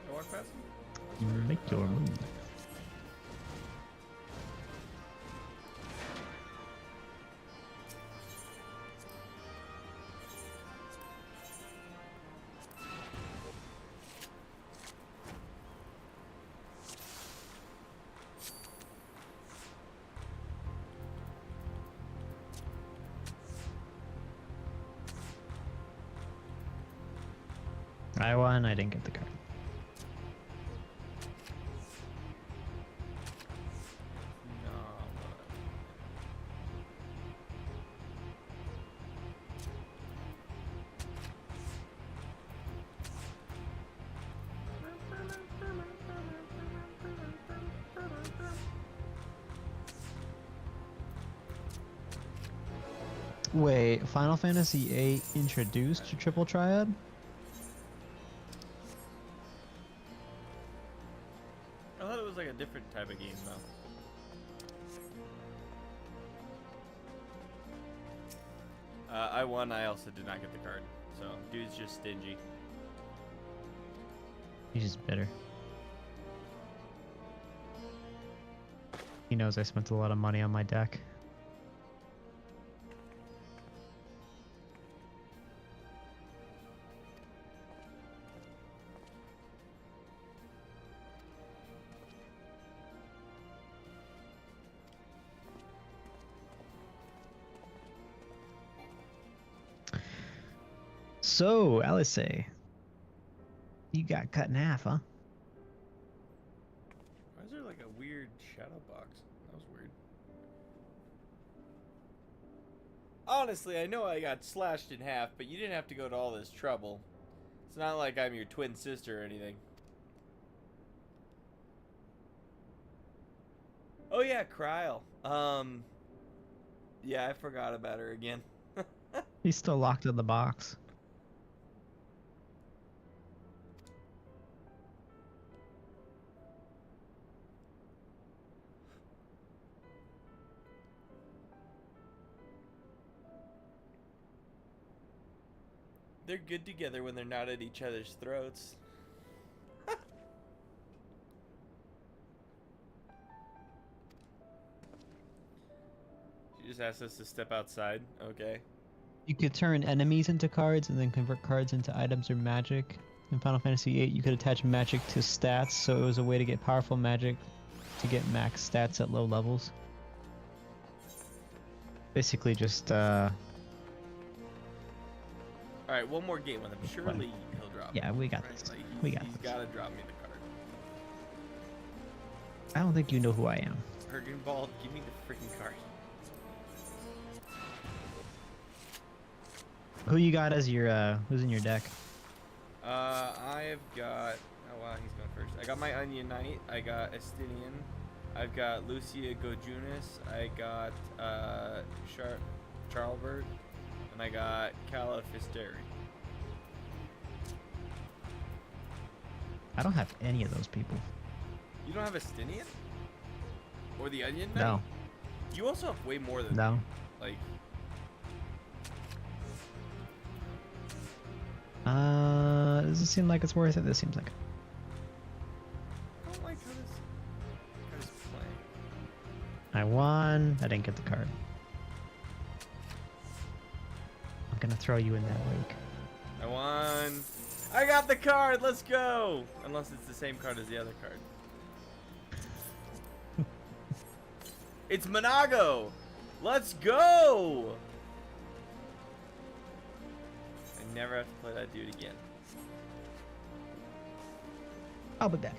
I walk past him? Make your move. I won, I didn't get the card. Wait, Final Fantasy VIII introduced a triple triad? I thought it was like a different type of game, though. I won. I also did not get the card. So, dude's just stingy. He's just bitter. He knows I spent a lot of money on my deck. So, Alice, you got cut in half, huh? Why is there like a weird shadow box? That was weird. Honestly, I know I got slashed in half, but you didn't have to go to all this trouble. It's not like I'm your twin sister or anything. Oh yeah, Kryl. Yeah, I forgot about her again. He's still locked in the box. They're good together when they're not at each other's throats. She just asked us to step outside. Okay. You could turn enemies into cards and then convert cards into items or magic. In Final Fantasy VIII, you could attach magic to stats, so it was a way to get powerful magic to get max stats at low levels. Basically just, Alright, one more game with him. Surely he'll drop yeah, me, we got right? this. Like, We got he's this. gotta drop me the card. I don't think you know who I am. Dragon Ball, give me the freaking card. Who you got as your, who's in your deck? I've got... Oh wow, he's going first. I got my Onion Knight. I got Estinian. I've got Lucia Gojunis. I got, Charlebird. And I got Califisteri. I don't have any of those people. You don't have Estinian? Or the Onion Knight? No. You also have way more than No. me. Like... Does it seem like it's worth it? This seems like it. I don't like how this guy's playing. I won. I didn't get the card. I'm gonna throw you in that lake. I won. I got the card. Let's go. Unless it's the same card as the other card. It's Monago. Let's go. I never have to play that dude again. I'll be back.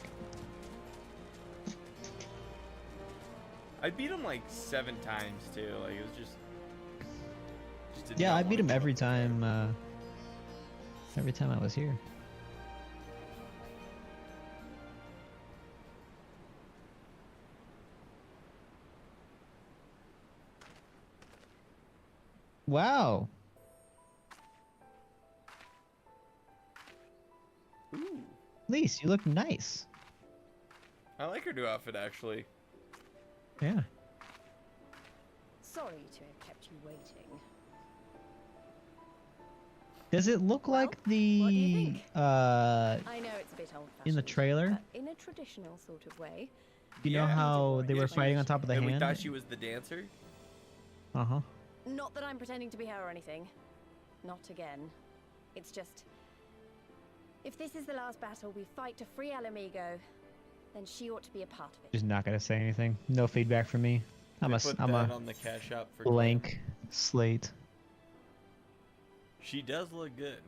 I beat him like 7 times too. Like it was just did Yeah, not I wanna beat him go every up there. time I was here. Wow. Ooh. Lise, you look nice. I like her new outfit actually. Yeah. Sorry to have kept you waiting. Does it look like the what do you think? I know it's a bit old-fashioned. in the trailer? But in a traditional sort of way. You know Yeah. how they were Yeah, fighting on top of the and hand? we thought she was the dancer. Uh-huh. Not that I'm pretending to be her or anything. Not again. It's just... if this is the last battle we fight to free Alamigo, then she ought to be a part of it. Just not gonna say anything. No feedback from me. I'm We a put I'm that a on the cash app for blank slate. She does look good.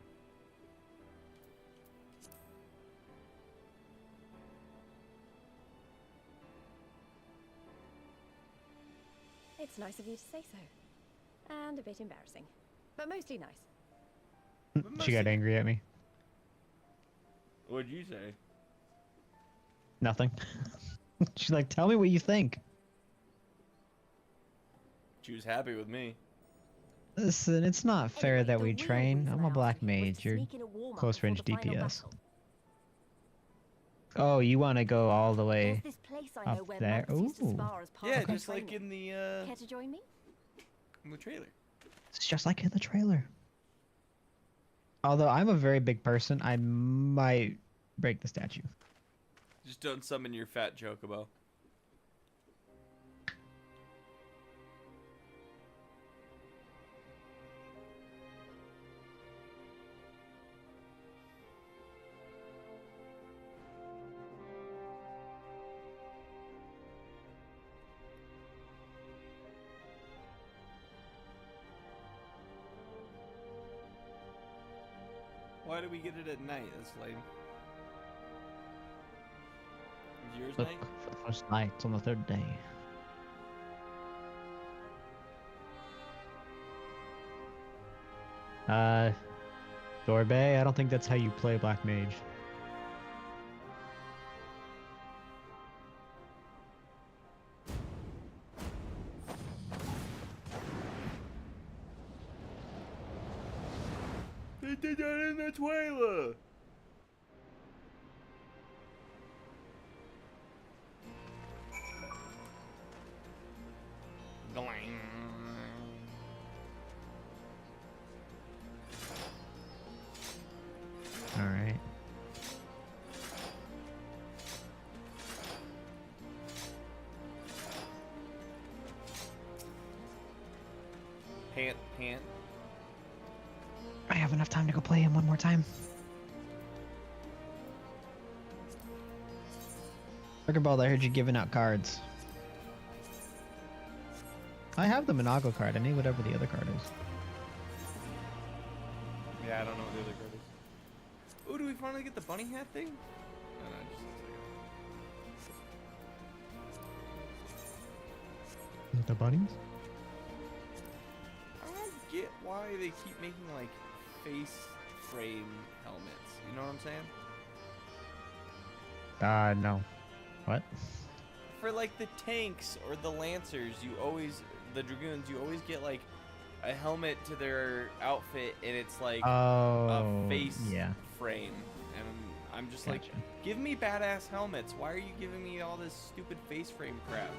It's nice of you to say so. And a bit embarrassing. But mostly nice. She got angry at me. What'd you say? Nothing. She's like, tell me what you think. She was happy with me. Listen, it's not fair that we train. I'm a black mage. You're Sneak in a warm-up close before range the final DPS. battle. Oh, you want to go all the way There's this place I know up where there? monks used to Ooh. spar as part Yeah, of their just like training. in Care to join me? the trailer. It's just like in the trailer. Although I'm a very big person, I might break the statue. Just don't summon your fat chocobo. Why do we get it at night? That's lame. Is yours Look night? for the first night on the third day. Dorbay? I don't think that's how you play Black Mage. They did that in the trailer. Glang. All right. Pant. I have enough time to go play him one more time. Ball, I heard you giving out cards. I have the Monago card. I need whatever the other card is. Yeah, I don't know what the other card is. Oh, do we finally get the bunny hat thing? No, just The bunnies? I don't get why they keep making like face frame helmets. You know what I'm saying? No. What? For like the tanks or the lancers, the dragoons, you always get like a helmet to their outfit, and it's like a face frame. And I'm just like, give me badass helmets. Why are you giving me all this stupid face frame crap?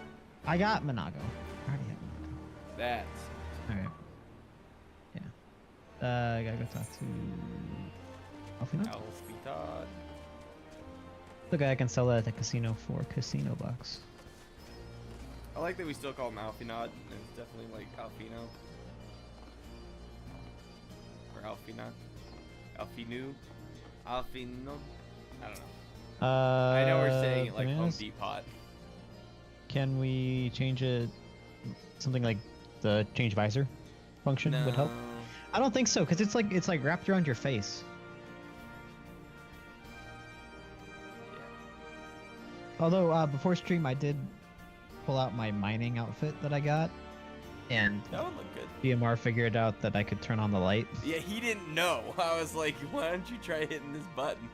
I got Monago. I already have Monago. That's alright. Yeah. I gotta go talk to Alfie Todd. The guy I can sell that at the casino for casino bucks. I like that we still call him Alfinod, and it's definitely like Alfino. Or Alfina. Alfinu. Alfino. I don't know. I know we're saying it like Home Depot. Can we change it? Something like the change visor function would help. I don't think so, because it's like wrapped around your face. Although before stream I did pull out my mining outfit that I got, and that would look good. BMR figured out that I could turn on the light. Yeah, he didn't know. I was like, why don't you try hitting this button?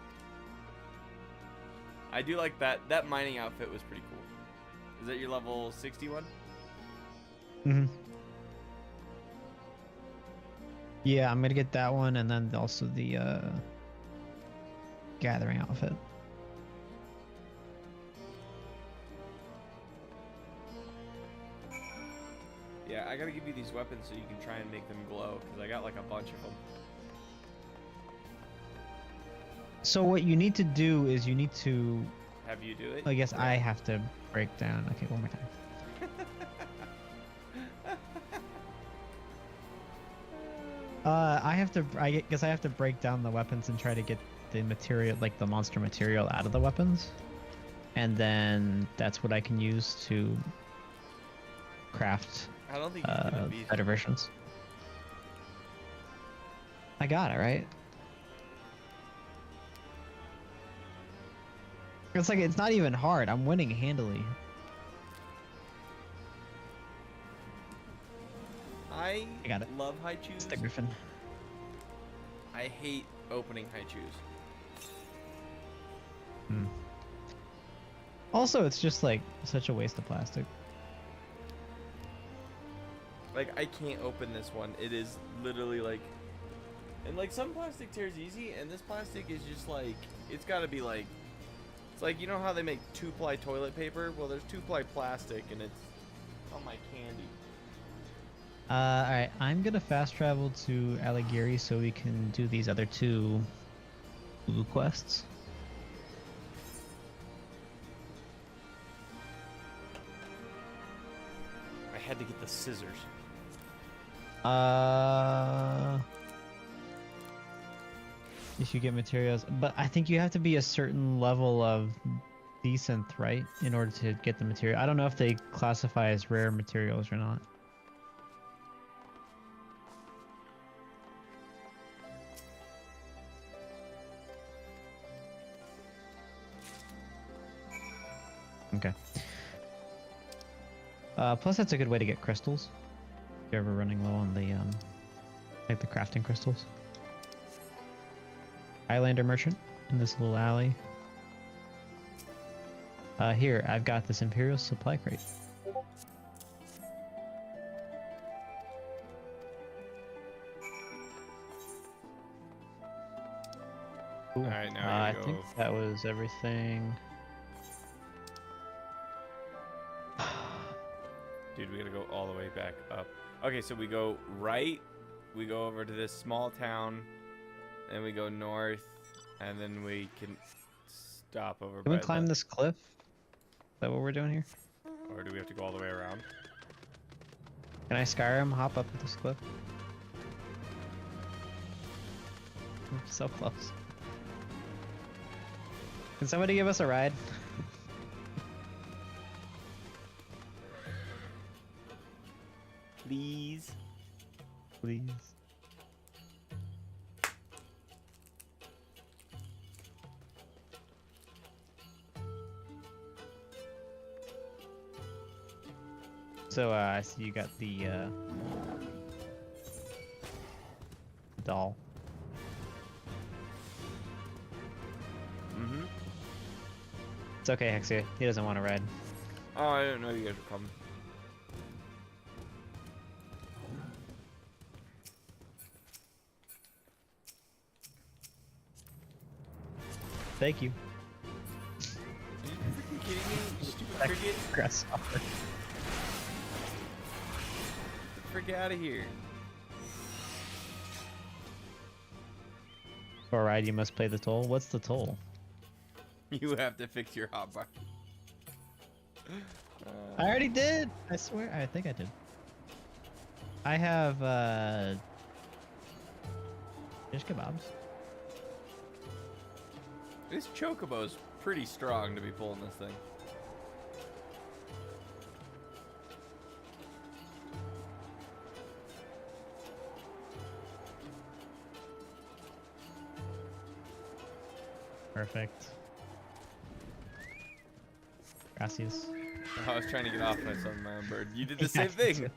I do like that. That mining outfit was pretty cool. Is that your level 61? Mm-hmm. Yeah, I'm gonna get that one, and then also the gathering outfit. Yeah, I gotta give you these weapons so you can try and make them glow, because I got like a bunch of them. So what you need to do is you need to... Have you do it? I guess I have to break down... Okay, one more time. I guess I have to break down the weapons and try to get the material, like the monster material, out of the weapons. And then that's what I can use to craft I don't think it's gonna be better versions. I got it, right? It's like, it's not even hard. I'm winning handily. I got it. love high chews. It's the Griffin. I hate opening high chews. Also, it's just like such a waste of plastic. Like, I can't open this one. It is literally like... And like, some plastic tears easy, and this plastic is just like... It's gotta be like... It's like, you know how they make 2-ply toilet paper? Well, there's 2-ply plastic, and it's on my candy. Alright, I'm gonna fast travel to Alighieri so we can do these other two blue quests. I had to get the scissors. If you get materials, but I think you have to be a certain level of decent, right, in order to get the material. I don't know if they classify as rare materials or not. Okay. Plus that's a good way to get crystals. If you're ever running low on the like the crafting crystals. Highlander merchant in this little alley. Here, I've got this Imperial supply crate. Cool. Alright, now I think that was everything. Dude, we gotta go all the way back up. Okay, so we go right, we go over to this small town, and we go north, and then we can stop over Can we climb this cliff? Is that what we're doing here? Or do we have to go all the way around? Can I Skyrim hop up this cliff? I'm so close. Can somebody give us a ride? please. Please. So, I see you got the, doll. Mm-hmm. It's okay, Hexia. He doesn't want to ride. Oh, I didn't know you guys were coming. Thank you. Are you freaking kidding me? You stupid cricket. Grasshopper. Get the frick out of here. For a ride, you must pay the toll. What's the toll? You have to fix your hotbar. I already did. I swear. I think I did. I have fish kebabs. This chocobo's pretty strong to be pulling this thing. Perfect. Gracias. I was trying to get off my son, my own bird. You did the same thing.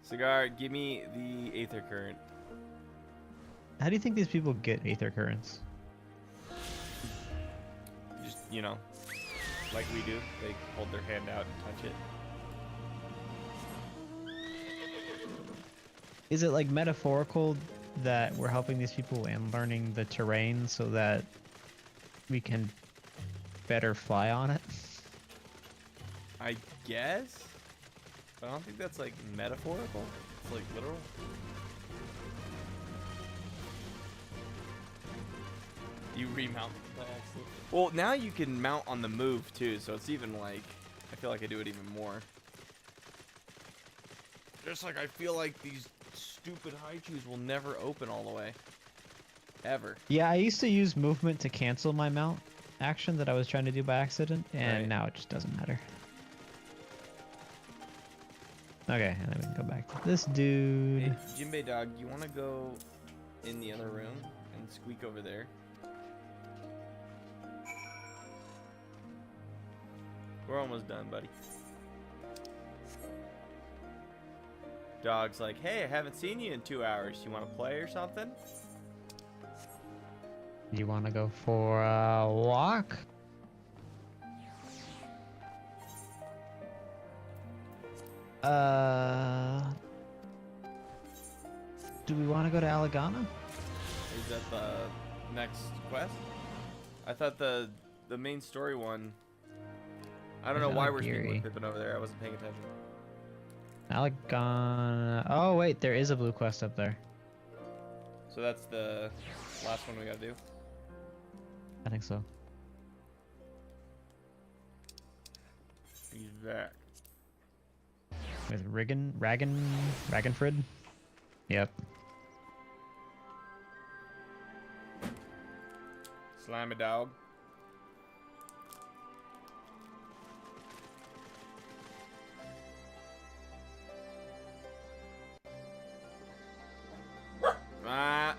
Cigar, give me the Aether Current. How do you think these people get Aether Currents? Just, you know, like we do. They hold their hand out and touch it. Is it like metaphorical that we're helping these people and learning the terrain so that we can better fly on it? I guess? But I don't think that's like metaphorical. It's like literal. You remount by accident. Well, now you can mount on the move too, so it's even like, I feel like I do it even more. Just like I feel like these stupid Haichus will never open all the way. Ever. Yeah, I used to use movement to cancel my mount action that I was trying to do by accident, and Right. now it just doesn't matter. Okay, and then we can go back to this dude. Hey, Jinbei dog, you want to go in the other room and squeak over there? We're almost done, buddy. Dog's like, hey, I haven't seen you in 2 hours. You want to play or something? You want to go for a walk? Do we want to go to Alagana? Is that the next quest? I thought the main story one. I don't know why we're speaking with Pippin over there. I wasn't paying attention. Alagana. Oh wait, there is a blue quest up there. So that's the last one we gotta do. I think so. He's back. With Ragenfrid? Yep. Slimy dog. Ah.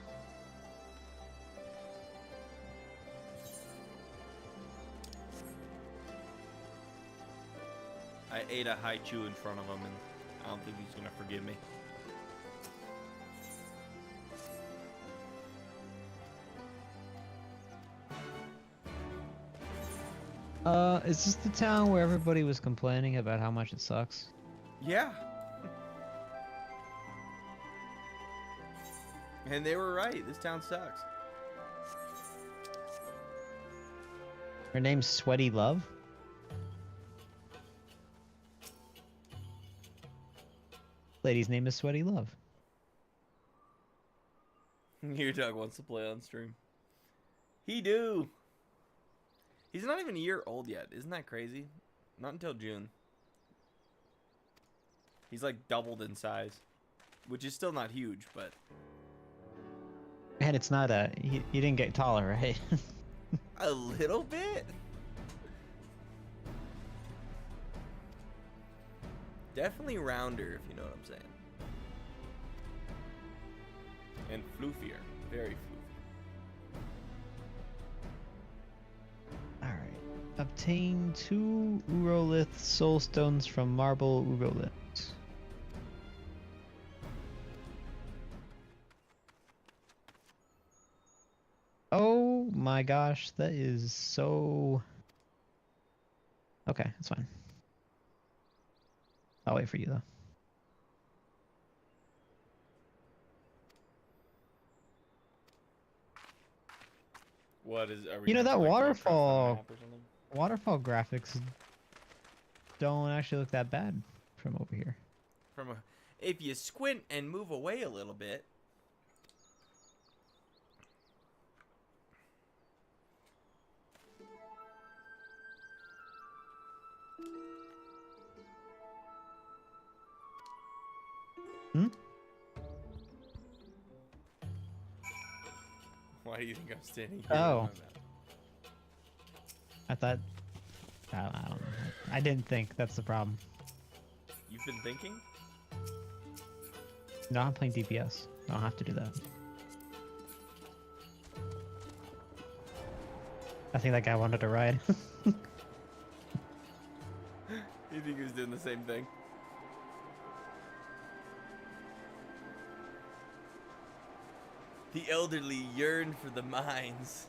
I ate a Haichu in front of him, and I don't think he's gonna forgive me. Is this the town where everybody was complaining about how much it sucks? Yeah. And they were right. This town sucks. Her name's Sweaty Love? Lady's name is Sweaty Love. Your dog wants to play on stream. He do. He's not even a year old yet. Isn't that crazy? Not until June. He's like doubled in size, which is still not huge, but And it's not a... You didn't get taller, right? a little bit. Definitely rounder, if you know what I'm saying. And floofier. Very floofy. Alright. Obtain 2 Urolith soul stones from marble Urolith. Oh my gosh, that is so... Okay, that's fine. I'll wait for you though. What is? Are we You know, gonna that have to, like, go across the waterfall map or something? waterfall graphics don't actually look that bad from over here. From a, if you squint and move away a little bit. Hmm? Why do you think I'm standing here? Oh. I thought... I don't know. I didn't think. That's the problem. You've been thinking? No, I'm playing DPS. I don't have to do that. I think that guy wanted to ride. You think he was doing the same thing? The elderly yearn for the mines.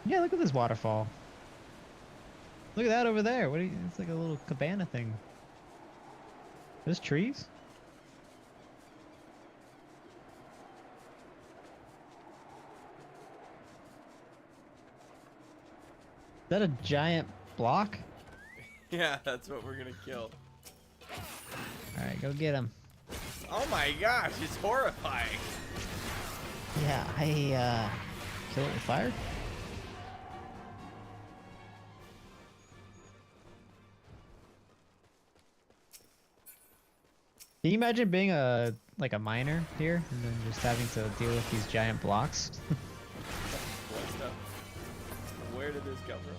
Yeah, look at this waterfall. Look at that over there. What? It's like a little cabana thing. There's trees. Is that a giant block? Yeah, that's what we're gonna kill. All right, go get him. Oh my gosh, it's horrifying. Yeah, I kill it with fire. Can you imagine being a miner here and then just having to deal with these giant blocks? What stuff? Where did this come from?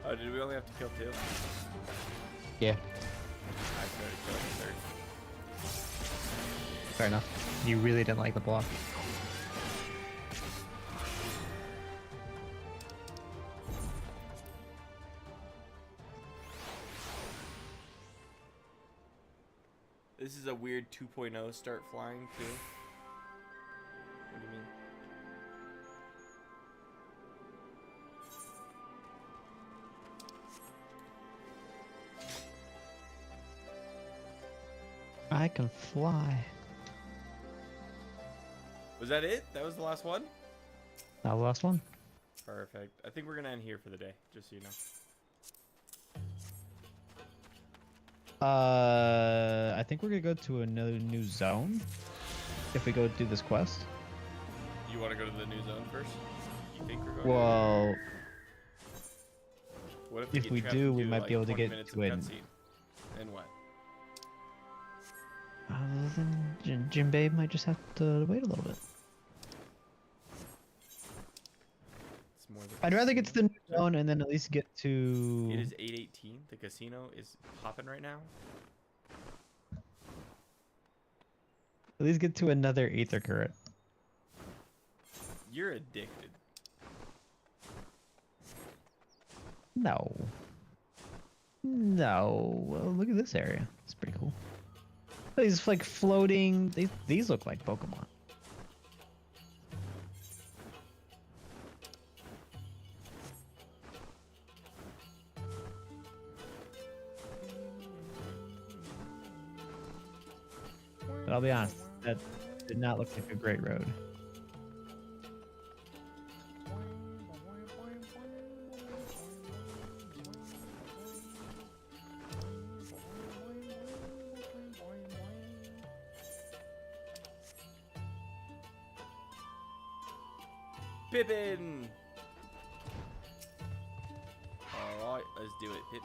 Oh, did we only have to kill 2? Yeah, I started killing the 3rd. fair enough. You really didn't like the block. This is a weird 2.0 start flying too. What do you mean? I can fly. Was that it? That was the last one? That was the last one. Perfect. I think we're gonna end here for the day, just so you know. I think we're gonna go to another new zone. If we go do this quest. You want to go to the new zone first? You think we're going? Well, What if get we trapped do, and we might like be able to 20 get minutes to of it. cutscene? And what? Then Jim Babe might just have to wait a little bit. It's more the I'd rather get to the new casino. zone and then at least get to. It is 8:18. The casino is popping right now. At least get to another Aether Current. You're addicted. No. No. Well, look at this area. It's pretty cool. These like floating. These look like Pokemon. But I'll be honest, that did not look like a great road. Pippin! Let's do it. Hit.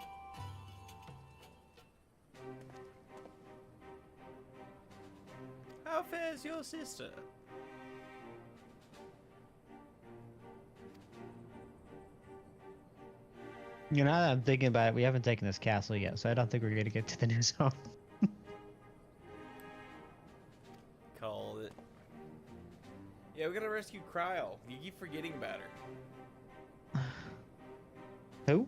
How fares your sister? You know, now that I'm thinking about it, we haven't taken this castle yet, so I don't think we're gonna get to the new zone. Called it. Yeah, we gotta rescue Kryl. You keep forgetting about her. Who?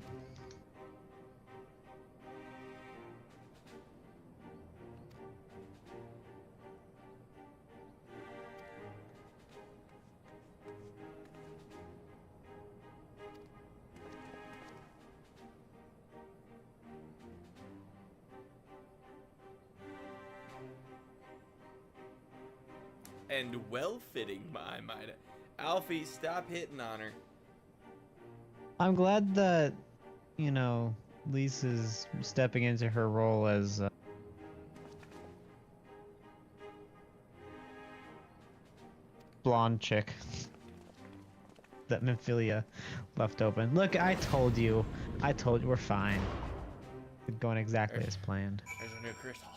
And well-fitting, I might. Alfie, stop hitting on her. I'm glad that, you know, Lisa's stepping into her role as blonde chick that Memphilia left open. Look, I told you we're fine. It's going exactly as planned. There's a new crystal.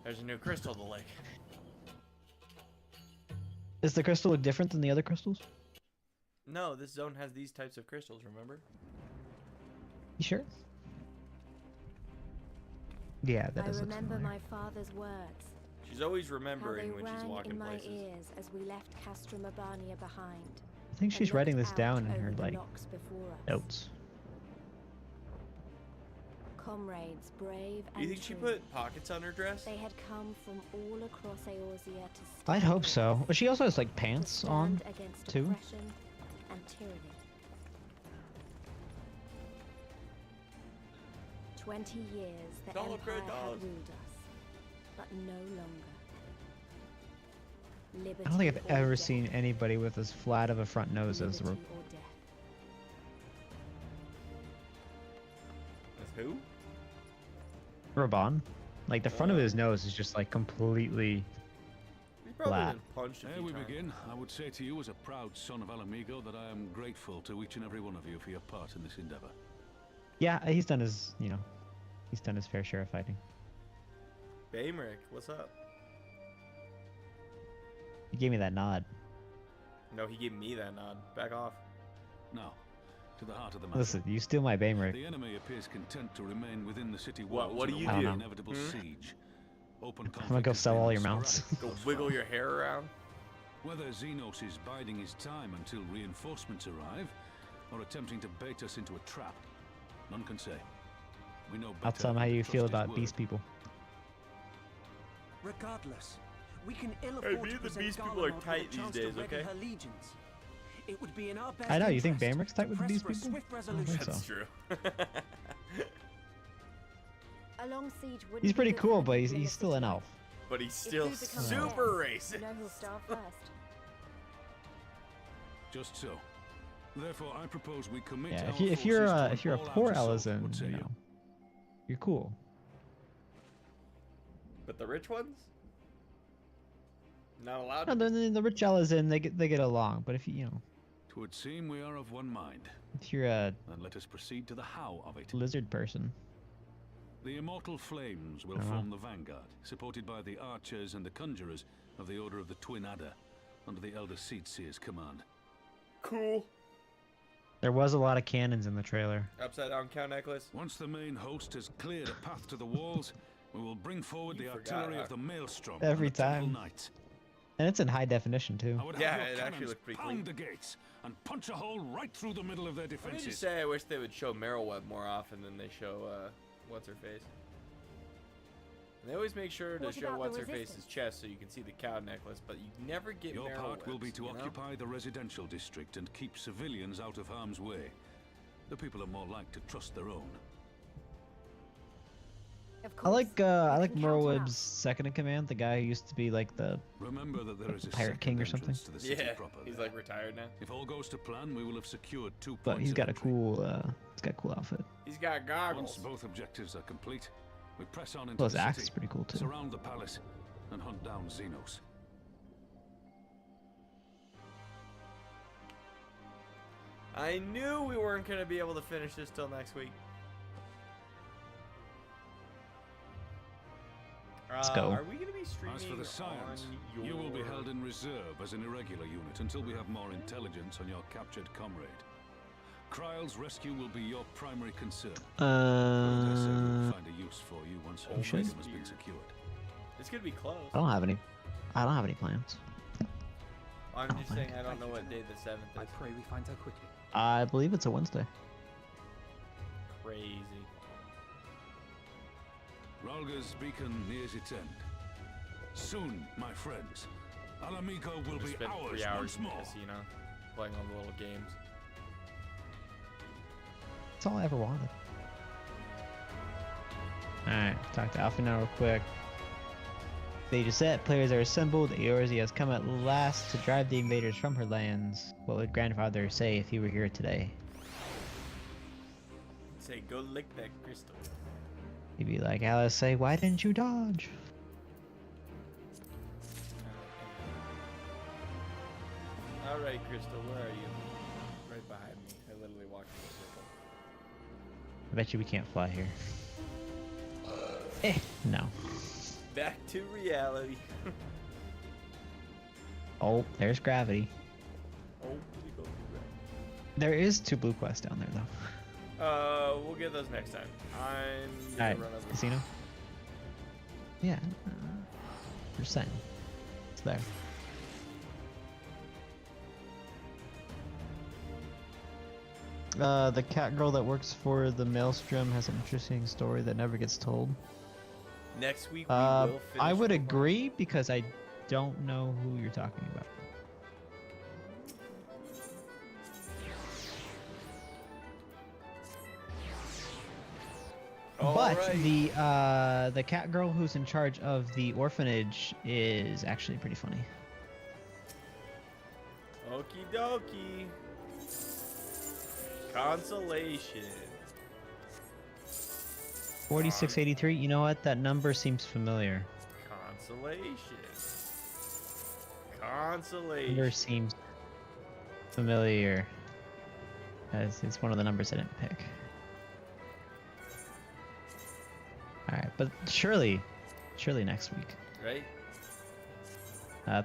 There's a new crystal to lick. Does the crystal look different than the other crystals? No, this zone has these types of crystals, remember? You sure? Yeah, that I does look remember familiar. my father's words. She's always How remembering they when she's rang walking in my places. ears as we left Castrum Urbania behind. I think and she's writing looked this down out in her, over the like, locks before us. notes. Comrades, brave Do you and think she true. put pockets on her dress? They had come from all across Eorzea to I'd stand hope with so. us, But she also has, like, to pants stand on, against too. oppression and tyranny. 20 years the Dollar Empire for a dog. had ruled us, but no longer. Liberty I don't think I've or ever death. seen anybody with as flat of a front nose as Liberty or death. That's who? Raban. Like, the front of his nose is just, like, completely He's probably flat. been punched a Ere few we times. begin, I would say to you as a proud son of Alamigo that I am grateful to each and every one of you for your part in this endeavor. Yeah, he's done his, you know, he's done his fair share of fighting. Baemrick, what's up? He gave me that nod. No, he gave me that nod. Back off. Now, to the heart of the matter. Listen, you steal my Baemrick. The enemy appears content to remain within the city What- walls. what do and you await do? the inevitable Hmm? siege. Open I'm gonna conflict go has sell been all your mounts. sporadic Go thus wiggle far. your hair around. Whether Xenos is biding his time until reinforcements arrive, or attempting to bait us into a trap, none can say. We know I'll better tell him how than to you trust feel his about word. beast people. Regardless, we can ill Hey, afford me to and the present Beast people Garlemald are with a tight these chance to days, ready okay? her legions. It would be in our best I know, you think interest Baemrick's tight to with the press beast for a people? swift I don't think resolution. so. That's true. A long siege wouldn't He's be pretty good cool, for the but people in he's the still an city. elf. But he's If still food becomes super scarce, you know racist. who'll starve first. Just so. Therefore, I propose we commit Yeah, our if you're forces to if you're a an poor all-out assault, Elezen, what say you you? know, you're cool. But the rich ones? Not allowed No, to be? the rich Elezen, they get along. But if you know, 'Twould seem we are of one mind. if you're a Then let us proceed to the how of it. lizard person, The immortal flames will Uh-huh. form the vanguard, supported by the archers and the conjurers of the Order of the Twin Adder, under the Elder Seedseer's command. Cool. there was a lot of cannons in the trailer. Upside down cow necklace. Once the main host has cleared a path to the walls, we will bring forward You the forgot, artillery huh? of the Maelstrom Every and the Temple time. Knights. And it's in high definition too. I would have Yeah, your it actually cannons looked pretty pound clean. the gates and punch a hole right through the middle of their Let me defenses. just say I wish they would show Merylweb more often than they show, what's-her-face. And they always make sure to What show about the what's-her-face's resistance? chest so you can see the cow necklace, but you never get Your part will be Merylweb's, to you know? occupy the residential district and keep civilians out of harm's way. The people are more like to trust their own. Of I course, like you Merylweb's can count on us. second in command, the guy who used to be like the Remember that there is a Pirate second King or something? entrance to the city Yeah, proper he's there. like retired now. If all goes to plan, we will have secured 2 points. but he's of got a entry. cool outfit. He's got Once goggles. both objectives are complete, we press on into Well, his the axe city, is pretty cool too. surround the palace, and hunt down Xenos. I knew we weren't going to be able to finish this till next week. Let's go. Are we going to be streaming As for the science, on you will be your- held in reserve as an irregular unit until we have more intelligence on your captured comrade. Kryle's rescue will be your primary concern. But I say we'll find a use for you once her freedom has been secured. It's going to be close. I don't have any plans. I'm just think. saying I don't know what day the 7th I is. pray we find her quickly. I believe it's a Wednesday. Crazy. Ralga's beacon nears its end. Soon, my friends, Alamigo will Just be spent ours 3 hours once in the more. casino playing all the little games. That's all I ever wanted. Alright, talk to Alpha now real quick. Stage is set, players are assembled, Eorzi has come at last to drive the invaders from her lands. What would grandfather say if he were here today? Say, go lick that crystal. He'd be like, Alice, say, why didn't you dodge? Alright, Crystal, where are you? Right behind me. I literally walked in a circle. I bet you we can't fly here. No. Back to reality. Oh, there's gravity. Oh, we go through There is 2 blue quests down there, though. that. We'll get those next time. I'm gonna Alright, run over. casino? Yeah. Just saying. It's there. The cat girl that works for the Maelstrom has an interesting story that never gets told. Next week we will finish. I would agree because I don't know who you're talking about. But the cat girl who's in charge of the orphanage is actually pretty funny. Okie dokie. Consolation. 4683. You know what? That number seems familiar. Consolation. Number Consolation. seems familiar. As it's one of the numbers I didn't pick. Alright, but surely next week. Right?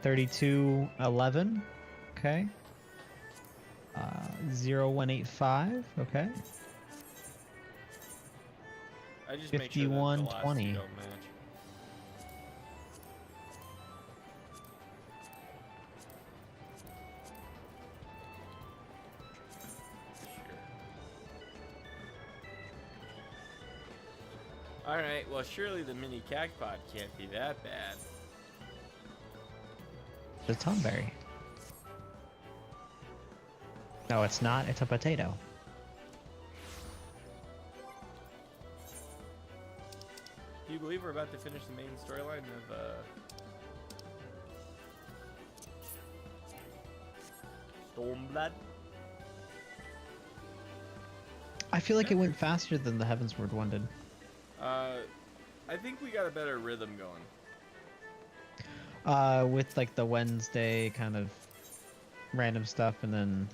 3211. Okay. 0185. Okay. I just make sure that the last 5120. two don't match. Alright, well surely the mini cactpot can't be that bad. The Tomberry. No, it's not. It's a potato. Do you believe we're about to finish the main storyline of Stormblood? I feel like it went faster than the Heavensward one did. I think we got a better rhythm going. With like the Wednesday kind of random stuff, and then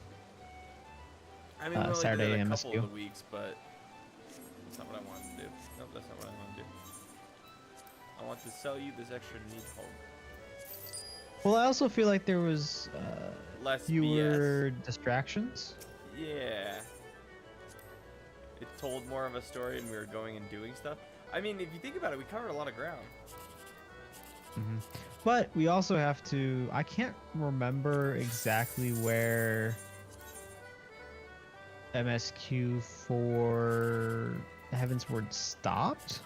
I mean, we only Saturday did it a MSQ. couple of the weeks, but that's not what I wanted to do. Nope, that's not what I want to do. I want to sell you this extra neat home. Well, I also feel like there was Less fewer distractions. Yeah. It told more of a story, and we were going and doing stuff. I mean, if you think about it, we covered a lot of ground. But we also have to. I can't remember exactly where MSQ for the Heavensward stopped.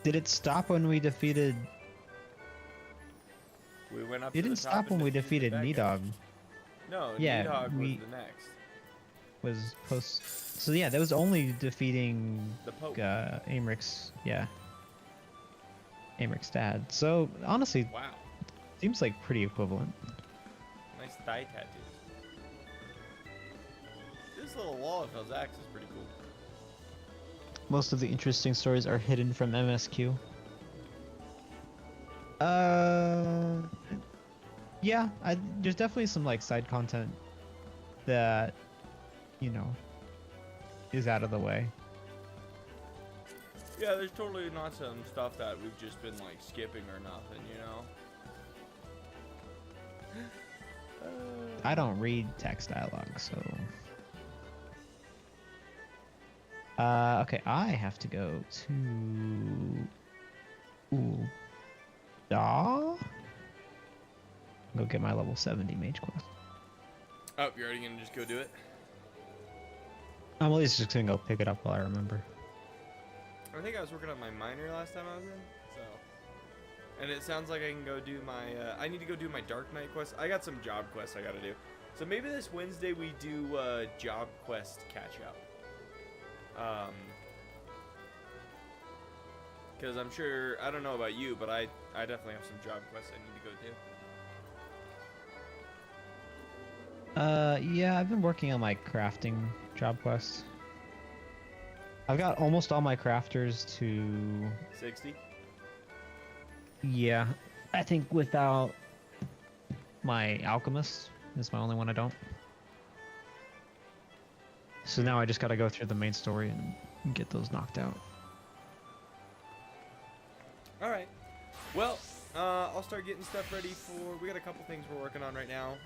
Did it stop when we defeated? We went up It to the didn't top stop and when we defeated defeated the bad Nidog. guys. No, Yeah, Nidhogg we- was the next. Was post. So yeah, that was only defeating The Pope. Aemric's. Yeah. Aemric's dad. So honestly, Wow. seems like pretty equivalent. Nice thigh tattoos. This little wall of Felzax is pretty cool. Most of the interesting stories are hidden from MSQ. Yeah, there's definitely some like side content that, you know, is out of the way. Yeah, there's totally not some stuff that we've just been like skipping or nothing, you know? I don't read text dialogue, so. Okay, I have to go to. Ooh. Go get my level 70 mage quest. Oh, you're already gonna just go do it? I'm at least just gonna go pick it up while I remember. I think I was working on my minor last time I was in, so. And it sounds like I can go do my, I need to go do my Dark Knight quest. I got some job quests I gotta do. So maybe this Wednesday we do, job quest catch up. Because I'm sure, I don't know about you, but I definitely have some job quests I need to go do. Yeah, I've been working on my crafting job quests. I've got almost all my crafters to 60? Yeah, I think without my alchemist is my only one I don't. So now I just gotta go through the main story and get those knocked out. Alright. Well, I'll start getting stuff ready for... We got a couple things we're working on right now.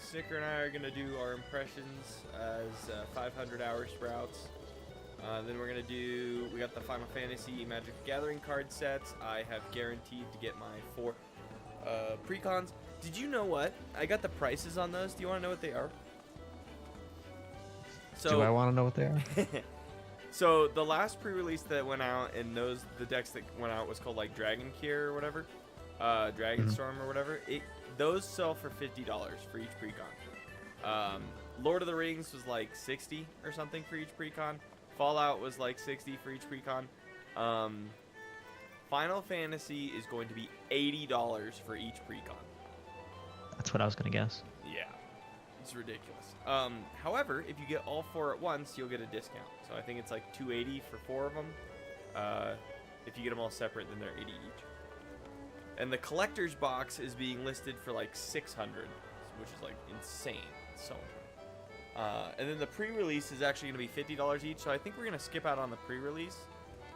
Snicker and I are going to do our impressions as 500-hour sprouts. Then we're going to do... We got the Final Fantasy Magic the Gathering card sets. I have guaranteed to get my 4 precons. Did you know what? I got the prices on those. Do you want to know what they are? So, do I want to know what they are? So the last pre-release that went out, and the decks that went out was called like Dragon Kier or whatever, Dragon Storm or whatever. Those sell for $50 for each precon. Lord of the Rings was like 60 or something for each precon. Fallout was like 60 for each precon. Final Fantasy is going to be $80 for each precon. That's what I was gonna guess. Yeah, it's ridiculous. However, if you get all 4 at once, you'll get a discount. So I think it's like $280 for 4 of them. If you get them all separate, then they're $80 each. And the collector's box is being listed for like $600, which is like insane. It's so much. And then the pre-release is actually going to be $50 each. So I think we're going to skip out on the pre-release,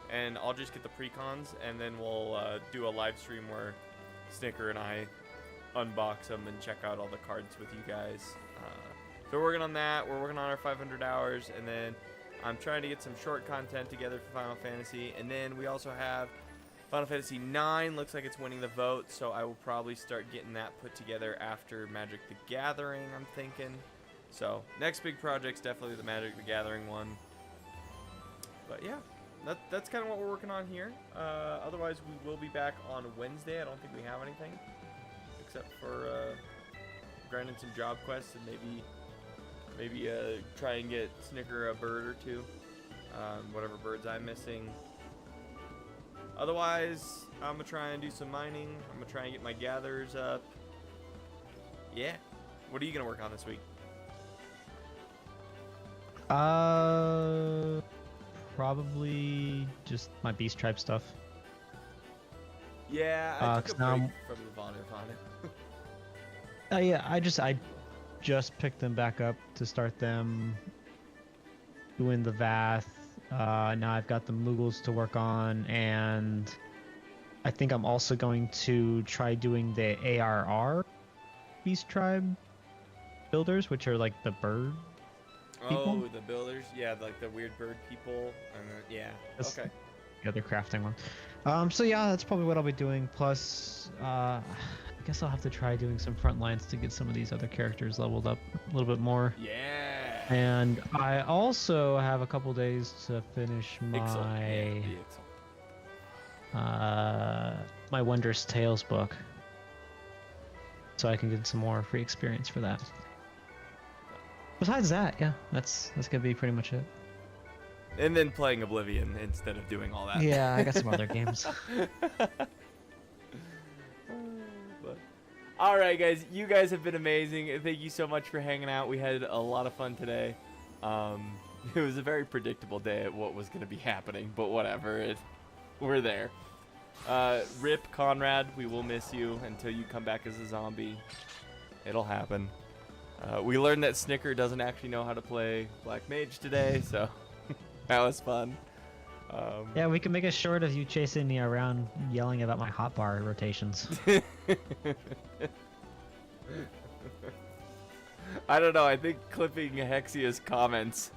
and I'll just get the precons, and then we'll do a live stream where Snicker and I unbox them and check out all the cards with you guys. So we're working on that. We're working on our 500 hours, and then I'm trying to get some short content together for Final Fantasy. And then we also have Final Fantasy IX. Looks like it's winning the vote, so I will probably start getting that put together after Magic the Gathering, I'm thinking. So next big project's definitely the Magic the Gathering one. But yeah, that's kind of what we're working on here. Otherwise, we will be back on Wednesday. I don't think we have anything except for grinding some job quests and maybe try and get Snicker a bird or two, whatever birds I'm missing. Otherwise, I'm gonna try and do some mining. I'm gonna try and get my gatherers up. Yeah. What are you gonna work on this week? Probably just my beast tribe stuff. Yeah, I took a break from the Vonner. Yeah, I just picked them back up to start them doing the Vath. Now I've got the Moogles to work on, and I think I'm also going to try doing the ARR Beast Tribe builders, which are like the bird people. Oh, the builders? Yeah, like the weird bird people. And yeah, okay. The other crafting one. So yeah, that's probably what I'll be doing. Plus, I guess I'll have to try doing some front lines to get some of these other characters leveled up a little bit more. Yeah. And I also have a couple days to finish my my Wondrous Tales book, so I can get some more free experience for that. Besides that, yeah, that's gonna be pretty much it. And then playing Oblivion instead of doing all that. Yeah, I got some other games. All right, guys, you guys have been amazing. Thank you so much for hanging out. We had a lot of fun today. It was a very predictable day at what was going to be happening, but whatever. We're there. Rip Conrad, we will miss you until you come back as a zombie. It'll happen. We learned that Snicker doesn't actually know how to play Black Mage today, so that was fun. Yeah, we can make a short of you chasing me around yelling about my hotbar rotations. I don't know. I think clipping Hexia's comments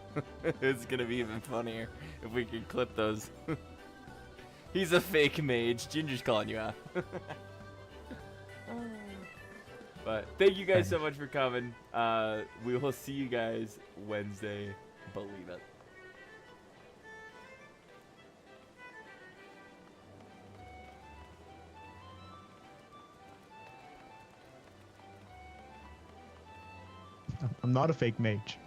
is gonna be even funnier if we can clip those. He's a fake mage. Ginger's calling you out. But thank you guys so much for coming. We will see you guys Wednesday. Believe it. I'm not a fake mage.